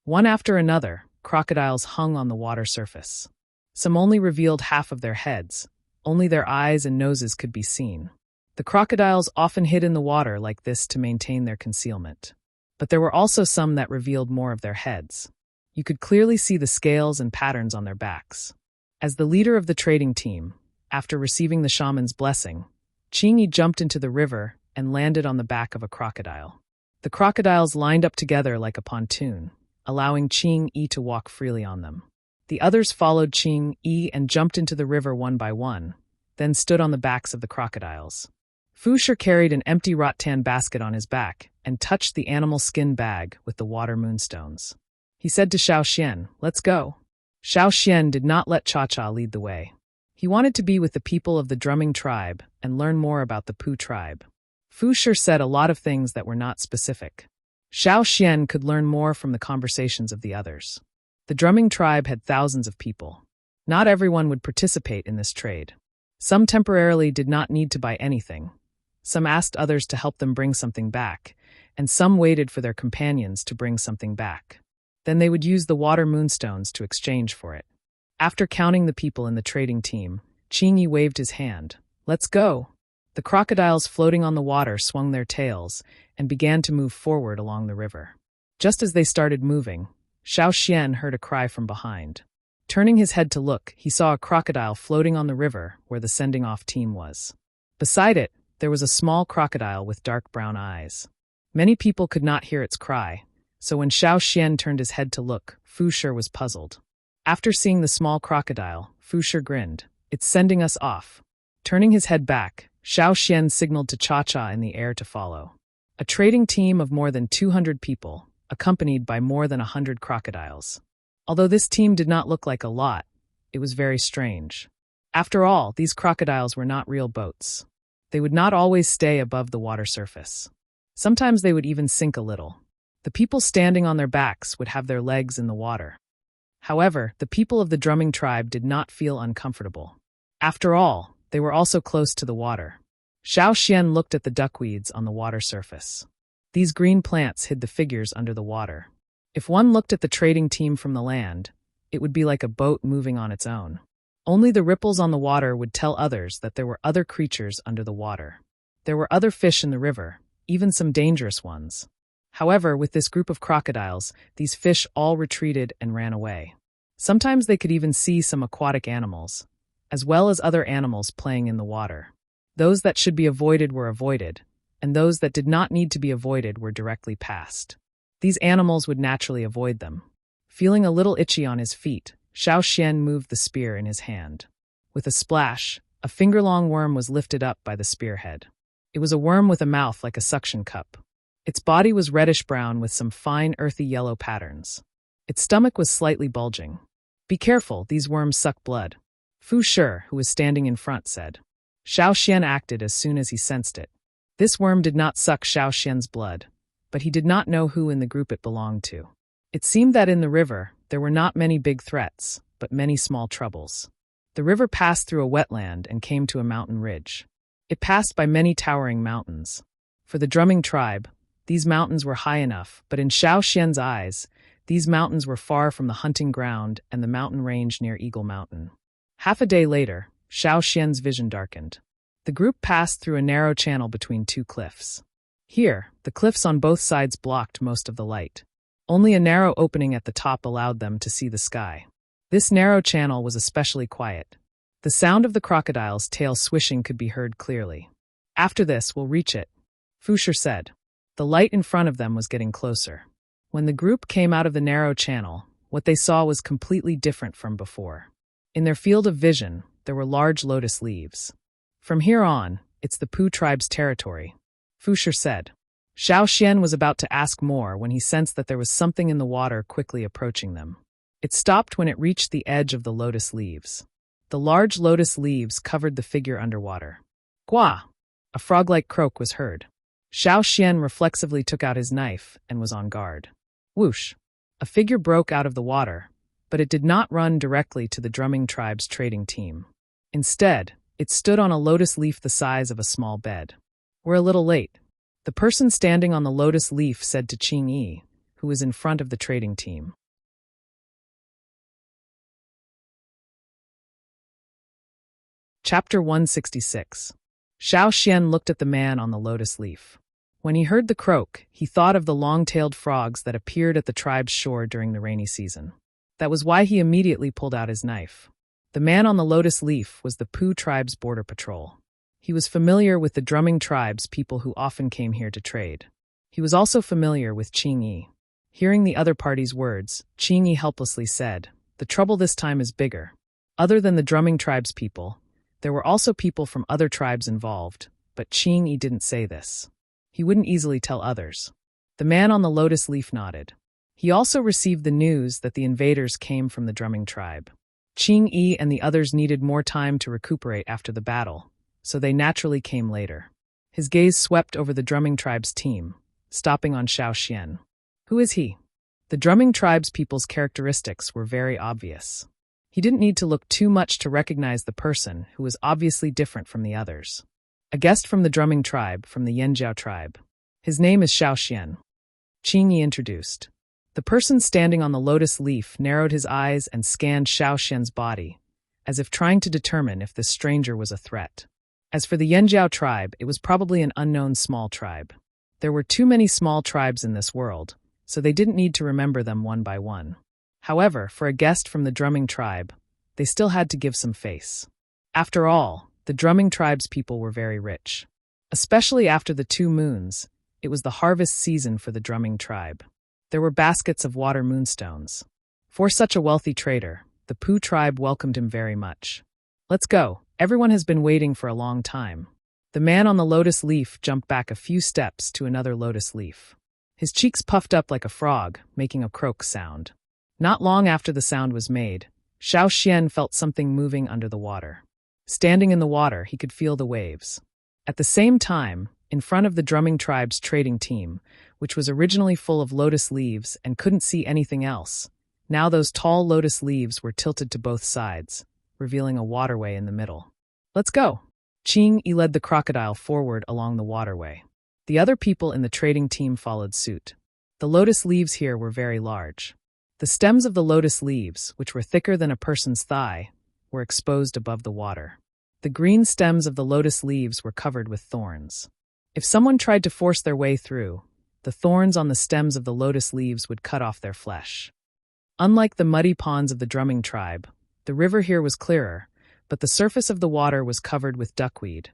One after another, crocodiles hung on the water surface. Some only revealed half of their heads. Only their eyes and noses could be seen. The crocodiles often hid in the water like this to maintain their concealment. But there were also some that revealed more of their heads. You could clearly see the scales and patterns on their backs. As the leader of the trading team, after receiving the shaman's blessing, Ching-Yi jumped into the river and landed on the back of a crocodile. The crocodiles lined up together like a pontoon, allowing Ching-Yi to walk freely on them. The others followed Ching-Yi and jumped into the river one by one, then stood on the backs of the crocodiles. Fu Shi carried an empty rattan basket on his back and touched the animal skin bag with the water moonstones. He said to Xiao Xian, "Let's go." Xiao Xian did not let Cha-Cha lead the way. He wanted to be with the people of the drumming tribe and learn more about the Pooh tribe. Fu Shi said a lot of things that were not specific. Xiao Xian could learn more from the conversations of the others. The drumming tribe had thousands of people. Not everyone would participate in this trade. Some temporarily did not need to buy anything. Some asked others to help them bring something back, and some waited for their companions to bring something back. Then they would use the water moonstones to exchange for it. After counting the people in the trading team, Ching-Yi waved his hand. "Let's go." The crocodiles floating on the water swung their tails and began to move forward along the river. Just as they started moving, Xiao Xian heard a cry from behind. Turning his head to look, he saw a crocodile floating on the river where the sending-off team was. Beside it, there was a small crocodile with dark brown eyes. Many people could not hear its cry, so when Xiao Xian turned his head to look, Fu Shi was puzzled. After seeing the small crocodile, Fu Shi grinned. "It's sending us off." Turning his head back, Xiao Xian signaled to Cha-Cha in the air to follow. A trading team of more than 200 people, accompanied by more than 100 crocodiles. Although this team did not look like a lot, it was very strange. After all, these crocodiles were not real boats. They would not always stay above the water surface. Sometimes they would even sink a little. The people standing on their backs would have their legs in the water. However, the people of the drumming tribe did not feel uncomfortable. After all, they were also close to the water. Xiao Xian looked at the duckweeds on the water surface. These green plants hid the figures under the water. If one looked at the trading team from the land, it would be like a boat moving on its own. Only the ripples on the water would tell others that there were other creatures under the water. There were other fish in the river, even some dangerous ones. However, with this group of crocodiles, these fish all retreated and ran away. Sometimes they could even see some aquatic animals, as well as other animals playing in the water. Those that should be avoided were avoided, and those that did not need to be avoided were directly passed. These animals would naturally avoid them. Feeling a little itchy on his feet, Xiao Xian moved the spear in his hand. With a splash, a finger-long worm was lifted up by the spearhead. It was a worm with a mouth like a suction cup. Its body was reddish-brown with some fine earthy yellow patterns. Its stomach was slightly bulging. "Be careful, these worms suck blood," Fu Shi, who was standing in front, said. Xiao Xian acted as soon as he sensed it. This worm did not suck Xiao Xian's blood, but he did not know who in the group it belonged to. It seemed that in the river, there were not many big threats, but many small troubles. The river passed through a wetland and came to a mountain ridge. It passed by many towering mountains. For the drumming tribe, these mountains were high enough, but in Xiao Xian's eyes, these mountains were far from the hunting ground and the mountain range near Eagle Mountain. Half a day later, Xiao Xian's vision darkened. The group passed through a narrow channel between two cliffs. Here, the cliffs on both sides blocked most of the light. Only a narrow opening at the top allowed them to see the sky. This narrow channel was especially quiet. The sound of the crocodile's tail swishing could be heard clearly. "After this, we'll reach it," Fu Shi said. The light in front of them was getting closer. When the group came out of the narrow channel, what they saw was completely different from before. In their field of vision, there were large lotus leaves. From here on, it's the Pooh tribe's territory, Fusher said. Xiao Xian was about to ask more when he sensed that there was something in the water quickly approaching them. It stopped when it reached the edge of the lotus leaves. The large lotus leaves covered the figure underwater. Gua! A frog-like croak was heard. Xiao Xian reflexively took out his knife and was on guard. Whoosh! A figure broke out of the water, but it did not run directly to the drumming tribe's trading team. Instead, it stood on a lotus leaf the size of a small bed. We're a little late. The person standing on the lotus leaf said to Qing Yi, who was in front of the trading team. Chapter 166. Xiao Xian looked at the man on the lotus leaf. When he heard the croak, he thought of the long-tailed frogs that appeared at the tribe's shore during the rainy season. That was why he immediately pulled out his knife. The man on the lotus leaf was the Pu tribe's border patrol. He was familiar with the drumming tribe's people who often came here to trade. He was also familiar with Qing Yi. Hearing the other party's words, Qing Yi helplessly said, "The trouble this time is bigger. Other than the drumming tribe's people, there were also people from other tribes involved, but Qing Yi didn't say this. He wouldn't easily tell others." The man on the lotus leaf nodded. He also received the news that the invaders came from the drumming tribe. Qing Yi and the others needed more time to recuperate after the battle, so they naturally came later. His gaze swept over the drumming tribe's team, stopping on Xiao Xian. Who is he? The drumming tribe's people's characteristics were very obvious. He didn't need to look too much to recognize the person who was obviously different from the others. A guest from the drumming tribe, from the Yanjiao tribe. His name is Xiao Xian. Qing Yi introduced. The person standing on the lotus leaf narrowed his eyes and scanned Xiao Xian's body, as if trying to determine if this stranger was a threat. As for the Yanjiao tribe, it was probably an unknown small tribe. There were too many small tribes in this world, so they didn't need to remember them one by one. However, for a guest from the drumming tribe, they still had to give some face. After all, the drumming tribe's people were very rich. Especially after the 2 moons, it was the harvest season for the drumming tribe. There were baskets of water moonstones. For such a wealthy trader, the Pu tribe welcomed him very much. Let's go. Everyone has been waiting for a long time. The man on the lotus leaf jumped back a few steps to another lotus leaf. His cheeks puffed up like a frog, making a croak sound. Not long after the sound was made, Xiao Xian felt something moving under the water. Standing in the water, he could feel the waves. At the same time, in front of the drumming tribe's trading team, which was originally full of lotus leaves and couldn't see anything else, now those tall lotus leaves were tilted to both sides, revealing a waterway in the middle. Let's go. Qing Yi led the crocodile forward along the waterway. The other people in the trading team followed suit. The lotus leaves here were very large. The stems of the lotus leaves, which were thicker than a person's thigh, were exposed above the water. The green stems of the lotus leaves were covered with thorns. If someone tried to force their way through, the thorns on the stems of the lotus leaves would cut off their flesh. Unlike the muddy ponds of the drumming tribe, the river here was clearer, but the surface of the water was covered with duckweed,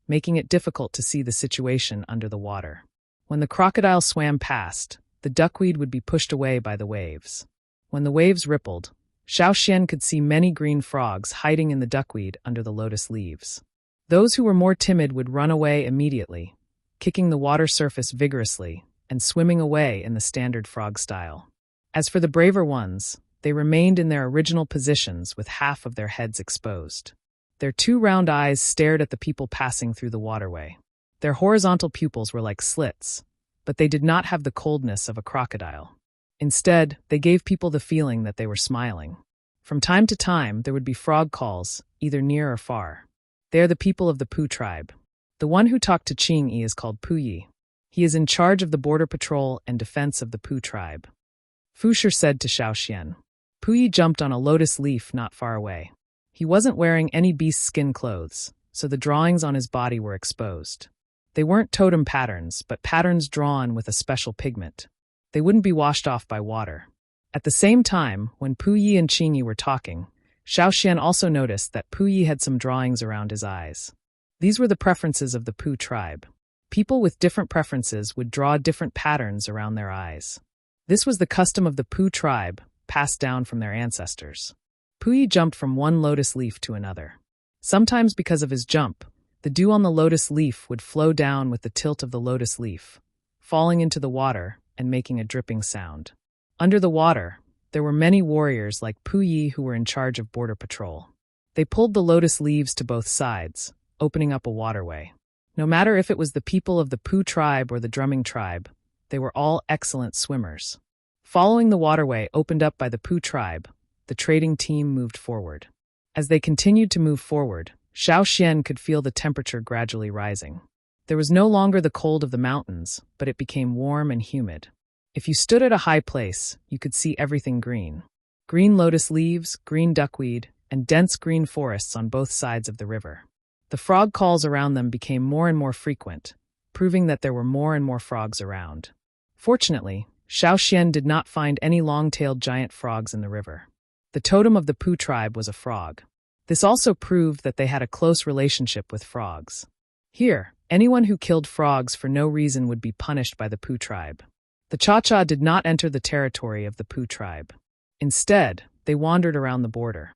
making it difficult to see the situation under the water. When the crocodile swam past, the duckweed would be pushed away by the waves. When the waves rippled, Xiao Xian could see many green frogs hiding in the duckweed under the lotus leaves. Those who were more timid would run away immediately, kicking the water surface vigorously and swimming away in the standard frog style. As for the braver ones, they remained in their original positions with half of their heads exposed. Their 2 round eyes stared at the people passing through the waterway. Their horizontal pupils were like slits, but they did not have the coldness of a crocodile. Instead, they gave people the feeling that they were smiling. From time to time, there would be frog calls, either near or far. They are the people of the Pu tribe. The one who talked to Qing Yi is called Pu Yi. He is in charge of the border patrol and defense of the Pu tribe. Fusher said to Xiao Xian. Pu Yi jumped on a lotus leaf not far away. He wasn't wearing any beast skin clothes, so the drawings on his body were exposed. They weren't totem patterns, but patterns drawn with a special pigment. They wouldn't be washed off by water. At the same time, when Pu Yi and Qing Yi were talking, Xiao Xian also noticed that Pu Yi had some drawings around his eyes. These were the preferences of the Pu tribe. People with different preferences would draw different patterns around their eyes. This was the custom of the Pu tribe, passed down from their ancestors. Pu Yi jumped from one lotus leaf to another. Sometimes because of his jump, The dew on the lotus leaf would flow down with the tilt of the lotus leaf, falling into the water and making a dripping sound. Under the water, there were many warriors like Puyi who were in charge of border patrol. They pulled the lotus leaves to both sides, opening up a waterway. No matter if it was the people of the Pu tribe or the drumming tribe, they were all excellent swimmers. Following the waterway opened up by the Pu tribe, the trading team moved forward. As they continued to move forward, Xiaoxian could feel the temperature gradually rising. There was no longer the cold of the mountains, but it became warm and humid. If you stood at a high place, you could see everything green. Green lotus leaves, green duckweed, and dense green forests on both sides of the river. The frog calls around them became more and more frequent, proving that there were more and more frogs around. Fortunately, Xiaoxian did not find any long-tailed giant frogs in the river. The totem of the Pu tribe was a frog. This also proved that they had a close relationship with frogs. Here, anyone who killed frogs for no reason would be punished by the Pu tribe. The Cha-Cha did not enter the territory of the Pu tribe. Instead, they wandered around the border.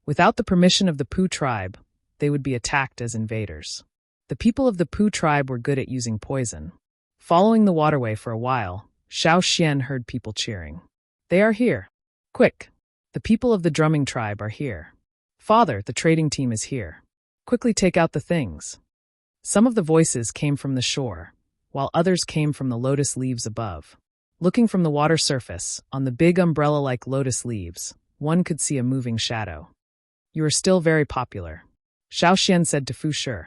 Without the permission of the Pu tribe, they would be attacked as invaders. The people of the Pu tribe were good at using poison. Following the waterway for a while, Xiaoxian heard people cheering. "They are here! Quick! The people of the drumming tribe are here! Father, the trading team is here! Quickly take out the things!" Some of the voices came from the shore, while others came from the lotus leaves above. Looking from the water surface, on the big umbrella-like lotus leaves, one could see a moving shadow. "You are still very popular," Xiaoxian said to Fu Shi.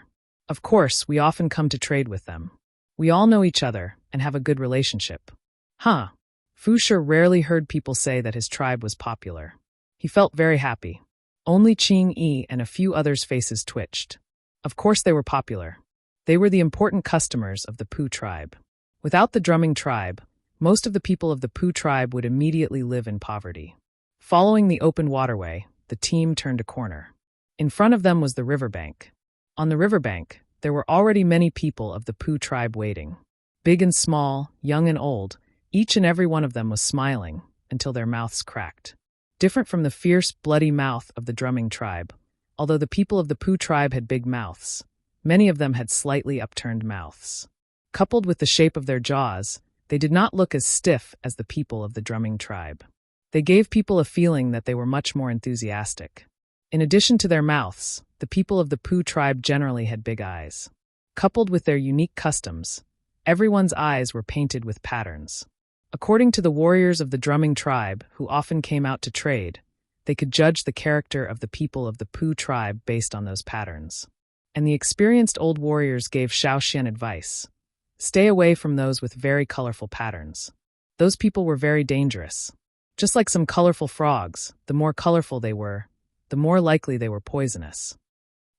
"Of course, we often come to trade with them. We all know each other and have a good relationship." Huh. Fu Shi rarely heard people say that his tribe was popular. He felt very happy. Only Qing Yi and a few others' faces twitched. Of course they were popular. They were the important customers of the Pu tribe. Without the drumming tribe, most of the people of the Pu tribe would immediately live in poverty. Following the open waterway, the team turned a corner. In front of them was the riverbank. On the riverbank, there were already many people of the Pu tribe waiting. Big and small, young and old, each and every one of them was smiling until their mouths cracked. Different from the fierce, bloody mouth of the drumming tribe, although the people of the Pu tribe had big mouths, many of them had slightly upturned mouths. Coupled with the shape of their jaws, they did not look as stiff as the people of the drumming tribe. They gave people a feeling that they were much more enthusiastic. In addition to their mouths, the people of the Pu tribe generally had big eyes. Coupled with their unique customs, everyone's eyes were painted with patterns. According to the warriors of the drumming tribe, who often came out to trade, they could judge the character of the people of the Pu tribe based on those patterns. And the experienced old warriors gave Xiaoxian advice. Stay away from those with very colorful patterns. Those people were very dangerous. Just like some colorful frogs, the more colorful they were, the more likely they were poisonous.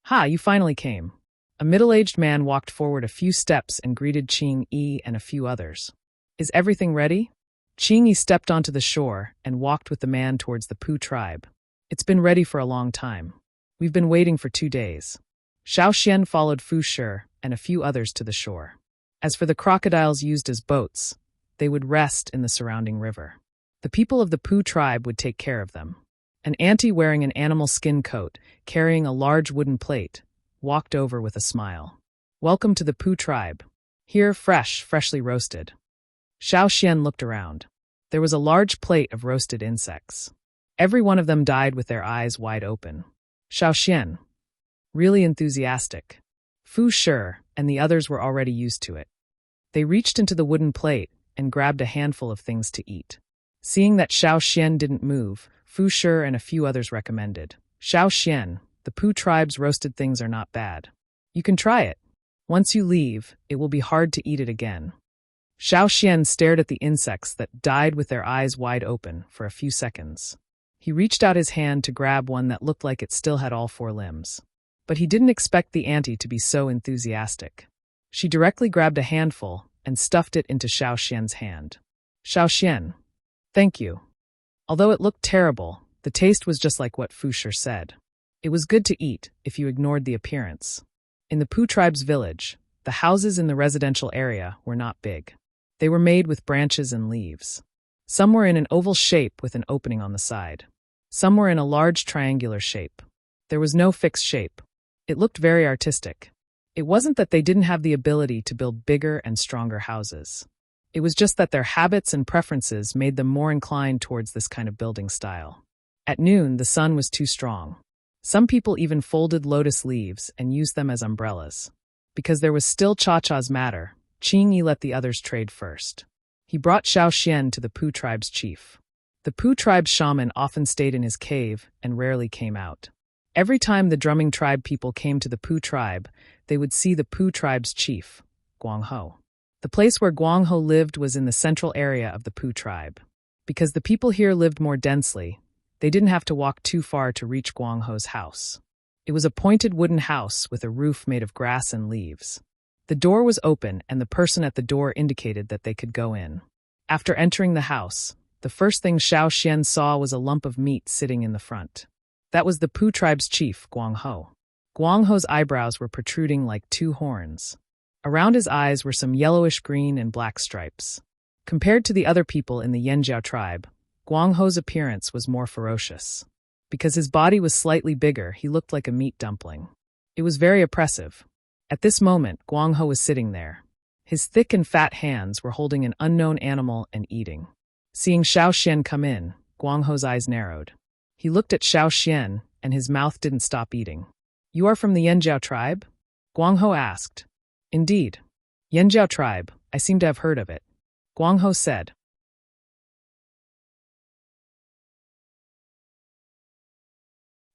"Ha, you finally came." A middle-aged man walked forward a few steps and greeted Qing Yi and a few others. "Is everything ready?" Qing Yi stepped onto the shore and walked with the man towards the Pu tribe. "It's been ready for a long time. We've been waiting for 2 days." Xiaoxian followed Fu Shi and a few others to the shore. As for the crocodiles used as boats, they would rest in the surrounding river. The people of the Pu tribe would take care of them. An auntie wearing an animal skin coat, carrying a large wooden plate, walked over with a smile. "Welcome to the Pu tribe. Here, freshly roasted." Xiaoxian looked around. There was a large plate of roasted insects. Every one of them died with their eyes wide open. Xiaoxian. Really enthusiastic. Fu Shi and the others were already used to it. They reached into the wooden plate and grabbed a handful of things to eat. Seeing that Xiaoxian didn't move, Fu Shi and a few others recommended. "Xiaoxian, the Pu tribe's roasted things are not bad. You can try it. Once you leave, it will be hard to eat it again." Xiaoxian stared at the insects that died with their eyes wide open for a few seconds. He reached out his hand to grab one that looked like it still had all 4 limbs. But he didn't expect the auntie to be so enthusiastic. She directly grabbed a handful and stuffed it into Xiaoxian's hand. "Xiaoxian, thank you." Although it looked terrible, the taste was just like what Fu Shi said. It was good to eat if you ignored the appearance. In the Pu tribe's village, the houses in the residential area were not big. They were made with branches and leaves. Some were in an oval shape with an opening on the side. Some were in a large triangular shape. There was no fixed shape. It looked very artistic. It wasn't that they didn't have the ability to build bigger and stronger houses. It was just that their habits and preferences made them more inclined towards this kind of building style. At noon, the sun was too strong. Some people even folded lotus leaves and used them as umbrellas. Because there was still Cha-Cha's matter, Qing let the others trade first. He brought Xiaoxian to the Pu tribe's chief. The Pu tribe's shaman often stayed in his cave and rarely came out. Every time the drumming tribe people came to the Pu tribe, they would see the Pu tribe's chief, Guangho. The place where Guangho lived was in the central area of the Pu tribe. Because the people here lived more densely, they didn't have to walk too far to reach Guangho's house. It was a pointed wooden house with a roof made of grass and leaves. The door was open and the person at the door indicated that they could go in. After entering the house, the first thing Xiaoxian saw was a lump of meat sitting in the front. That was the Pu tribe's chief, Guangho. Guangho's eyebrows were protruding like two horns. Around his eyes were some yellowish-green and black stripes. Compared to the other people in the Yanjiao tribe, Guangho's appearance was more ferocious. Because his body was slightly bigger, he looked like a meat dumpling. It was very oppressive. At this moment, Guangho was sitting there. His thick and fat hands were holding an unknown animal and eating. Seeing Xiaoxian come in, Guangho's eyes narrowed. He looked at Xiaoxian, and his mouth didn't stop eating. "You are from the Yanjiao tribe?" Guangho asked. "Indeed. Yanjiao tribe, I seem to have heard of it," Guangho said.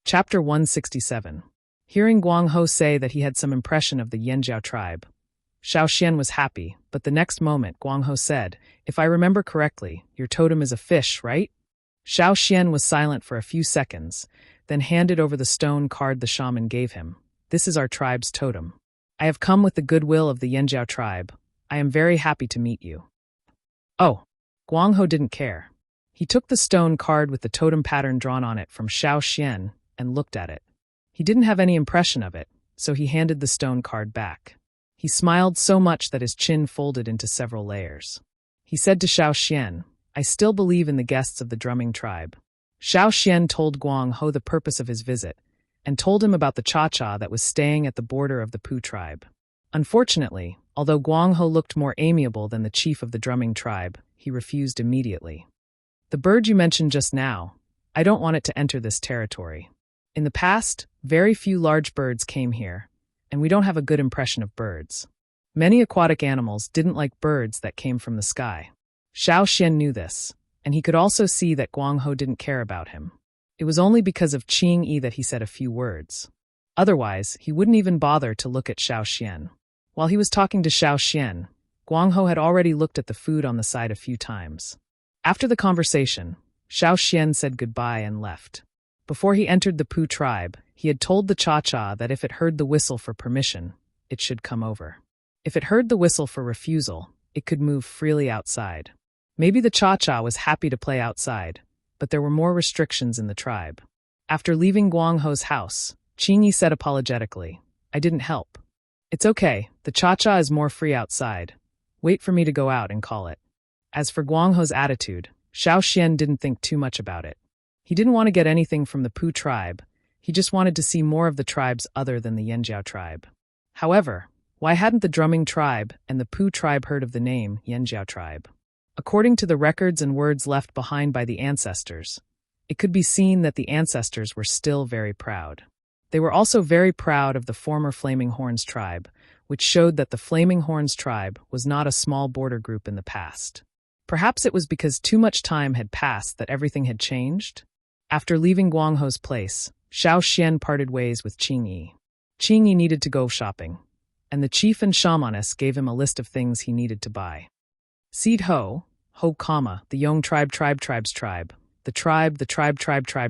Chapter 167. Hearing Guangho say that he had some impression of the Yanjiao tribe, Xiaoxian was happy, but the next moment Guangho said, "If I remember correctly, your totem is a fish, right?" Xiaoxian was silent for a few seconds, then handed over the stone card the shaman gave him. "This is our tribe's totem. I have come with the goodwill of the Yanjiao tribe. I am very happy to meet you." Oh, Guangho didn't care. He took the stone card with the totem pattern drawn on it from Xiaoxian and looked at it. He didn't have any impression of it, so he handed the stone card back. He smiled so much that his chin folded into several layers. He said to Xiaoxian, "I still believe in the guests of the drumming tribe." Xiaoxian told Guangho the purpose of his visit, and told him about the Cha-Cha that was staying at the border of the Pu tribe. Unfortunately, although Guangho looked more amiable than the chief of the drumming tribe, he refused immediately. "The bird you mentioned just now, I don't want it to enter this territory. In the past, very few large birds came here, and we don't have a good impression of birds. Many aquatic animals didn't like birds that came from the sky." Xiaoxian knew this, and he could also see that Guangho didn't care about him. It was only because of Qing that he said a few words. Otherwise, he wouldn't even bother to look at Xiaoxian. While he was talking to Xiaoxian, Guangho had already looked at the food on the side a few times. After the conversation, Xiaoxian said goodbye and left. Before he entered the Pu tribe, he had told the Cha-Cha that if it heard the whistle for permission, it should come over. If it heard the whistle for refusal, it could move freely outside. Maybe the Cha-Cha was happy to play outside, but there were more restrictions in the tribe. After leaving Guangho's house, Qingyi said apologetically, "I didn't help." "It's okay, the Cha-Cha is more free outside. Wait for me to go out and call it." As for Guangho's attitude, Xiaoxian didn't think too much about it. He didn't want to get anything from the Pu tribe, he just wanted to see more of the tribes other than the Yanjiao tribe. However, why hadn't the drumming tribe and the Pu tribe heard of the name Yanjiao tribe? According to the records and words left behind by the ancestors, it could be seen that the ancestors were still very proud. They were also very proud of the former Flaming Horns tribe, which showed that the Flaming Horns tribe was not a small border group in the past. Perhaps it was because too much time had passed that everything had changed? After leaving Guangho's place, Xiaoxian parted ways with Qingyi. Qingyi needed to go shopping, and the chief and shamaness gave him a list of things he needed to buy. Seed Ho, the Yong tribe, the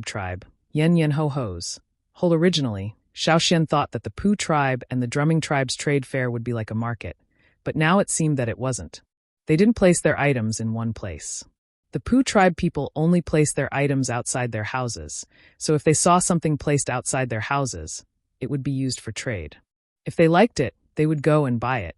tribe, Yen Ho-Hos. Originally, Xiaoxian thought that the Pu tribe and the drumming tribe's trade fair would be like a market, but now it seemed that it wasn't. They didn't place their items in one place. The Pu tribe people only placed their items outside their houses, so if they saw something placed outside their houses, it would be used for trade. If they liked it, they would go and buy it.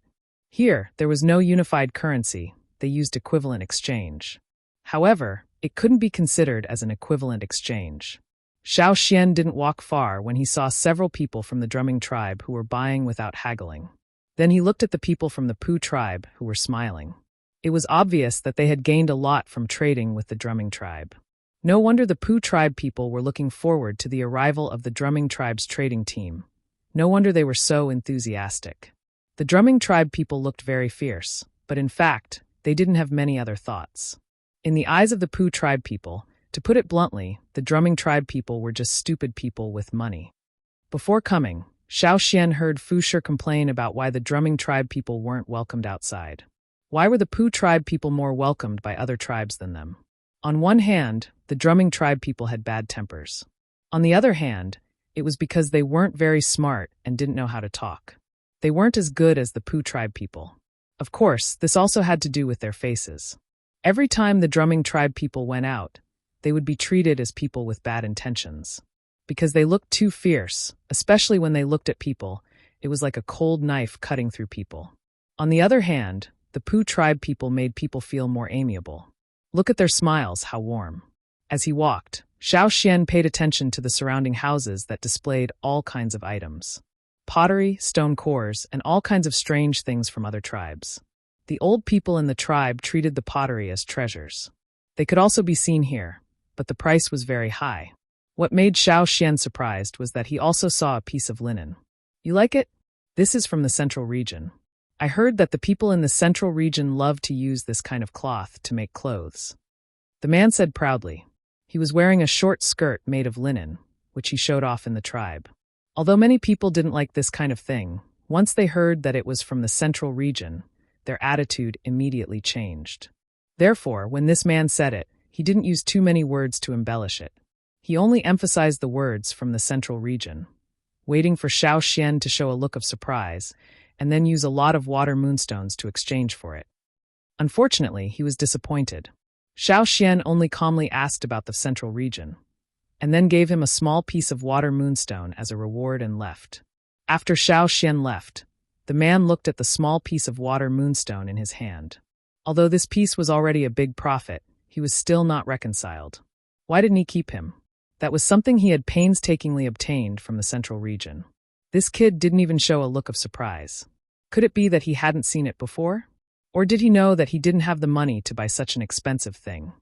Here, there was no unified currency, they used equivalent exchange. However, it couldn't be considered as an equivalent exchange. Xiao Xian didn't walk far when he saw several people from the drumming tribe who were buying without haggling. Then he looked at the people from the Pu tribe who were smiling. It was obvious that they had gained a lot from trading with the drumming tribe. No wonder the Pu tribe people were looking forward to the arrival of the drumming tribe's trading team. No wonder they were so enthusiastic. The drumming tribe people looked very fierce, but in fact, they didn't have many other thoughts. In the eyes of the Pu tribe people, to put it bluntly, the drumming tribe people were just stupid people with money. Before coming, Xiao Xian heard Fu Shi complain about why the drumming tribe people weren't welcomed outside. Why were the Pu tribe people more welcomed by other tribes than them? On one hand, the drumming tribe people had bad tempers. On the other hand, it was because they weren't very smart and didn't know how to talk. They weren't as good as the Pu tribe people. Of course, this also had to do with their faces. Every time the drumming tribe people went out, they would be treated as people with bad intentions. Because they looked too fierce, especially when they looked at people, it was like a cold knife cutting through people. On the other hand, the Pu tribe people made people feel more amiable. Look at their smiles, how warm. As he walked, Xiao Xian paid attention to the surrounding houses that displayed all kinds of items. Pottery, stone cores, and all kinds of strange things from other tribes. The old people in the tribe treated the pottery as treasures. They could also be seen here, but the price was very high. What made Xiao Xian surprised was that he also saw a piece of linen. You like it? This is from the central region. I heard that the people in the central region love to use this kind of cloth to make clothes. The man said proudly. He was wearing a short skirt made of linen, which he showed off in the tribe. Although many people didn't like this kind of thing, once they heard that it was from the central region, their attitude immediately changed. Therefore, when this man said it, he didn't use too many words to embellish it. He only emphasized the words from the central region, waiting for Xiao Xian to show a look of surprise, and then use a lot of water moonstones to exchange for it. Unfortunately, he was disappointed. Xiao Xian only calmly asked about the central region, and then gave him a small piece of water moonstone as a reward and left. After Xiao Xian left, the man looked at the small piece of water moonstone in his hand. Although this piece was already a big profit, he was still not reconciled. Why didn't he keep him? That was something he had painstakingly obtained from the central region. This kid didn't even show a look of surprise. Could it be that he hadn't seen it before? Or did he know that he didn't have the money to buy such an expensive thing?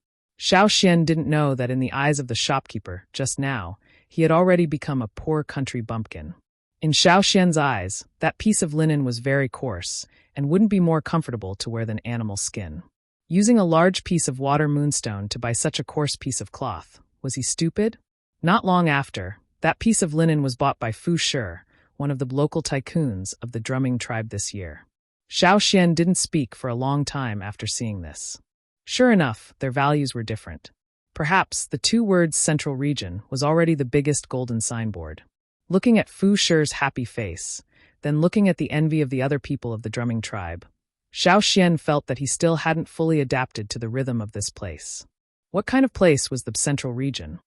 Xiao Xian didn't know that in the eyes of the shopkeeper, just now, he had already become a poor country bumpkin. In Xiao Xian's eyes, that piece of linen was very coarse and wouldn't be more comfortable to wear than animal skin. Using a large piece of water moonstone to buy such a coarse piece of cloth, was he stupid? Not long after, that piece of linen was bought by Fu Shi, one of the local tycoons of the drumming tribe this year. Xiao Xian didn't speak for a long time after seeing this. Sure enough, their values were different. Perhaps the two words central region was already the biggest golden signboard. Looking at Fu Shi's happy face, then looking at the envy of the other people of the drumming tribe, Xiao Xian felt that he still hadn't fully adapted to the rhythm of this place. What kind of place was the central region?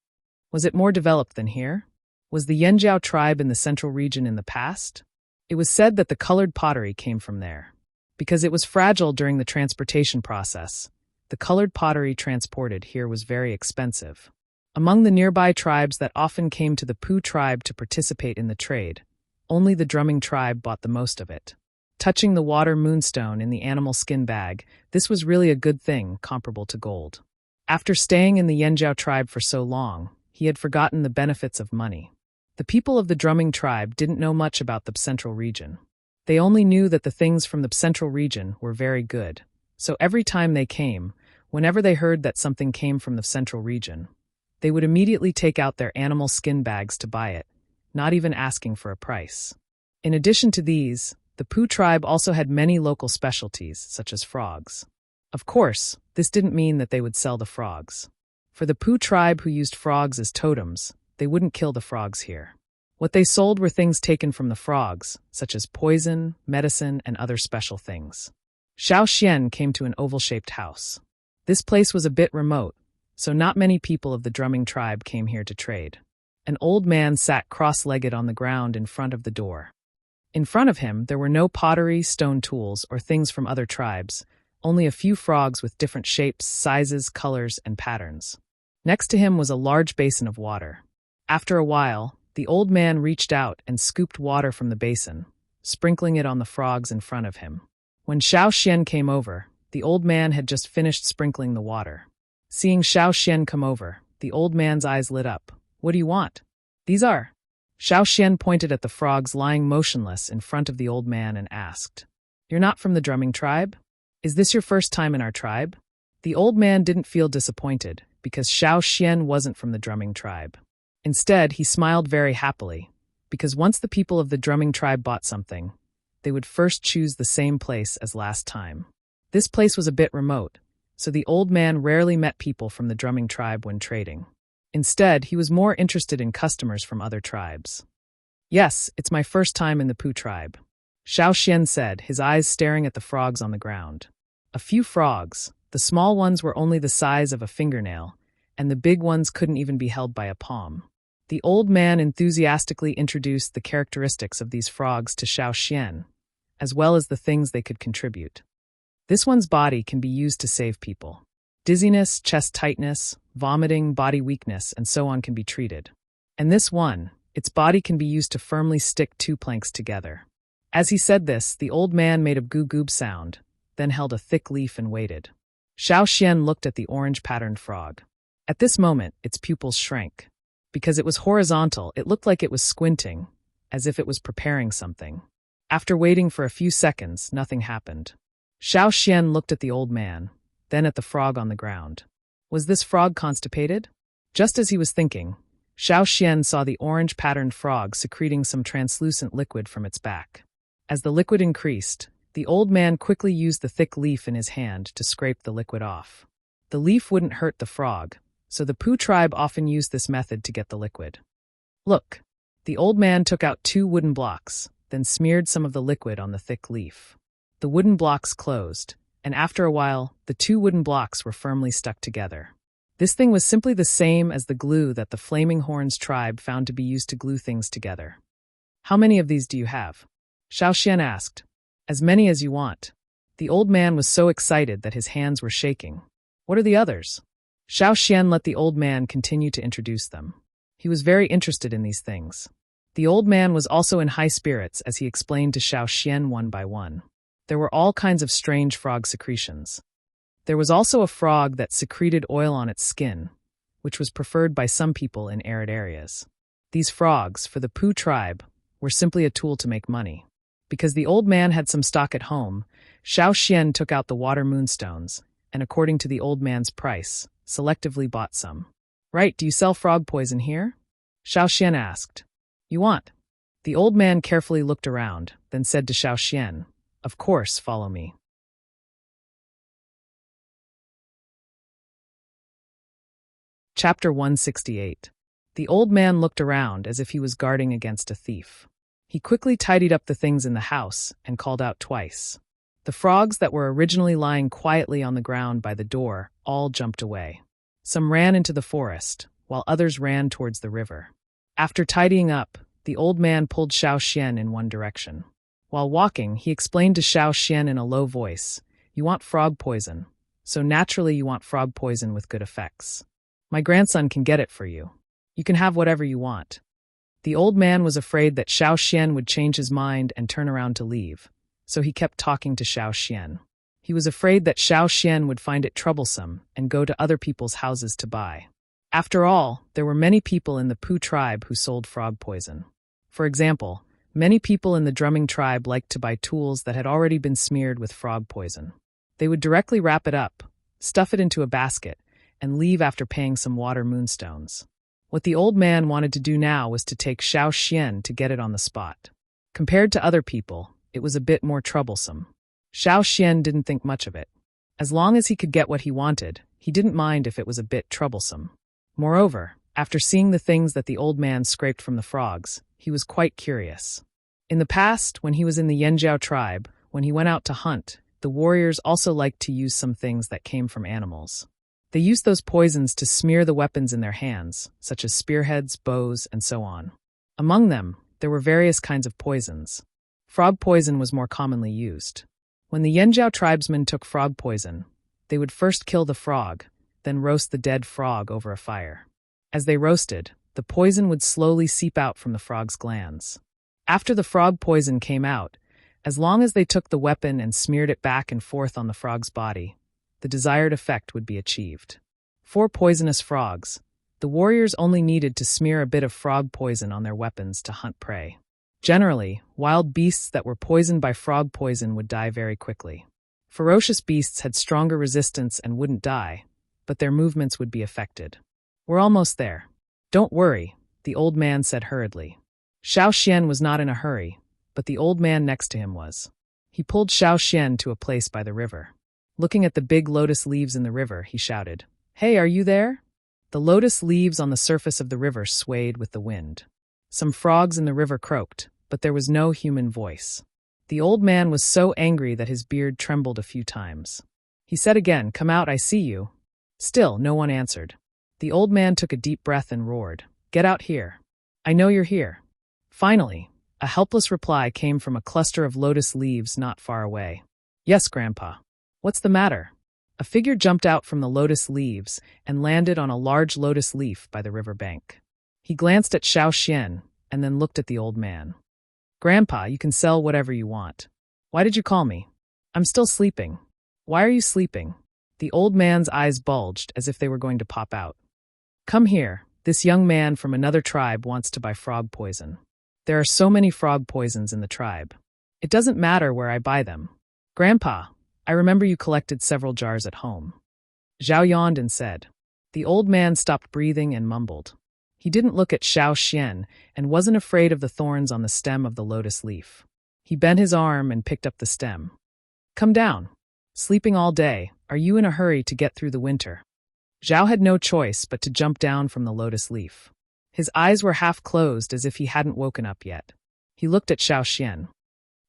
Was it more developed than here? Was the Yanjiao tribe in the central region in the past? It was said that the colored pottery came from there. Because it was fragile during the transportation process, the colored pottery transported here was very expensive. Among the nearby tribes that often came to the Pu tribe to participate in the trade, only the drumming tribe bought the most of it. Touching the water moonstone in the animal skin bag, this was really a good thing comparable to gold. After staying in the Yanjiao tribe for so long, he had forgotten the benefits of money. The people of the drumming tribe didn't know much about the central region. They only knew that the things from the central region were very good. So every time they came, whenever they heard that something came from the central region, they would immediately take out their animal skin bags to buy it, not even asking for a price. In addition to these, the Pu tribe also had many local specialties, such as frogs. Of course, this didn't mean that they would sell the frogs. For the Pu tribe who used frogs as totems, they wouldn't kill the frogs here. What they sold were things taken from the frogs, such as poison, medicine, and other special things. Xiao Xian came to an oval-shaped house. This place was a bit remote, so not many people of the drumming tribe came here to trade. An old man sat cross-legged on the ground in front of the door. In front of him, there were no pottery, stone tools, or things from other tribes, only a few frogs with different shapes, sizes, colors, and patterns. Next to him was a large basin of water. After a while, the old man reached out and scooped water from the basin, sprinkling it on the frogs in front of him. When Xiao Xian came over, the old man had just finished sprinkling the water. Seeing Xiao Xian come over, the old man's eyes lit up. "What do you want?" "These are." Xiao Xian pointed at the frogs lying motionless in front of the old man and asked, "You're not from the drumming tribe? Is this your first time in our tribe?" The old man didn't feel disappointed, because Xiao Xian wasn't from the drumming tribe. Instead, he smiled very happily, because once the people of the drumming tribe bought something, they would first choose the same place as last time. This place was a bit remote, so the old man rarely met people from the drumming tribe when trading. Instead, he was more interested in customers from other tribes. "Yes, it's my first time in the Pooh tribe," Xiao Xian said, his eyes staring at the frogs on the ground. A few frogs, the small ones were only the size of a fingernail, and the big ones couldn't even be held by a palm. The old man enthusiastically introduced the characteristics of these frogs to Xiao Xian, as well as the things they could contribute. This one's body can be used to save people. Dizziness, chest tightness, vomiting, body weakness, and so on can be treated. And this one, its body can be used to firmly stick two planks together. As he said this, the old man made a goo-goob sound, then held a thick leaf and waited. Xiao Xian looked at the orange-patterned frog. At this moment, its pupils shrank. Because it was horizontal, it looked like it was squinting, as if it was preparing something. After waiting for a few seconds, nothing happened. Xiao Xian looked at the old man, then at the frog on the ground. Was this frog constipated? Just as he was thinking, Xiao Xian saw the orange-patterned frog secreting some translucent liquid from its back. As the liquid increased, the old man quickly used the thick leaf in his hand to scrape the liquid off. The leaf wouldn't hurt the frog, so the Pooh tribe often used this method to get the liquid. "Look." The old man took out 2 wooden blocks, then smeared some of the liquid on the thick leaf. The wooden blocks closed, and after a while, the 2 wooden blocks were firmly stuck together. This thing was simply the same as the glue that the Flaming Horns tribe found to be used to glue things together. "How many of these do you have?" Xiao Xian asked. "As many as you want." The old man was so excited that his hands were shaking. "What are the others?" Xiao Xian let the old man continue to introduce them. He was very interested in these things. The old man was also in high spirits as he explained to Xiao Xian one by one. There were all kinds of strange frog secretions. There was also a frog that secreted oil on its skin, which was preferred by some people in arid areas. These frogs, for the Pooh tribe, were simply a tool to make money. Because the old man had some stock at home, Xiao Xian took out the water moonstones, and according to the old man's price, selectively bought some. "Right, do you sell frog poison here?" Xiao Xian asked. "You want?" The old man carefully looked around, then said to Xiao Xian, "Of course, follow me." Chapter 168. The old man looked around as if he was guarding against a thief. He quickly tidied up the things in the house and called out twice. The frogs that were originally lying quietly on the ground by the door all jumped away. Some ran into the forest, while others ran towards the river. After tidying up, the old man pulled Xiao Xian in one direction. While walking, he explained to Xiao Xian in a low voice, "You want frog poison, so naturally you want frog poison with good effects. My grandson can get it for you. You can have whatever you want." The old man was afraid that Xiao Xian would change his mind and turn around to leave, so he kept talking to Xiao Xian. He was afraid that Xiao Xian would find it troublesome and go to other people's houses to buy. After all, there were many people in the Pooh tribe who sold frog poison. For example, many people in the drumming tribe liked to buy tools that had already been smeared with frog poison. They would directly wrap it up, stuff it into a basket, and leave after paying some water moonstones. What the old man wanted to do now was to take Xiao Xian to get it on the spot. Compared to other people, it was a bit more troublesome. Xiao Xian didn't think much of it. As long as he could get what he wanted, he didn't mind if it was a bit troublesome. Moreover, after seeing the things that the old man scraped from the frogs, he was quite curious. In the past, when he was in the Yanjiao tribe, when he went out to hunt, the warriors also liked to use some things that came from animals. They used those poisons to smear the weapons in their hands, such as spearheads, bows, and so on. Among them, there were various kinds of poisons. Frog poison was more commonly used. When the Yanjiao tribesmen took frog poison, they would first kill the frog, then roast the dead frog over a fire. As they roasted, the the poison would slowly seep out from the frog's glands. After the frog poison came out, as long as they took the weapon and smeared it back and forth on the frog's body, the desired effect would be achieved. 4 poisonous frogs. The warriors only needed to smear a bit of frog poison on their weapons to hunt prey. Generally, wild beasts that were poisoned by frog poison would die very quickly. Ferocious beasts had stronger resistance and wouldn't die, but their movements would be affected. We're almost there. Don't worry, the old man said hurriedly. Xiao Xian was not in a hurry, but the old man next to him was. He pulled Xiao Xian to a place by the river. Looking at the big lotus leaves in the river, he shouted, "Hey, are you there?" The lotus leaves on the surface of the river swayed with the wind. Some frogs in the river croaked, but there was no human voice. The old man was so angry that his beard trembled a few times. He said again, "Come out, I see you." Still, no one answered. The old man took a deep breath and roared, "Get out here. I know you're here." Finally, a helpless reply came from a cluster of lotus leaves not far away. "Yes, Grandpa." "What's the matter?" A figure jumped out from the lotus leaves and landed on a large lotus leaf by the river bank. He glanced at Xiao Xian and then looked at the old man. "Grandpa, you can sell whatever you want. Why did you call me?" "I'm still sleeping." "Why are you sleeping?" The old man's eyes bulged as if they were going to pop out. "Come here. This young man from another tribe wants to buy frog poison. There are so many frog poisons in the tribe. It doesn't matter where I buy them. Grandpa, I remember you collected several jars at home." Zhao yawned and said. The old man stopped breathing and mumbled. He didn't look at Xiao Xian and wasn't afraid of the thorns on the stem of the lotus leaf. He bent his arm and picked up the stem. "Come down. Sleeping all day, are you in a hurry to get through the winter?" Zhao had no choice but to jump down from the lotus leaf. His eyes were half closed as if he hadn't woken up yet. He looked at Xiao Xian.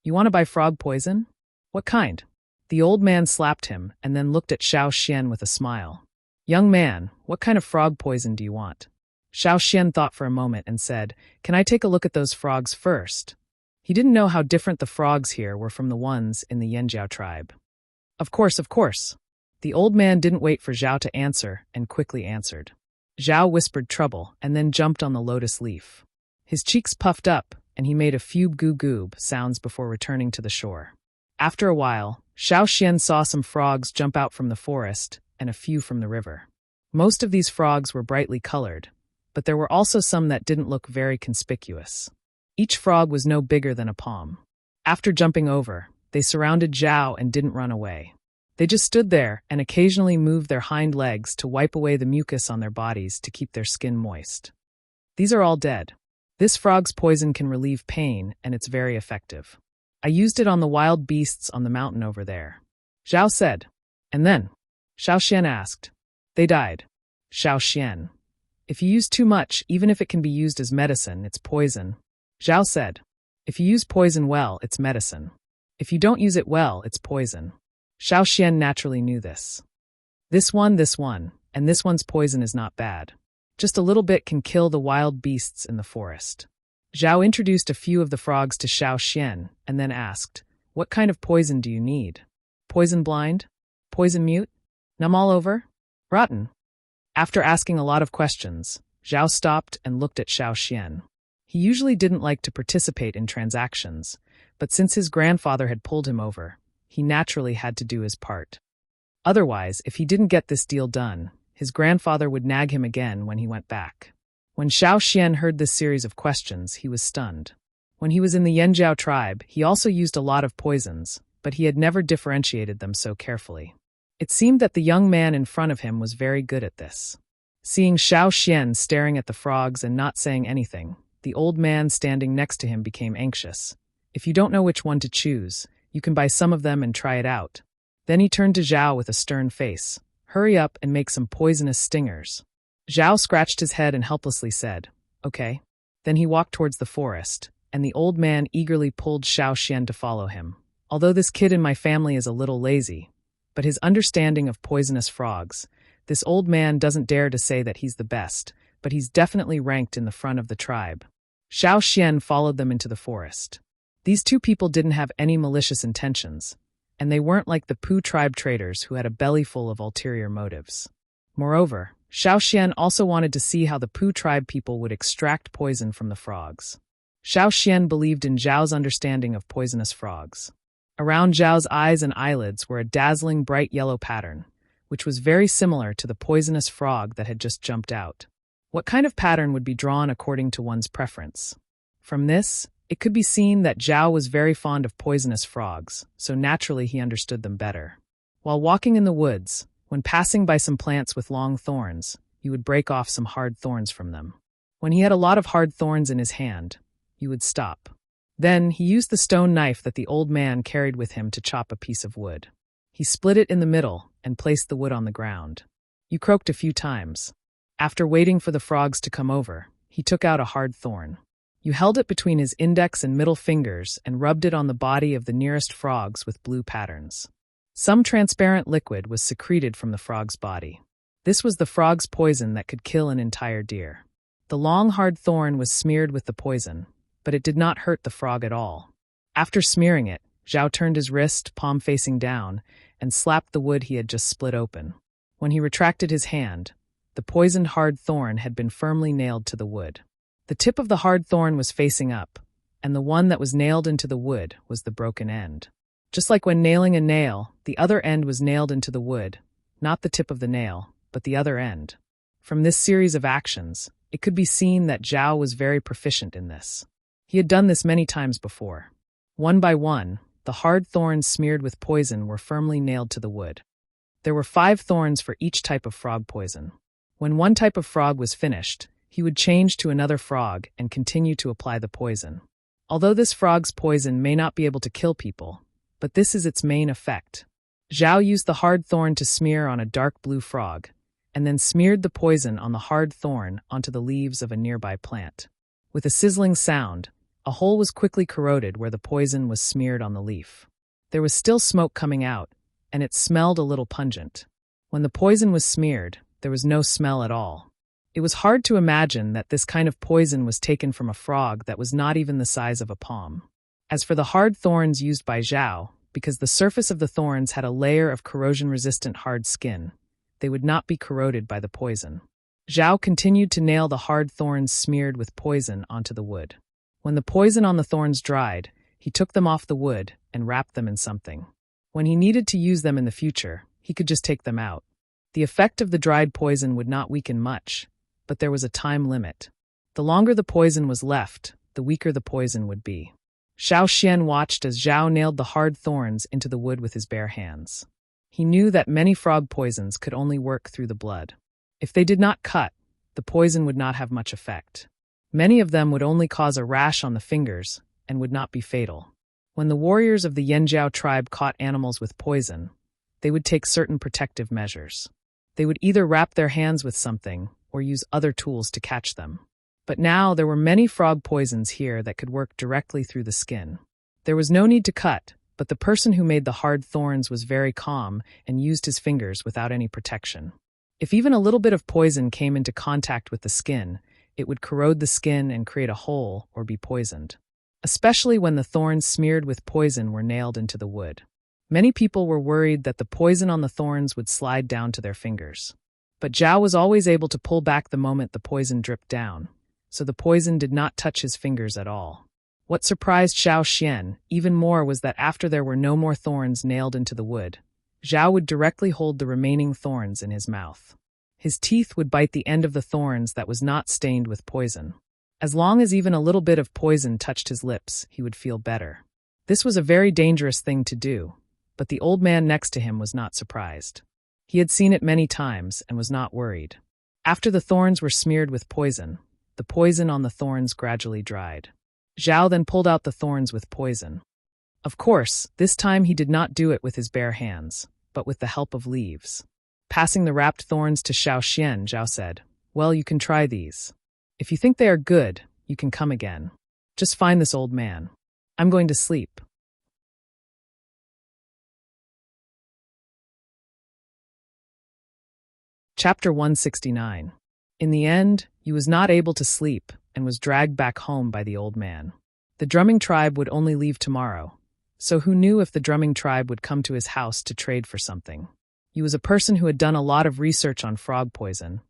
"You want to buy frog poison? What kind?" The old man slapped him and then looked at Xiao Xian with a smile. "Young man, what kind of frog poison do you want?" Xiao Xian thought for a moment and said, "Can I take a look at those frogs first?" He didn't know how different the frogs here were from the ones in the Yanjiao tribe. Of course, of course." The old man didn't wait for Zhao to answer and quickly answered. Zhao whispered trouble and then jumped on the lotus leaf. His cheeks puffed up and he made a few goo-goob sounds before returning to the shore. After a while, Xiao Xian saw some frogs jump out from the forest and a few from the river. Most of these frogs were brightly colored, but there were also some that didn't look very conspicuous. Each frog was no bigger than a palm. After jumping over, they surrounded Zhao and didn't run away. They just stood there and occasionally moved their hind legs to wipe away the mucus on their bodies to keep their skin moist. "These are all dead. This frog's poison can relieve pain, and it's very effective. I used it on the wild beasts on the mountain over there," Zhao said. "And then?" Xiao Xian asked. "They died." Xiao Xian. "If you use too much, even if it can be used as medicine, it's poison." Zhao said. "If you use poison well, it's medicine. If you don't use it well, it's poison." Xiao Xian naturally knew this. This one, and this one's poison is not bad. Just a little bit can kill the wild beasts in the forest. Zhao introduced a few of the frogs to Xiao Xian and then asked, "What kind of poison do you need? Poison blind? Poison mute? Numb all over? Rotten?" After asking a lot of questions, Zhao stopped and looked at Xiao Xian. He usually didn't like to participate in transactions, but since his grandfather had pulled him over, he naturally had to do his part. Otherwise, if he didn't get this deal done, his grandfather would nag him again when he went back. When Xiao Xian heard this series of questions, he was stunned. When he was in the Yanjiao tribe, he also used a lot of poisons, but he had never differentiated them so carefully. It seemed that the young man in front of him was very good at this. Seeing Xiao Xian staring at the frogs and not saying anything, the old man standing next to him became anxious. "If you don't know which one to choose, you can buy some of them and try it out." Then he turned to Zhao with a stern face. "Hurry up and make some poisonous stingers." Zhao scratched his head and helplessly said, "Okay." Then he walked towards the forest, and the old man eagerly pulled Xiao Xian to follow him. Although this kid in my family is a little lazy, but his understanding of poisonous frogs, this old man doesn't dare to say that he's the best, but he's definitely ranked in the front of the tribe. Xiao Xian followed them into the forest. These two people didn't have any malicious intentions, and they weren't like the Pu tribe traders who had a belly full of ulterior motives. Moreover, Xiao Xian also wanted to see how the Pu tribe people would extract poison from the frogs. Xiao Xian believed in Zhao's understanding of poisonous frogs. Around Zhao's eyes and eyelids were a dazzling bright yellow pattern, which was very similar to the poisonous frog that had just jumped out. What kind of pattern would be drawn according to one's preference? From this, it could be seen that Zhao was very fond of poisonous frogs, so naturally he understood them better. While walking in the woods, when passing by some plants with long thorns, you would break off some hard thorns from them. When he had a lot of hard thorns in his hand, you would stop. Then he used the stone knife that the old man carried with him to chop a piece of wood. He split it in the middle and placed the wood on the ground. You croaked a few times. After waiting for the frogs to come over, he took out a hard thorn. You held it between his index and middle fingers and rubbed it on the body of the nearest frogs with blue patterns. Some transparent liquid was secreted from the frog's body. This was the frog's poison that could kill an entire deer. The long, hard thorn was smeared with the poison, but it did not hurt the frog at all. After smearing it, Zhao turned his wrist, palm facing down, and slapped the wood he had just split open. When he retracted his hand, the poisoned hard thorn had been firmly nailed to the wood. The tip of the hard thorn was facing up, and the one that was nailed into the wood was the broken end. Just like when nailing a nail, the other end was nailed into the wood, not the tip of the nail, but the other end. From this series of actions, it could be seen that Zhao was very proficient in this. He had done this many times before. One by one, the hard thorns smeared with poison were firmly nailed to the wood. There were 5 thorns for each type of frog poison. When one type of frog was finished, he would change to another frog and continue to apply the poison. Although this frog's poison may not be able to kill people, but this is its main effect. Zhao used the hard thorn to smear on a dark blue frog, and then smeared the poison on the hard thorn onto the leaves of a nearby plant. With a sizzling sound, a hole was quickly corroded where the poison was smeared on the leaf. There was still smoke coming out, and it smelled a little pungent. When the poison was smeared, there was no smell at all. It was hard to imagine that this kind of poison was taken from a frog that was not even the size of a palm. As for the hard thorns used by Zhao, because the surface of the thorns had a layer of corrosion-resistant hard skin, they would not be corroded by the poison. Zhao continued to nail the hard thorns smeared with poison onto the wood. When the poison on the thorns dried, he took them off the wood and wrapped them in something. When he needed to use them in the future, he could just take them out. The effect of the dried poison would not weaken much, but there was a time limit. The longer the poison was left, the weaker the poison would be. Xiao Xian watched as Zhao nailed the hard thorns into the wood with his bare hands. He knew that many frog poisons could only work through the blood. If they did not cut, the poison would not have much effect. Many of them would only cause a rash on the fingers and would not be fatal. When the warriors of the Yanjiao tribe caught animals with poison, they would take certain protective measures. They would either wrap their hands with something or use other tools to catch them. But now there were many frog poisons here that could work directly through the skin. There was no need to cut, but the person who made the hard thorns was very calm and used his fingers without any protection. If even a little bit of poison came into contact with the skin, it would corrode the skin and create a hole or be poisoned. Especially when the thorns smeared with poison were nailed into the wood. Many people were worried that the poison on the thorns would slide down to their fingers. But Zhao was always able to pull back the moment the poison dripped down, so the poison did not touch his fingers at all. What surprised Xiao Xian even more was that after there were no more thorns nailed into the wood, Zhao would directly hold the remaining thorns in his mouth. His teeth would bite the end of the thorns that was not stained with poison. As long as even a little bit of poison touched his lips, he would feel better. This was a very dangerous thing to do, but the old man next to him was not surprised. He had seen it many times and was not worried. After the thorns were smeared with poison, the poison on the thorns gradually dried. Zhao then pulled out the thorns with poison. Of course, this time he did not do it with his bare hands, but with the help of leaves. Passing the wrapped thorns to Xiao Xian, Zhao said, "Well, you can try these. If you think they are good, you can come again. Just find this old man. I'm going to sleep." Chapter 169. In the end, he was not able to sleep and was dragged back home by the old man. The drumming tribe would only leave tomorrow, so who knew if the drumming tribe would come to his house to trade for something. He was a person who had done a lot of research on frog poison,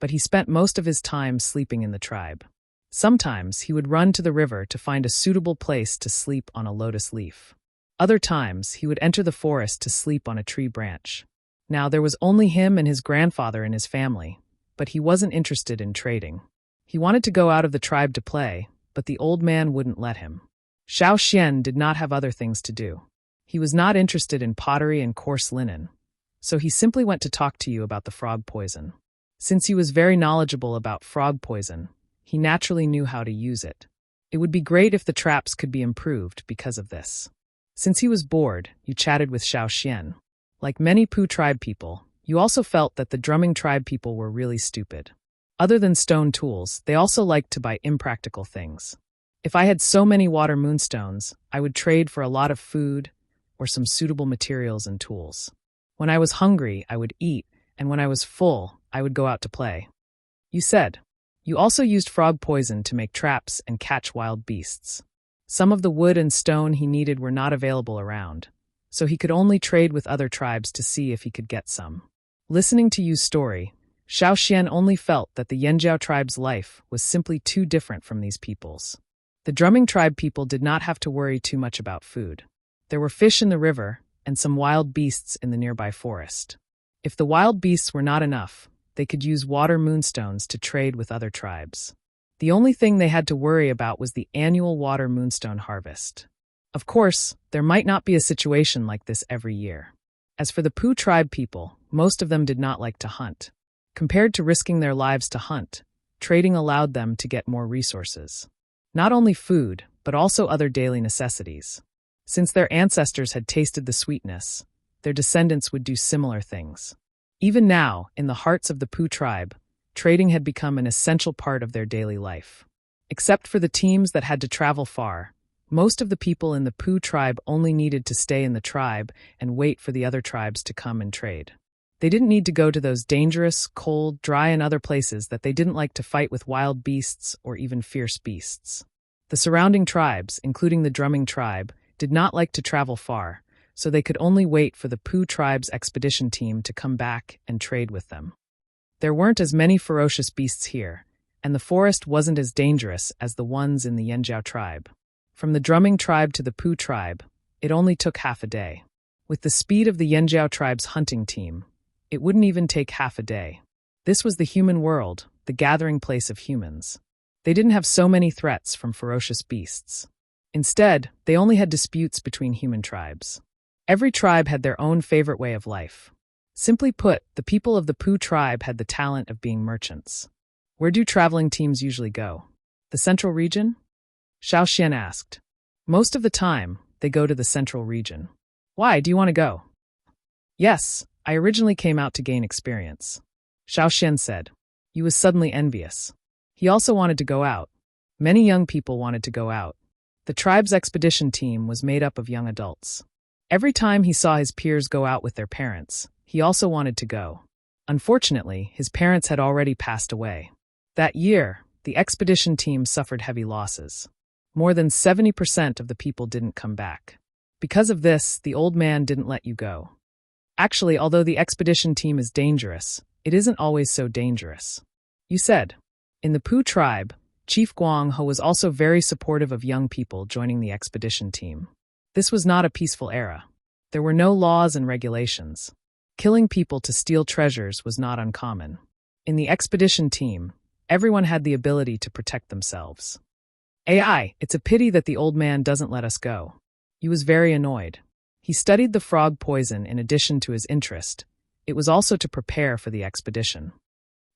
but he spent most of his time sleeping in the tribe. Sometimes he would run to the river to find a suitable place to sleep on a lotus leaf. Other times he would enter the forest to sleep on a tree branch. Now there was only him and his grandfather in his family, but he wasn't interested in trading. He wanted to go out of the tribe to play, but the old man wouldn't let him. Xiao Xian did not have other things to do. He was not interested in pottery and coarse linen, so he simply went to talk to you about the frog poison. Since he was very knowledgeable about frog poison, he naturally knew how to use it. It would be great if the traps could be improved because of this. Since he was bored, you chatted with Xiao Xian. Like many Pooh tribe people, you also felt that the drumming tribe people were really stupid. Other than stone tools, they also liked to buy impractical things. If I had so many water moonstones, I would trade for a lot of food or some suitable materials and tools. When I was hungry, I would eat, and when I was full, I would go out to play. You said. You also used frog poison to make traps and catch wild beasts. Some of the wood and stone he needed were not available around, so he could only trade with other tribes to see if he could get some. Listening to Yu's story, Xiao Xian only felt that the Yanjiao tribe's life was simply too different from these people's. The drumming tribe people did not have to worry too much about food. There were fish in the river and some wild beasts in the nearby forest. If the wild beasts were not enough, they could use water moonstones to trade with other tribes. The only thing they had to worry about was the annual water moonstone harvest. Of course, there might not be a situation like this every year. As for the Pooh tribe people, most of them did not like to hunt. Compared to risking their lives to hunt, trading allowed them to get more resources. Not only food, but also other daily necessities. Since their ancestors had tasted the sweetness, their descendants would do similar things. Even now, in the hearts of the Pooh tribe, trading had become an essential part of their daily life. Except for the teams that had to travel far, most of the people in the Pooh tribe only needed to stay in the tribe and wait for the other tribes to come and trade. They didn't need to go to those dangerous, cold, dry and other places that they didn't like to fight with wild beasts or even fierce beasts. The surrounding tribes, including the drumming tribe, did not like to travel far, so they could only wait for the Pooh tribe's expedition team to come back and trade with them. There weren't as many ferocious beasts here, and the forest wasn't as dangerous as the ones in the Yanjiao tribe. From the drumming tribe to the Pooh tribe, it only took half a day. With the speed of the Yanjiao tribe's hunting team, it wouldn't even take half a day. This was the human world, the gathering place of humans. They didn't have so many threats from ferocious beasts. Instead, they only had disputes between human tribes. Every tribe had their own favorite way of life. Simply put, the people of the Pooh tribe had the talent of being merchants. Where do traveling teams usually go? The central region? Xiao Xian asked. Most of the time, they go to the central region. Why do you want to go? Yes, I originally came out to gain experience. Xiao Xian said. He was suddenly envious. He also wanted to go out. Many young people wanted to go out. The tribe's expedition team was made up of young adults. Every time he saw his peers go out with their parents, he also wanted to go. Unfortunately, his parents had already passed away. That year, the expedition team suffered heavy losses. More than 70% of the people didn't come back. Because of this, the old man didn't let you go. Actually, although the expedition team is dangerous, it isn't always so dangerous. You said. In the Pooh tribe, Chief Guang Ho was also very supportive of young people joining the expedition team. This was not a peaceful era. There were no laws and regulations. Killing people to steal treasures was not uncommon. In the expedition team, everyone had the ability to protect themselves. It's a pity that the old man doesn't let us go. He was very annoyed. He studied the frog poison in addition to his interest. It was also to prepare for the expedition.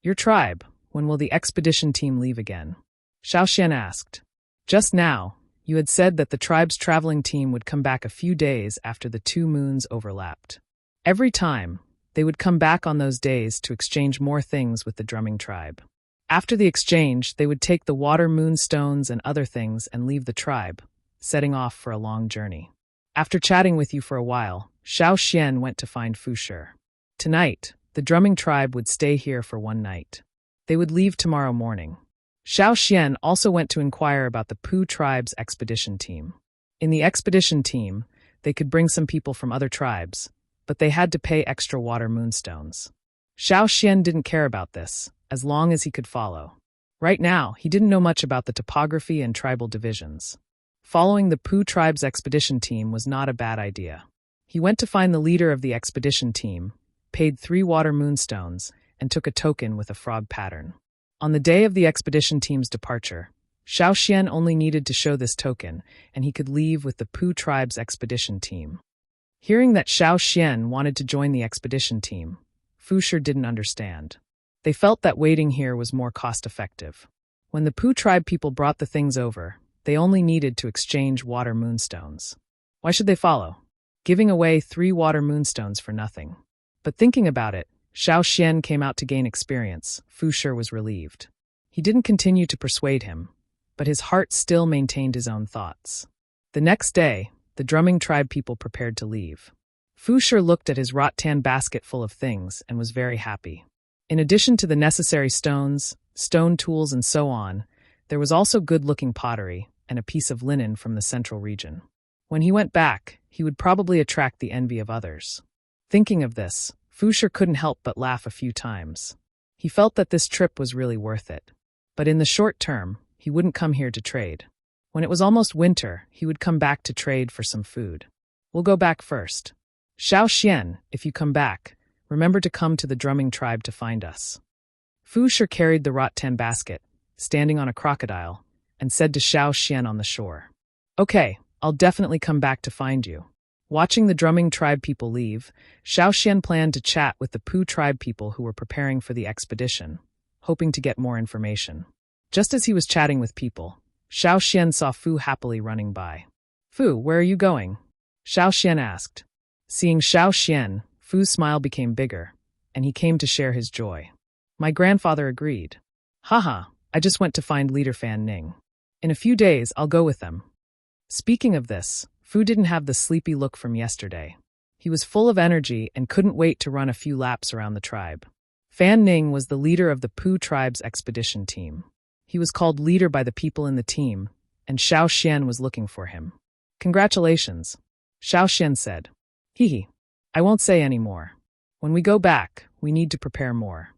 Your tribe, when will the expedition team leave again? Xiao Xian asked. Just now, you had said that the tribe's traveling team would come back a few days after the 2 moons overlapped. Every time, they would come back on those days to exchange more things with the drumming tribe. After the exchange, they would take the water moonstones and other things and leave the tribe, setting off for a long journey. After chatting with you for a while, Xiao Xian went to find Fu Shi. Tonight, the drumming tribe would stay here for 1 night. They would leave tomorrow morning. Xiao Xian also went to inquire about the Pooh tribe's expedition team. In the expedition team, they could bring some people from other tribes, but they had to pay extra water moonstones. Xiao Xian didn't care about this, as long as he could follow. Right now, he didn't know much about the topography and tribal divisions. Following the Pooh tribe's expedition team was not a bad idea. He went to find the leader of the expedition team, paid 3 water moonstones, and took a token with a frog pattern. On the day of the expedition team's departure, Xiaoxian only needed to show this token, and he could leave with the Pooh tribe's expedition team. Hearing that Xiaoxian wanted to join the expedition team, Fu Shi didn't understand. They felt that waiting here was more cost-effective. When the Pooh tribe people brought the things over, they only needed to exchange water moonstones. Why should they follow? Giving away 3 water moonstones for nothing. But thinking about it, Xiaoxian came out to gain experience. Fu Shi was relieved. He didn't continue to persuade him, but his heart still maintained his own thoughts. The next day, the drumming tribe people prepared to leave. Fu Shi looked at his rattan basket full of things and was very happy. In addition to the necessary stones, stone tools, and so on, there was also good-looking pottery and a piece of linen from the central region. When he went back, he would probably attract the envy of others. Thinking of this, Fu Shi couldn't help but laugh a few times. He felt that this trip was really worth it. But in the short term, he wouldn't come here to trade. When it was almost winter, he would come back to trade for some food. We'll go back first. Xiaoxian, if you come back, remember to come to the drumming tribe to find us. Fu Shi carried the rattan basket, standing on a crocodile, and said to Xiaoxian on the shore, "Okay, I'll definitely come back to find you." Watching the drumming tribe people leave, Xiaoxian planned to chat with the Pooh tribe people who were preparing for the expedition, hoping to get more information. Just as he was chatting with people, Xiaoxian saw Fu happily running by. "Fu, where are you going?" Xiaoxian asked. Seeing Xiaoxian, Fu's smile became bigger, and he came to share his joy. "My grandfather agreed. Haha, I just went to find Leader Fan Ning. In a few days, I'll go with them." Speaking of this, Fu didn't have the sleepy look from yesterday. He was full of energy and couldn't wait to run a few laps around the tribe. Fan Ning was the leader of the Pooh tribe's expedition team. He was called leader by the people in the team, and Xiaoxian was looking for him. "Congratulations," Xiaoxian said. "Hee. I won't say any more. When we go back, we need to prepare more."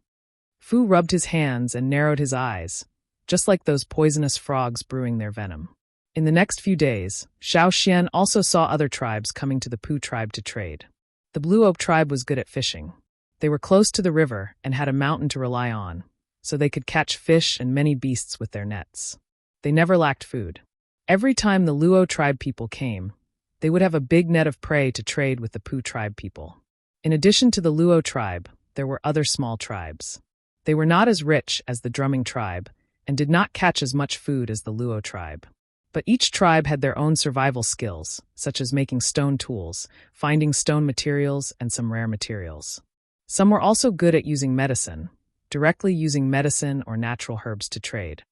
Fu rubbed his hands and narrowed his eyes, just like those poisonous frogs brewing their venom. In the next few days, Xiaoxian also saw other tribes coming to the Pooh tribe to trade. The Blue Oak tribe was good at fishing. They were close to the river and had a mountain to rely on, so they could catch fish and many beasts with their nets. They never lacked food. Every time the Luo tribe people came, they would have a big net of prey to trade with the Pooh tribe people. In addition to the Luo tribe, there were other small tribes. They were not as rich as the drumming tribe and did not catch as much food as the Luo tribe. But each tribe had their own survival skills, such as making stone tools, finding stone materials, and some rare materials. Some were also good at using medicine, directly using medicine or natural herbs to trade.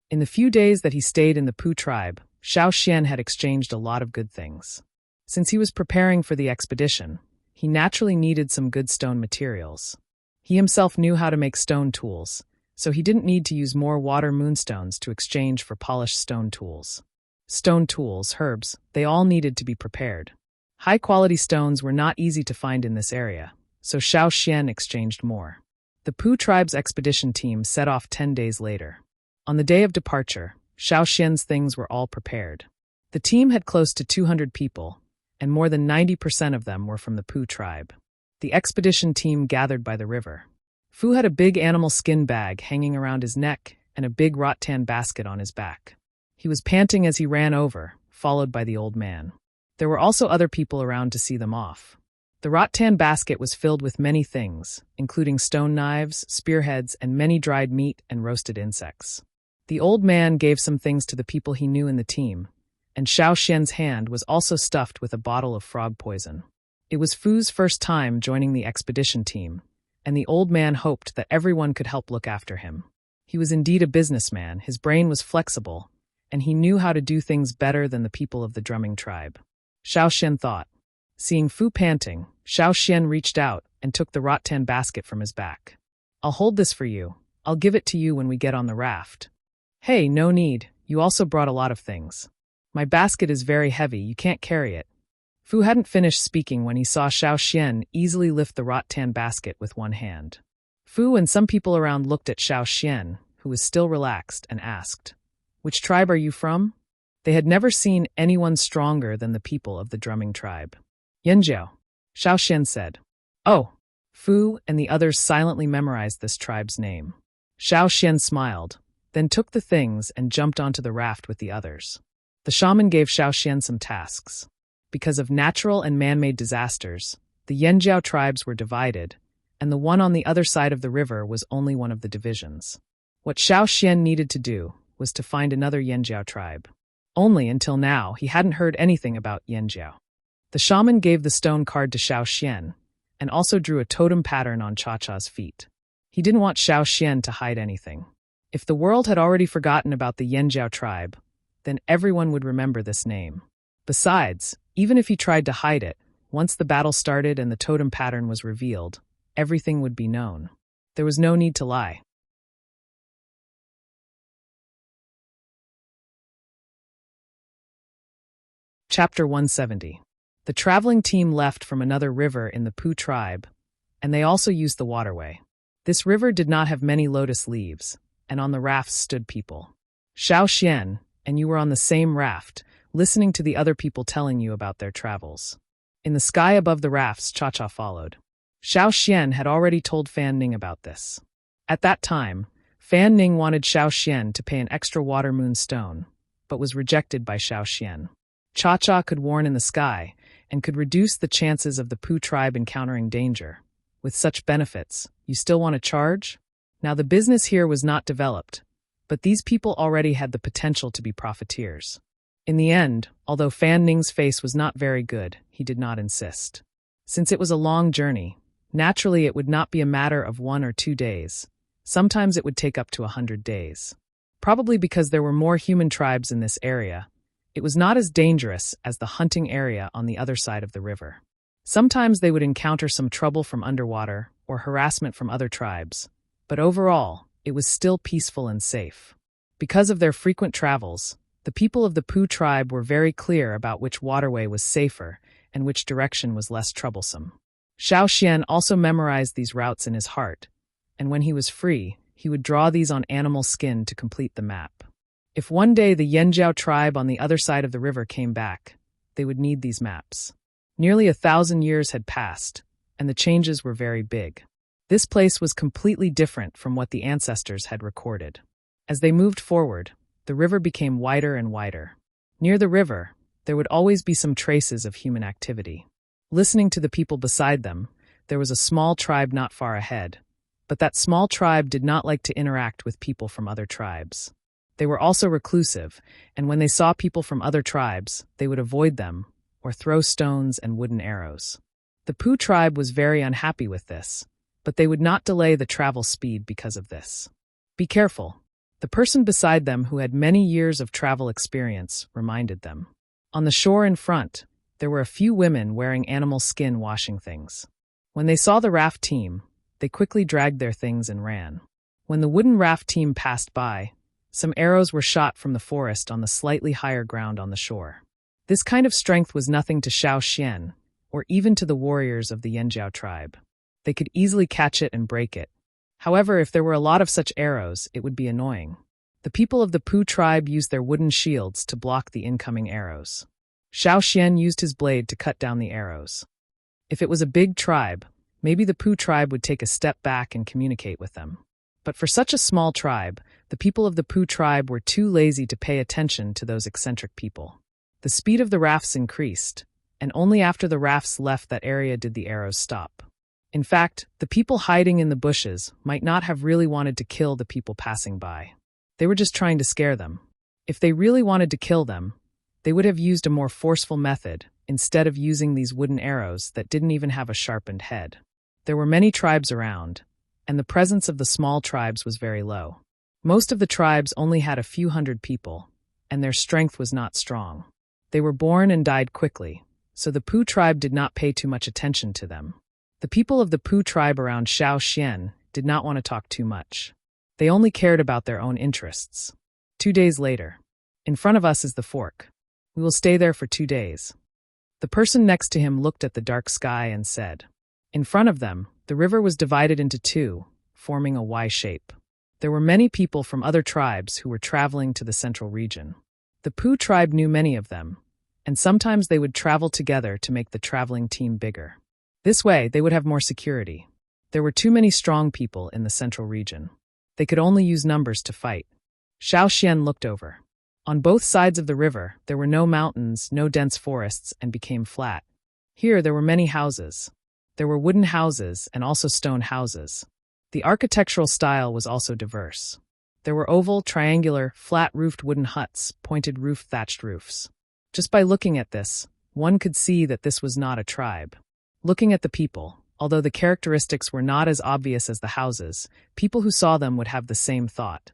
In the few days that he stayed in the Pooh tribe, Xiaoxian had exchanged a lot of good things. Since he was preparing for the expedition, he naturally needed some good stone materials. He himself knew how to make stone tools, so he didn't need to use more water moonstones to exchange for polished stone tools. Stone tools, herbs, they all needed to be prepared. High-quality stones were not easy to find in this area, so Xiaoxian exchanged more. The Pooh tribe's expedition team set off 10 days later. On the day of departure, Xiaoxian's things were all prepared. The team had close to 200 people, and more than 90% of them were from the Pooh tribe. The expedition team gathered by the river. Fu had a big animal skin bag hanging around his neck and a big rattan basket on his back. He was panting as he ran over, followed by the old man. There were also other people around to see them off. The rattan basket was filled with many things, including stone knives, spearheads, and many dried meat and roasted insects. The old man gave some things to the people he knew in the team, and Xiaoxian's hand was also stuffed with a bottle of frog poison. It was Fu's first time joining the expedition team, and the old man hoped that everyone could help look after him. He was indeed a businessman, his brain was flexible, and he knew how to do things better than the people of the drumming tribe. Xiaoxian thought. Seeing Fu panting, Xiaoxian reached out and took the rattan basket from his back. "I'll hold this for you. I'll give it to you when we get on the raft." "Hey, no need. You also brought a lot of things. My basket is very heavy, you can't carry it." Fu hadn't finished speaking when he saw Xiaoxian easily lift the rattan basket with one hand. Fu and some people around looked at Xiao Xian, who was still relaxed, and asked, "Which tribe are you from?" They had never seen anyone stronger than the people of the drumming tribe. "Yanjiao," Xiao Xian said. "Oh." Fu and the others silently memorized this tribe's name. Xiao Xian smiled, then took the things and jumped onto the raft with the others. The shaman gave Xiao Xian some tasks. Because of natural and man-made disasters, the Yanjiao tribes were divided, and the one on the other side of the river was only one of the divisions. What Xiao Xian needed to do was to find another Yanjiao tribe. Only until now he hadn't heard anything about Yanjiao. The shaman gave the stone card to Xiao Xian, and also drew a totem pattern on Cha-Cha's feet. He didn't want Xiao Xian to hide anything. If the world had already forgotten about the Yanjiao tribe, then everyone would remember this name. Besides, even if he tried to hide it, once the battle started and the totem pattern was revealed, everything would be known. There was no need to lie. Chapter 170. The traveling team left from another river in the Pu tribe, and they also used the waterway. This river did not have many lotus leaves, and on the rafts stood people. Xiao Xian, and you were on the same raft, listening to the other people telling you about their travels. In the sky above the rafts, Cha-Cha followed. Xiao Xian had already told Fan Ning about this. At that time, Fan Ning wanted Xiao Xian to pay an extra water moon stone, but was rejected by Xiao Xian. Cha-Cha could warn in the sky, and could reduce the chances of the Pu tribe encountering danger. With such benefits, you still want to charge? Now the business here was not developed, but these people already had the potential to be profiteers. In the end, although Fan Ning's face was not very good, he did not insist. Since it was a long journey, naturally it would not be a matter of 1 or 2 days. Sometimes it would take up to 100 days. Probably because there were more human tribes in this area, it was not as dangerous as the hunting area on the other side of the river. Sometimes they would encounter some trouble from underwater or harassment from other tribes, but overall, it was still peaceful and safe. Because of their frequent travels, the people of the Pu tribe were very clear about which waterway was safer and which direction was less troublesome. Xiao Xian also memorized these routes in his heart, and when he was free, he would draw these on animal skin to complete the map. If one day the Yanjiao tribe on the other side of the river came back, they would need these maps. Nearly 1,000 years had passed, and the changes were very big. This place was completely different from what the ancestors had recorded. As they moved forward, the river became wider and wider. Near the river, there would always be some traces of human activity. Listening to the people beside them, there was a small tribe not far ahead, but that small tribe did not like to interact with people from other tribes. They were also reclusive, and when they saw people from other tribes, they would avoid them or throw stones and wooden arrows. The Pu tribe was very unhappy with this, but they would not delay the travel speed because of this. "Be careful," the person beside them who had many years of travel experience reminded them. On the shore in front, there were a few women wearing animal skin washing things. When they saw the raft team, they quickly dragged their things and ran. When the wooden raft team passed by, some arrows were shot from the forest on the slightly higher ground on the shore. This kind of strength was nothing to Xiao Xian, or even to the warriors of the Yanjiao tribe. They could easily catch it and break it. However, if there were a lot of such arrows, it would be annoying. The people of the Pu tribe used their wooden shields to block the incoming arrows. Xiao Xian used his blade to cut down the arrows. If it was a big tribe, maybe the Pu tribe would take a step back and communicate with them. But for such a small tribe, the people of the Pu tribe were too lazy to pay attention to those eccentric people. The speed of the rafts increased, and only after the rafts left that area did the arrows stop. In fact, the people hiding in the bushes might not have really wanted to kill the people passing by. They were just trying to scare them. If they really wanted to kill them, they would have used a more forceful method instead of using these wooden arrows that didn't even have a sharpened head. There were many tribes around, and the presence of the small tribes was very low. Most of the tribes only had a few hundred people, and their strength was not strong. They were born and died quickly, so the Pu tribe did not pay too much attention to them. The people of the Pu tribe around Xiao Xian did not want to talk too much. They only cared about their own interests. 2 days later. In front of us is the fork. We will stay there for 2 days. The person next to him looked at the dark sky and said. In front of them, the river was divided into two, forming a Y shape. There were many people from other tribes who were traveling to the central region. The Pooh tribe knew many of them, and sometimes they would travel together to make the traveling team bigger. This way, they would have more security. There were too many strong people in the central region. They could only use numbers to fight. Xiao Xian looked over. On both sides of the river, there were no mountains, no dense forests, and became flat. Here, there were many houses. There were wooden houses and also stone houses. The architectural style was also diverse. There were oval, triangular, flat-roofed wooden huts, pointed roof thatched roofs. Just by looking at this, one could see that this was not a tribe. Looking at the people, although the characteristics were not as obvious as the houses, people who saw them would have the same thought.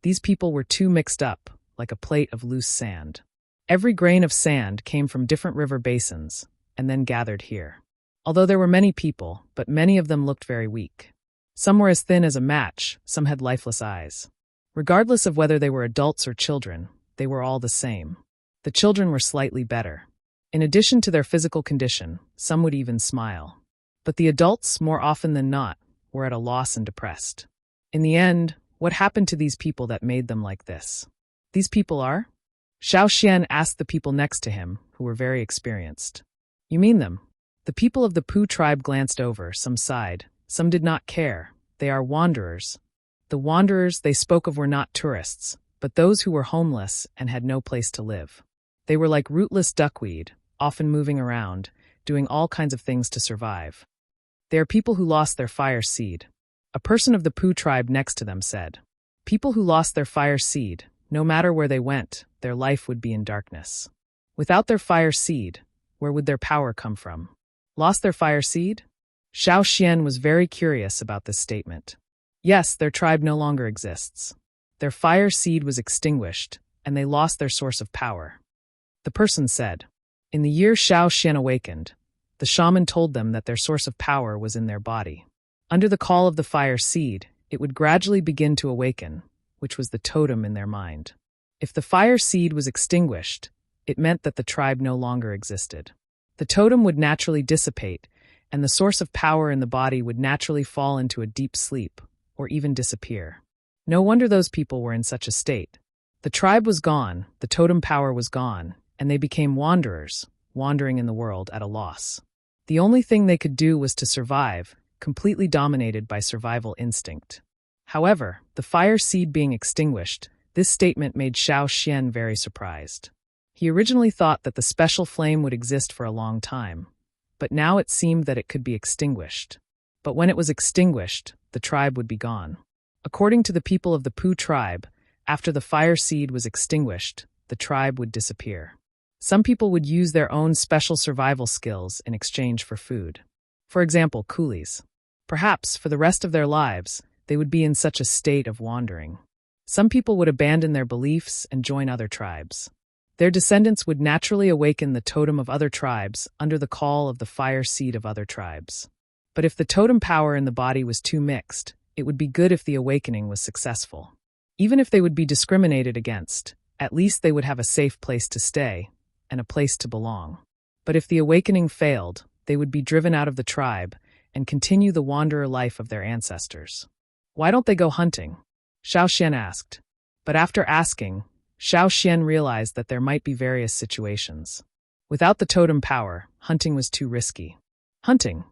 These people were too mixed up, like a plate of loose sand. Every grain of sand came from different river basins, and then gathered here. Although there were many people, but many of them looked very weak. Some were as thin as a match, some had lifeless eyes. Regardless of whether they were adults or children, they were all the same. The children were slightly better. In addition to their physical condition, some would even smile. But the adults, more often than not, were at a loss and depressed. In the end, what happened to these people that made them like this? These people are? Xiao Xian asked the people next to him, who were very experienced. You mean them? The people of the Pooh tribe glanced over, some sighed, some did not care. They are wanderers. The wanderers they spoke of were not tourists, but those who were homeless and had no place to live. They were like rootless duckweed, often moving around, doing all kinds of things to survive. They are people who lost their fire seed. A person of the Pooh tribe next to them said, people who lost their fire seed, no matter where they went, their life would be in darkness. Without their fire seed, where would their power come from? Lost their fire seed? Xiao Xian was very curious about this statement. Yes, their tribe no longer exists. Their fire seed was extinguished, and they lost their source of power. The person said, in the year Xiao Xian awakened, the shaman told them that their source of power was in their body. Under the call of the fire seed, it would gradually begin to awaken, which was the totem in their mind. If the fire seed was extinguished, it meant that the tribe no longer existed. The totem would naturally dissipate, and the source of power in the body would naturally fall into a deep sleep, or even disappear. No wonder those people were in such a state. The tribe was gone, the totem power was gone, and they became wanderers, wandering in the world at a loss. The only thing they could do was to survive, completely dominated by survival instinct. However, the fire seed being extinguished, this statement made Xiao Xian very surprised. He originally thought that the special flame would exist for a long time, but now it seemed that it could be extinguished. But when it was extinguished, the tribe would be gone. According to the people of the Pooh tribe, after the fire seed was extinguished, the tribe would disappear. Some people would use their own special survival skills in exchange for food. For example, coolies. Perhaps, for the rest of their lives, they would be in such a state of wandering. Some people would abandon their beliefs and join other tribes. Their descendants would naturally awaken the totem of other tribes under the call of the fire seed of other tribes. But if the totem power in the body was too mixed, it would be good if the awakening was successful. Even if they would be discriminated against, at least they would have a safe place to stay and a place to belong. But if the awakening failed, they would be driven out of the tribe and continue the wanderer life of their ancestors. Why don't they go hunting? Xiao Xian asked. But after asking, Xiao Xian realized that there might be various situations. Without the totem power, hunting was too risky. Hunting?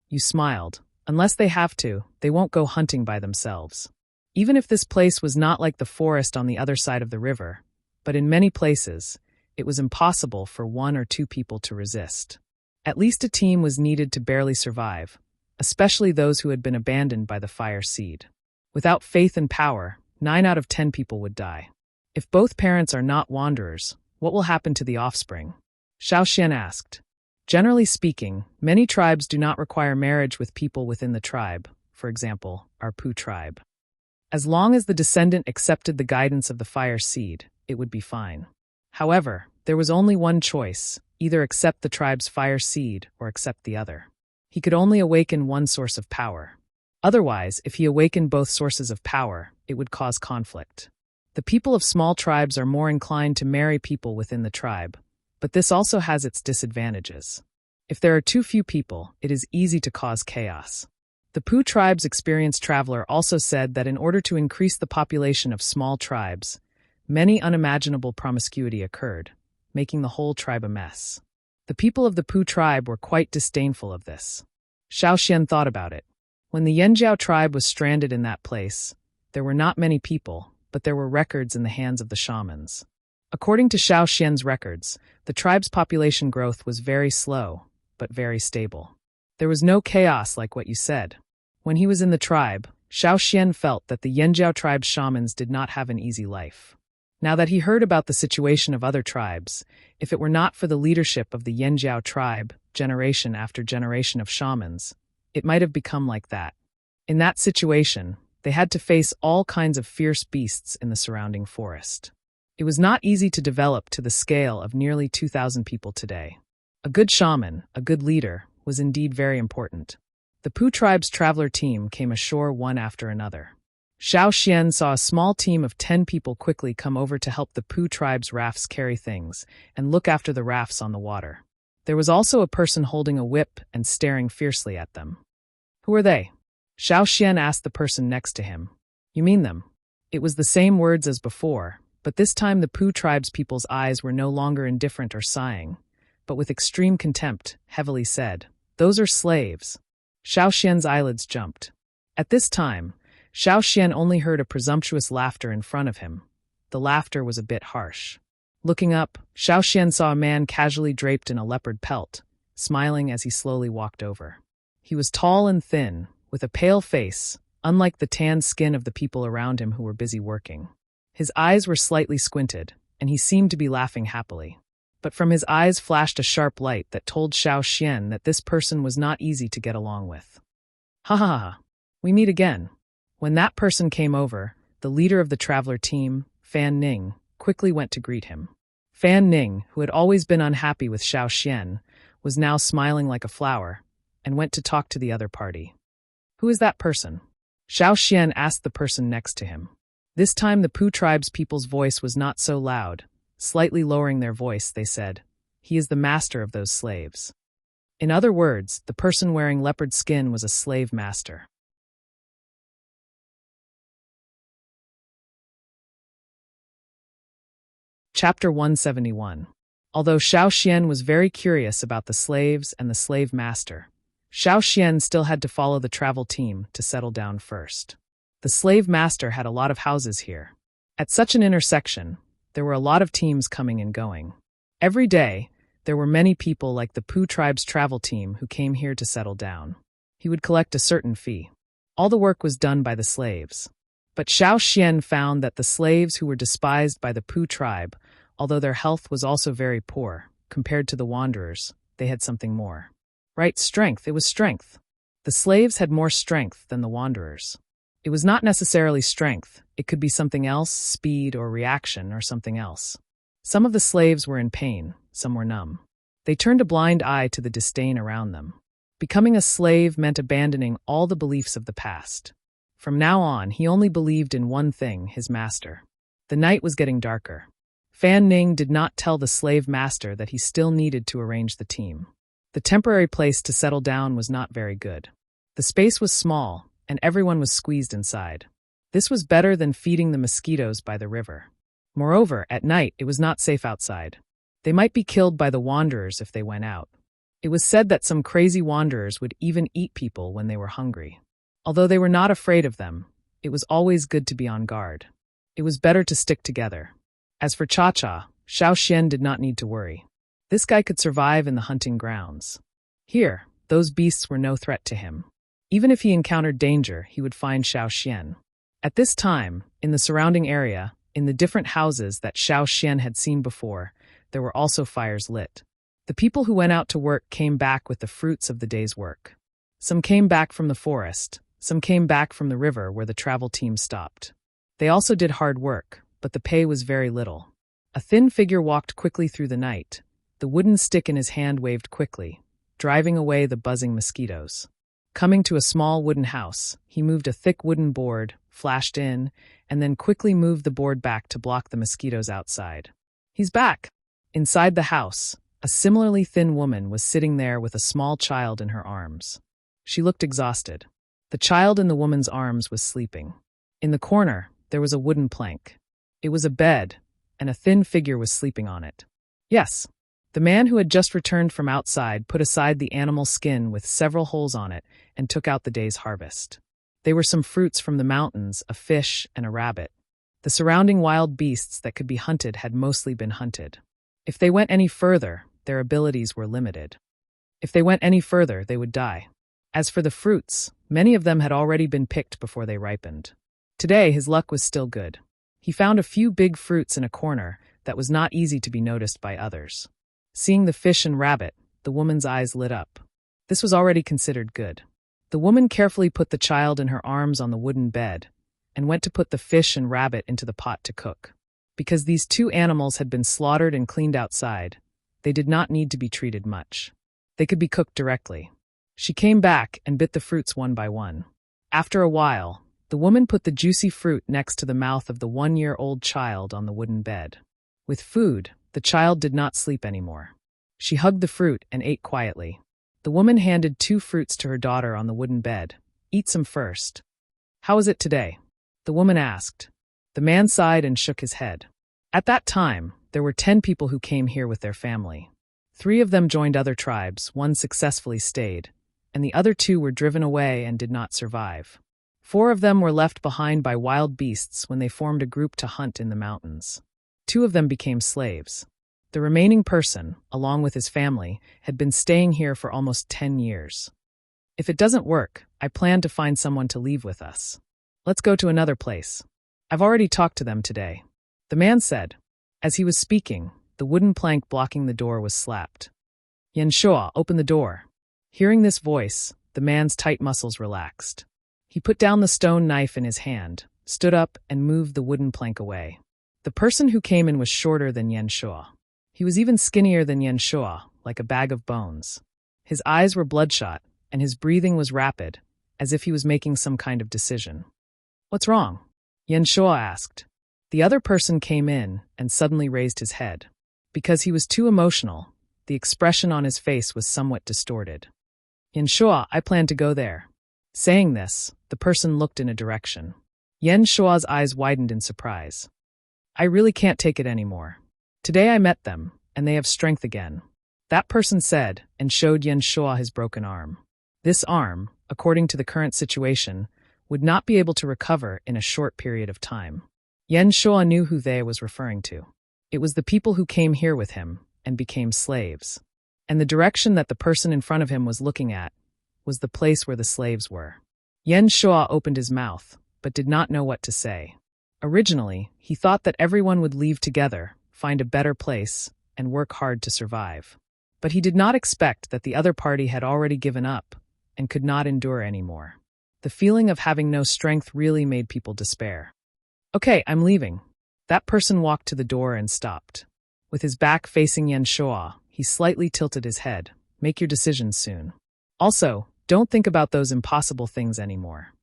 You smiled. Unless they have to, they won't go hunting by themselves. Even if this place was not like the forest on the other side of the river, but in many places, it was impossible for one or two people to resist. At least a team was needed to barely survive, especially those who had been abandoned by the fire seed. Without faith and power, 9 out of 10 people would die. If both parents are not wanderers, what will happen to the offspring? Xiao Xian asked. Generally speaking, many tribes do not require marriage with people within the tribe, for example, our Pooh tribe. As long as the descendant accepted the guidance of the fire seed, it would be fine. However, there was only one choice, either accept the tribe's fire seed or accept the other. He could only awaken one source of power. Otherwise, if he awakened both sources of power, it would cause conflict. The people of small tribes are more inclined to marry people within the tribe, but this also has its disadvantages. If there are too few people, it is easy to cause chaos. The Pooh tribe's experienced traveler also said that in order to increase the population of small tribes, many unimaginable promiscuity occurred, making the whole tribe a mess. The people of the Pooh tribe were quite disdainful of this. Xiaoxian thought about it. When the Yanjiao tribe was stranded in that place, there were not many people, but there were records in the hands of the shamans. According to Xiaoxian's records, the tribe's population growth was very slow, but very stable. There was no chaos like what you said. When he was in the tribe, Xiaoxian felt that the Yanjiao tribe's shamans did not have an easy life. Now that he heard about the situation of other tribes, if it were not for the leadership of the Yanjiao tribe, generation after generation of shamans, it might have become like that. In that situation, they had to face all kinds of fierce beasts in the surrounding forest. It was not easy to develop to the scale of nearly 2,000 people today. A good shaman, a good leader, was indeed very important. The Pooh tribe's traveler team came ashore one after another. Xiaoxian saw a small team of 10 people quickly come over to help the Pooh tribe's rafts carry things and look after the rafts on the water. There was also a person holding a whip and staring fiercely at them. Who are they? Xiaoxian asked the person next to him. You mean them? It was the same words as before, but this time the Pooh tribe's people's eyes were no longer indifferent or sighing, but with extreme contempt, heavily said, Those are slaves. Xiaoxian's eyelids jumped. At this time, Xiaoxian only heard a presumptuous laughter in front of him. The laughter was a bit harsh. Looking up, Xiaoxian saw a man casually draped in a leopard pelt, smiling as he slowly walked over. He was tall and thin, with a pale face, unlike the tanned skin of the people around him who were busy working. His eyes were slightly squinted, and he seemed to be laughing happily. But from his eyes flashed a sharp light that told Xiaoxian that this person was not easy to get along with. Ha ha ha, we meet again. When that person came over, the leader of the traveler team, Fan Ning, quickly went to greet him. Fan Ning, who had always been unhappy with Xiaoxian, was now smiling like a flower, and went to talk to the other party. Who is that person? Xiaoxian asked the person next to him. This time the Pooh tribe's people's voice was not so loud. Slightly lowering their voice, they said, He is the master of those slaves. In other words, the person wearing leopard skin was a slave master. Chapter 171. Although Xiaoxian was very curious about the slaves and the slave master, Xiaoxian still had to follow the travel team to settle down first. The slave master had a lot of houses here. At such an intersection, there were a lot of teams coming and going. Every day, there were many people like the Pooh tribe's travel team who came here to settle down. He would collect a certain fee. All the work was done by the slaves. But Xiaoxian found that the slaves who were despised by the Pooh tribe, although their health was also very poor, compared to the wanderers, they had something more. Right, strength, it was strength. The slaves had more strength than the wanderers. It was not necessarily strength, it could be something else, speed or reaction or something else. Some of the slaves were in pain, some were numb. They turned a blind eye to the disdain around them. Becoming a slave meant abandoning all the beliefs of the past. From now on, he only believed in one thing, his master. The night was getting darker. Fan Ning did not tell the slave master that he still needed to arrange the team. The temporary place to settle down was not very good. The space was small, and everyone was squeezed inside. This was better than feeding the mosquitoes by the river. Moreover, at night it was not safe outside. They might be killed by the wanderers if they went out. It was said that some crazy wanderers would even eat people when they were hungry. Although they were not afraid of them, it was always good to be on guard. It was better to stick together. As for Cha-Cha, Xiaoxian did not need to worry. This guy could survive in the hunting grounds. Here, those beasts were no threat to him. Even if he encountered danger, he would find Xiaoxian. At this time, in the surrounding area, in the different houses that Xiaoxian had seen before, there were also fires lit. The people who went out to work came back with the fruits of the day's work. Some came back from the forest, some came back from the river where the travel team stopped. They also did hard work, but the pay was very little. A thin figure walked quickly through the night. The wooden stick in his hand waved quickly, driving away the buzzing mosquitoes. Coming to a small wooden house, he moved a thick wooden board, flashed in, and then quickly moved the board back to block the mosquitoes outside. He's back! Inside the house, a similarly thin woman was sitting there with a small child in her arms. She looked exhausted. The child in the woman's arms was sleeping. In the corner, there was a wooden plank. It was a bed, and a thin figure was sleeping on it. Yes, the man who had just returned from outside put aside the animal skin with several holes on it and took out the day's harvest. They were some fruits from the mountains, a fish, and a rabbit. The surrounding wild beasts that could be hunted had mostly been hunted. If they went any further, their abilities were limited. If they went any further, they would die. As for the fruits, many of them had already been picked before they ripened. Today, his luck was still good. He found a few big fruits in a corner that was not easy to be noticed by others. Seeing the fish and rabbit, the woman's eyes lit up. This was already considered good. The woman carefully put the child in her arms on the wooden bed and went to put the fish and rabbit into the pot to cook. Because these two animals had been slaughtered and cleaned outside, they did not need to be treated much. They could be cooked directly. She came back and bit the fruits one by one. After a while, the woman put the juicy fruit next to the mouth of the 1-year-old child on the wooden bed. With food, the child did not sleep anymore. She hugged the fruit and ate quietly. The woman handed 2 fruits to her daughter on the wooden bed. Eat some first. How is it today? The woman asked. The man sighed and shook his head. At that time, there were 10 people who came here with their family. 3 of them joined other tribes, 1 successfully stayed, and the other 2 were driven away and did not survive. 4 of them were left behind by wild beasts when they formed a group to hunt in the mountains. 2 of them became slaves. The remaining person, along with his family, had been staying here for almost 10 years. If it doesn't work, I plan to find someone to leave with us. Let's go to another place. I've already talked to them today. The man said. As he was speaking, the wooden plank blocking the door was slapped. Yenshoa, open the door. Hearing this voice, the man's tight muscles relaxed. He put down the stone knife in his hand, stood up, and moved the wooden plank away. The person who came in was shorter than Yenshoa. He was even skinnier than Yenshoa, like a bag of bones. His eyes were bloodshot, and his breathing was rapid, as if he was making some kind of decision. What's wrong? Yenshoa asked. The other person came in and suddenly raised his head. Because he was too emotional, the expression on his face was somewhat distorted. Yenshoa, I plan to go there. Saying this, the person looked in a direction. Yenshoa's eyes widened in surprise. I really can't take it anymore. Today I met them, and they have strength again. That person said, and showed Yenshoa his broken arm. This arm, according to the current situation, would not be able to recover in a short period of time. Yenshoa knew who they was referring to. It was the people who came here with him and became slaves. And the direction that the person in front of him was looking at was the place where the slaves were. Yenshoa opened his mouth, but did not know what to say. Originally, he thought that everyone would leave together, find a better place, and work hard to survive. But he did not expect that the other party had already given up and could not endure anymore. The feeling of having no strength really made people despair. Okay, I'm leaving. That person walked to the door and stopped. With his back facing Yenshoa, he slightly tilted his head. Make your decisions soon. Also, don't think about those impossible things anymore.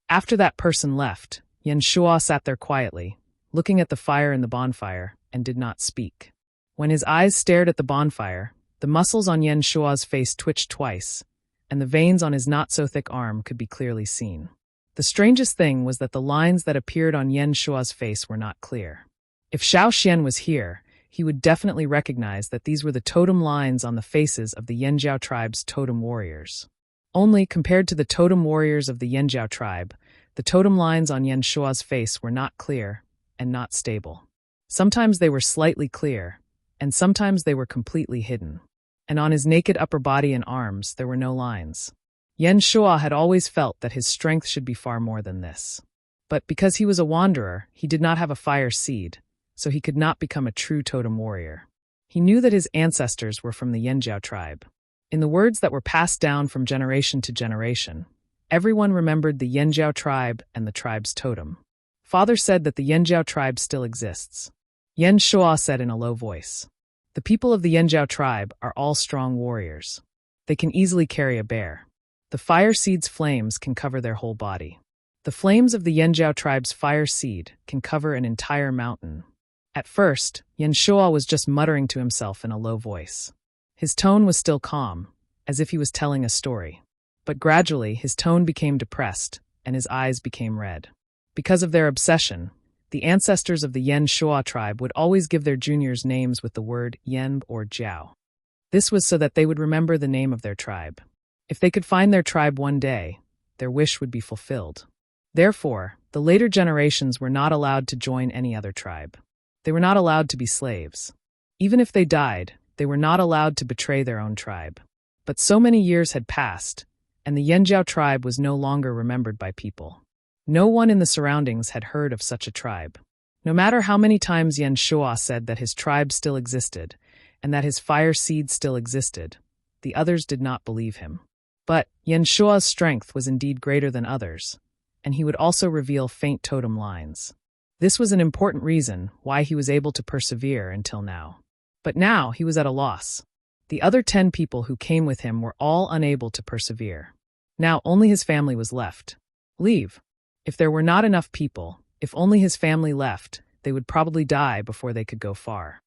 After that person left, Yenshoa sat there quietly, looking at the fire in the bonfire, and did not speak. When his eyes stared at the bonfire, the muscles on Yenshoa's face twitched twice, and the veins on his not-so-thick arm could be clearly seen. The strangest thing was that the lines that appeared on Yenshoa's face were not clear. If Xiao Xian was here, he would definitely recognize that these were the totem lines on the faces of the Yanjiao tribe's totem warriors. Only, compared to the totem warriors of the Yanjiao tribe, the totem lines on Yenshoa's face were not clear and not stable. Sometimes they were slightly clear, and sometimes they were completely hidden. And on his naked upper body and arms, there were no lines. Yenshoa had always felt that his strength should be far more than this. But because he was a wanderer, he did not have a fire seed, so he could not become a true totem warrior. He knew that his ancestors were from the Yanjiao tribe. In the words that were passed down from generation to generation, everyone remembered the Yanjiao tribe and the tribe's totem. Father said that the Yanjiao tribe still exists. Yenshoa said in a low voice. The people of the Yanjiao tribe are all strong warriors. They can easily carry a bear. The fire seed's flames can cover their whole body. The flames of the Yanjiao tribe's fire seed can cover an entire mountain. At first, Yenshoa was just muttering to himself in a low voice. His tone was still calm, as if he was telling a story. But gradually, his tone became depressed, and his eyes became red. Because of their obsession, the ancestors of the Yen Shuo tribe would always give their juniors names with the word Yen or Jiao. This was so that they would remember the name of their tribe. If they could find their tribe one day, their wish would be fulfilled. Therefore, the later generations were not allowed to join any other tribe. They were not allowed to be slaves. Even if they died, they were not allowed to betray their own tribe. But so many years had passed, and the Yanjiao tribe was no longer remembered by people. No one in the surroundings had heard of such a tribe. No matter how many times Yen Shuo said that his tribe still existed, and that his fire seed still existed, the others did not believe him. But Yen Shuo's strength was indeed greater than others, and he would also reveal faint totem lines. This was an important reason why he was able to persevere until now. But now he was at a loss. The other 10 people who came with him were all unable to persevere. Now only his family was left. Leave. If there were not enough people, if only his family left, they would probably die before they could go far.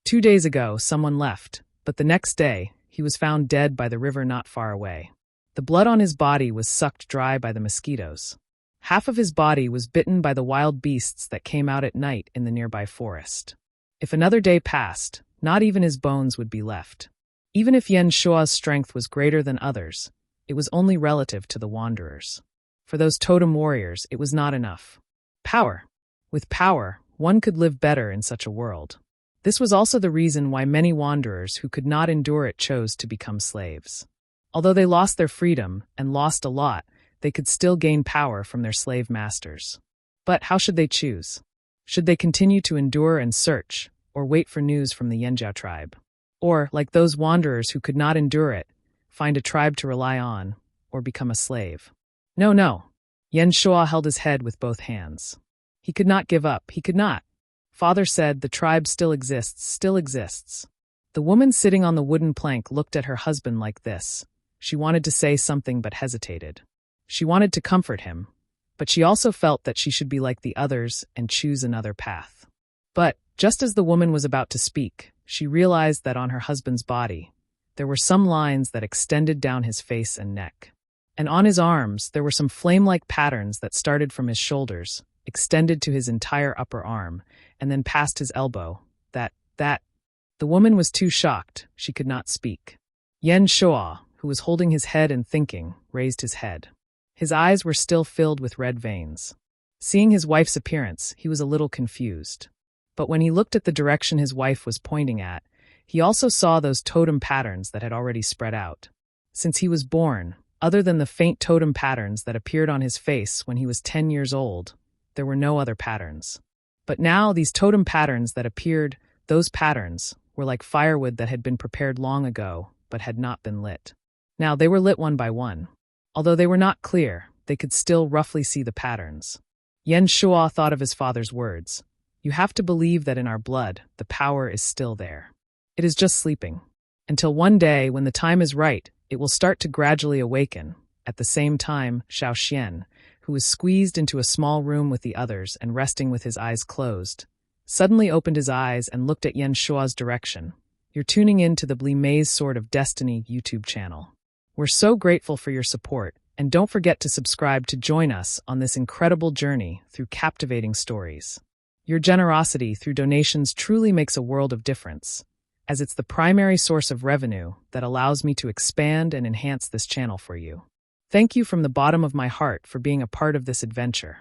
2 days ago, someone left, but the next day, he was found dead by the river not far away. The blood on his body was sucked dry by the mosquitoes. Half of his body was bitten by the wild beasts that came out at night in the nearby forest. If another day passed, not even his bones would be left. Even if Yen Shuo's strength was greater than others, it was only relative to the wanderers. For those totem warriors, it was not enough. Power. With power, one could live better in such a world. This was also the reason why many wanderers who could not endure it chose to become slaves. Although they lost their freedom and lost a lot, they could still gain power from their slave masters. But how should they choose? Should they continue to endure and search, or wait for news from the Yanjiao tribe? Or, like those wanderers who could not endure it, find a tribe to rely on, or become a slave? No. Yen Shuo held his head with both hands. He could not give up, he could not. Father said the tribe still exists, still exists. The woman sitting on the wooden plank looked at her husband like this. She wanted to say something but hesitated. She wanted to comfort him, but she also felt that she should be like the others and choose another path. But, just as the woman was about to speak, she realized that on her husband's body, there were some lines that extended down his face and neck. And on his arms, there were some flame-like patterns that started from his shoulders, extended to his entire upper arm, and then past his elbow. The woman was too shocked, she could not speak. Yen Shuo, who was holding his head and thinking, raised his head. His eyes were still filled with red veins. Seeing his wife's appearance, he was a little confused. But when he looked at the direction his wife was pointing at, he also saw those totem patterns that had already spread out. Since he was born, other than the faint totem patterns that appeared on his face when he was 10 years old, there were no other patterns. But now these totem patterns that appeared, those patterns, were like firewood that had been prepared long ago, but had not been lit. Now they were lit one by one. Although they were not clear, they could still roughly see the patterns. Yen Shuo thought of his father's words. You have to believe that in our blood, the power is still there. It is just sleeping. Until one day, when the time is right, it will start to gradually awaken. At the same time, Xiao Xian, who was squeezed into a small room with the others and resting with his eyes closed, suddenly opened his eyes and looked at Yen Shuo's direction. You're tuning in to the Blee Maze Sword of Destiny YouTube channel. We're so grateful for your support, and don't forget to subscribe to join us on this incredible journey through captivating stories. Your generosity through donations truly makes a world of difference, as it's the primary source of revenue that allows me to expand and enhance this channel for you. Thank you from the bottom of my heart for being a part of this adventure.